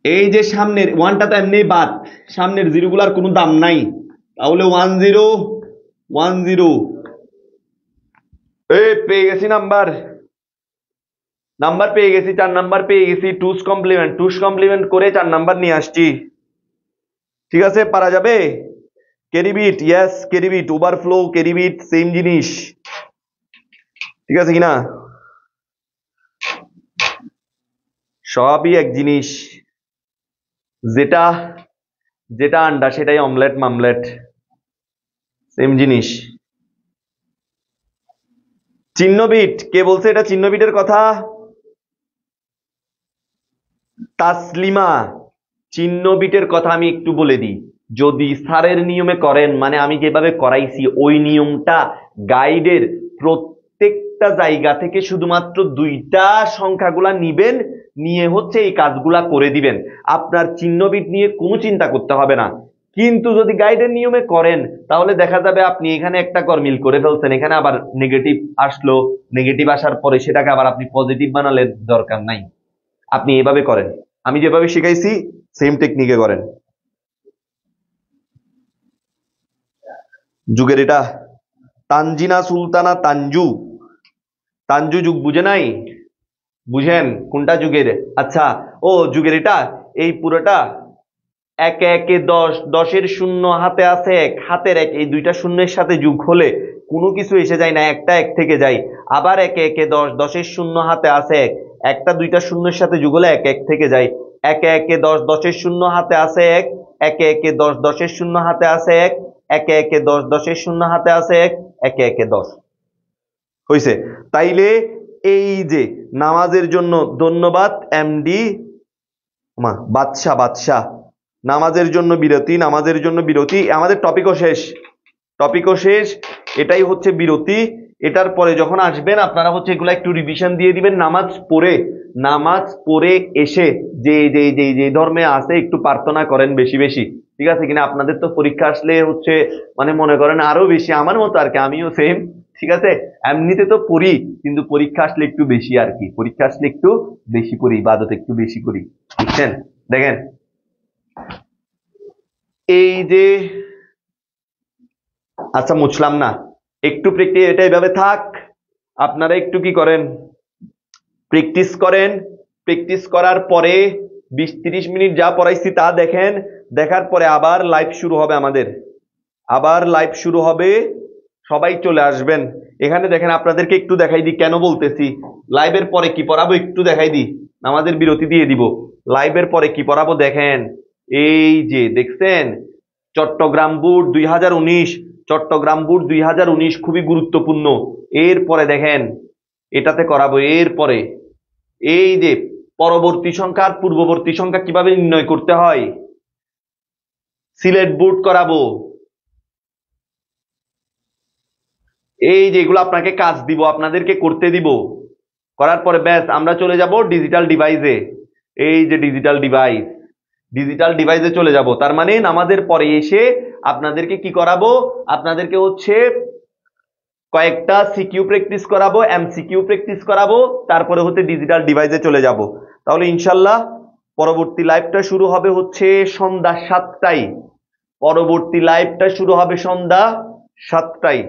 এই যে সামনের ওয়ানটা তো এমনি বাদ, সামনের জিরোগুলার কোনো দাম নাই, তাহলে 1010। এই পেয়ে গেছি নাম্বার পেয়ে গেছি, 4 নাম্বার পেয়ে গেছি। টুস কমপ্লিমেন্ট করে 4 নাম্বার নিয়ে আসছি। ঠিক আছে, পারা যাবে। Carry bit, yes carry bit, overflow carry bit same জিনিস, ঠিক আছে কিনা, সবই এক জিনিস। যেটা যেটা আন্ডা সেটাই অমলেট মামলেট, সেম জিনিস। চিহ্নবিট, কে বলছে এটা চিহ্নবিটের কথা? তাসলিমা, চিহ্নবিটের কথা আমি একটু বলে দিই। যদি স্যারের নিয়মে করেন, মানে আমি যেভাবে করাইছি ওই নিয়মটা, গাইডের প্রত্যেকটা জায়গা থেকে শুধুমাত্র দুইটা সংখ্যাগুলা নিবেন, নিয়ে হচ্ছে এই কাজগুলা করে দিবেন। আপনার চিহ্নবিট নিয়ে কোনো চিন্তা করতে হবে না। কিন্তু যদি গাইডের নিয়মে করেন তাহলে দেখা যাবে আপনি এখানে একটা গরমিল করে ফেলছেন, এখানে আবার নেগেটিভ আসলো, নেগেটিভ আসার পরে সেটাকে আবার আপনি পজিটিভ বানালে দরকার নাই। আপনি এভাবে করেন, আমি যেভাবে শিখাইছি সেম টেকনিকে করেন। যুগের এটা তানজিনা সুলতানা তানজু, তানজু যুগ বুঝে নাই? বুঝেন কোনটা যুগের? আচ্ছা, ও যুগের এটা, এই পুরোটা একে একে 10, 10-এর শূন্য হাতে আছে 1, হাতের 1, এই দুইটা শূন্যের সাথে যোগ হলে কোনো কিছু এসে যায় না, একটা 1 থেকে যায়। আবার একে একে 10, 10-এর শূন্য হাতে আছে 1, একটা দুইটা শূন্যের সাথে যোগ হলে 1 1 থেকে যায়। একে একে 10, 10-এর শূন্য হাতে আছে 1, একে একে 10, 10-এর শূন্য হাতে আছে 1, একে একে 10, 10-এর শূন্য হাতে আছে 1, একে একে 10 হইছে। তাইলে এই যে নামাজের জন্য ধন্যবাদ এমডি বাদশা, নামাজের জন্য বিরতি, নামাজের জন্য বিরতি, আমাদের টপিকও শেষ, এটাই হচ্ছে বিরতি। এটার পরে যখন আসবেন আপনারা হচ্ছে এগুলা একটু রিভিশন দিয়ে দিবেন। নামাজ পড়ে এসে যে যে যে যে ধর্মে আছে একটু প্রার্থনা করেন বেশি বেশি, ঠিক আছে কিনা। আপনাদের তো পরীক্ষা আসলে হচ্ছে মানে মনে করেন আরো বেশি, আমার মতো আর কি, আমিও সেম, ঠিক আছে। এমনিতে তো পড়ি, কিন্তু পরীক্ষা আসলে একটু বেশি আর কি, পরীক্ষা আসলে একটু বেশি করি, ইবাদত একটু বেশি করি, বুঝছেন। দেখেন এই যে, আচ্ছা মুছলাম না, একটু প্র্যাকটিস, এটা এভাবে থাক, আপনারা একটু কি করেন, প্র্যাকটিস করেন, প্র্যাকটিস করার পরে 20-30 মিনিট যা পড়াইছি তা দেখেন, দেখার পরে আবার লাইভ শুরু হবে আমাদের, আবার লাইভ শুরু হবে, সবাই চলে আসবেন। এখানে দেখেন আপনাদেরকে একটু দেখাই দিই কেন বলতেছি লাইভের পরে কি পড়াবো, একটু দেখাই দিই, আমাদের বিরতি দিয়ে দিব। লাইভের পরে কি পড়াবো দেখেন, এই যে দেখছেন চট্টগ্রাম বোর্ড 2019, চট্টগ্রাম বোর্ড 2019 খুবই গুরুত্বপূর্ণ। এরপরে দেখেন এটাতে করাবো, এরপরে এই যে পরবর্তী সংখ্যা আর পূর্ববর্তী সংখ্যা কিভাবে নির্ণয় করতে হয়, সিলেট বোর্ড করাবো। এই যে এগুলো আপনাকে কাজ দিব, আপনাদেরকে করতে দিব, করার পরে ব্যাস আমরা চলে যাব ডিজিটাল ডিভাইসে। এই যে ডিজিটাল ডিভাইস, ডিজিটাল ডিভাইসে চলে যাব, তার মানে নামাজের পরে এসে আপনাদেরকে কি করাবো, আপনাদেরকে হচ্ছে কয়েকটা সিকিউ প্র্যাকটিস করাবো, এমসিকিউ প্র্যাকটিস করাবো, তারপরে হচ্ছে ডিজিটাল ডিভাইসে চলে যাব। তাহলে ইনশাল্লাহ পরবর্তী লাইভটা শুরু হবে হচ্ছে সন্ধ্যা 7টায়, পরবর্তী লাইভটা শুরু হবে সন্ধ্যা 7টায়।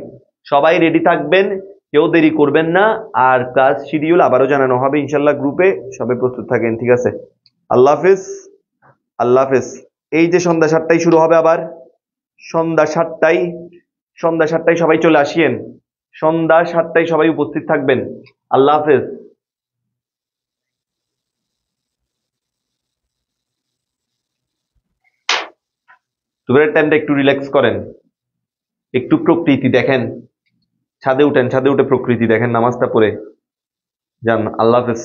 সবাই রেডি থাকবেন, কেউ দেরি করবেন না। আর ক্লাস শিডিউল আবারও জানানো হবে ইনশাল্লাহ গ্রুপে, সবাই প্রস্তুত থাকেন, ঠিক আছে? আল্লাহ হাফেজ, আল্লাহ হাফেজ। এই যে সন্ধ্যা 7টায় শুরু হবে আবার, সন্ধ্যা 7টায়, সন্ধ্যা 7টায় সবাই চলে আসিয়েন, সন্ধ্যা 7টায় সবাই উপস্থিত থাকবেন। আল্লাহ হাফেজ। দুপুরের টাইমটা একটু রিল্যাক্স করেন, একটু প্রকৃতি দেখেন, ছাদে উঠেন, ছাদে উঠে প্রকৃতি দেখেন, নামাজটা পড়ে যান। আল্লাহ হাফেজ।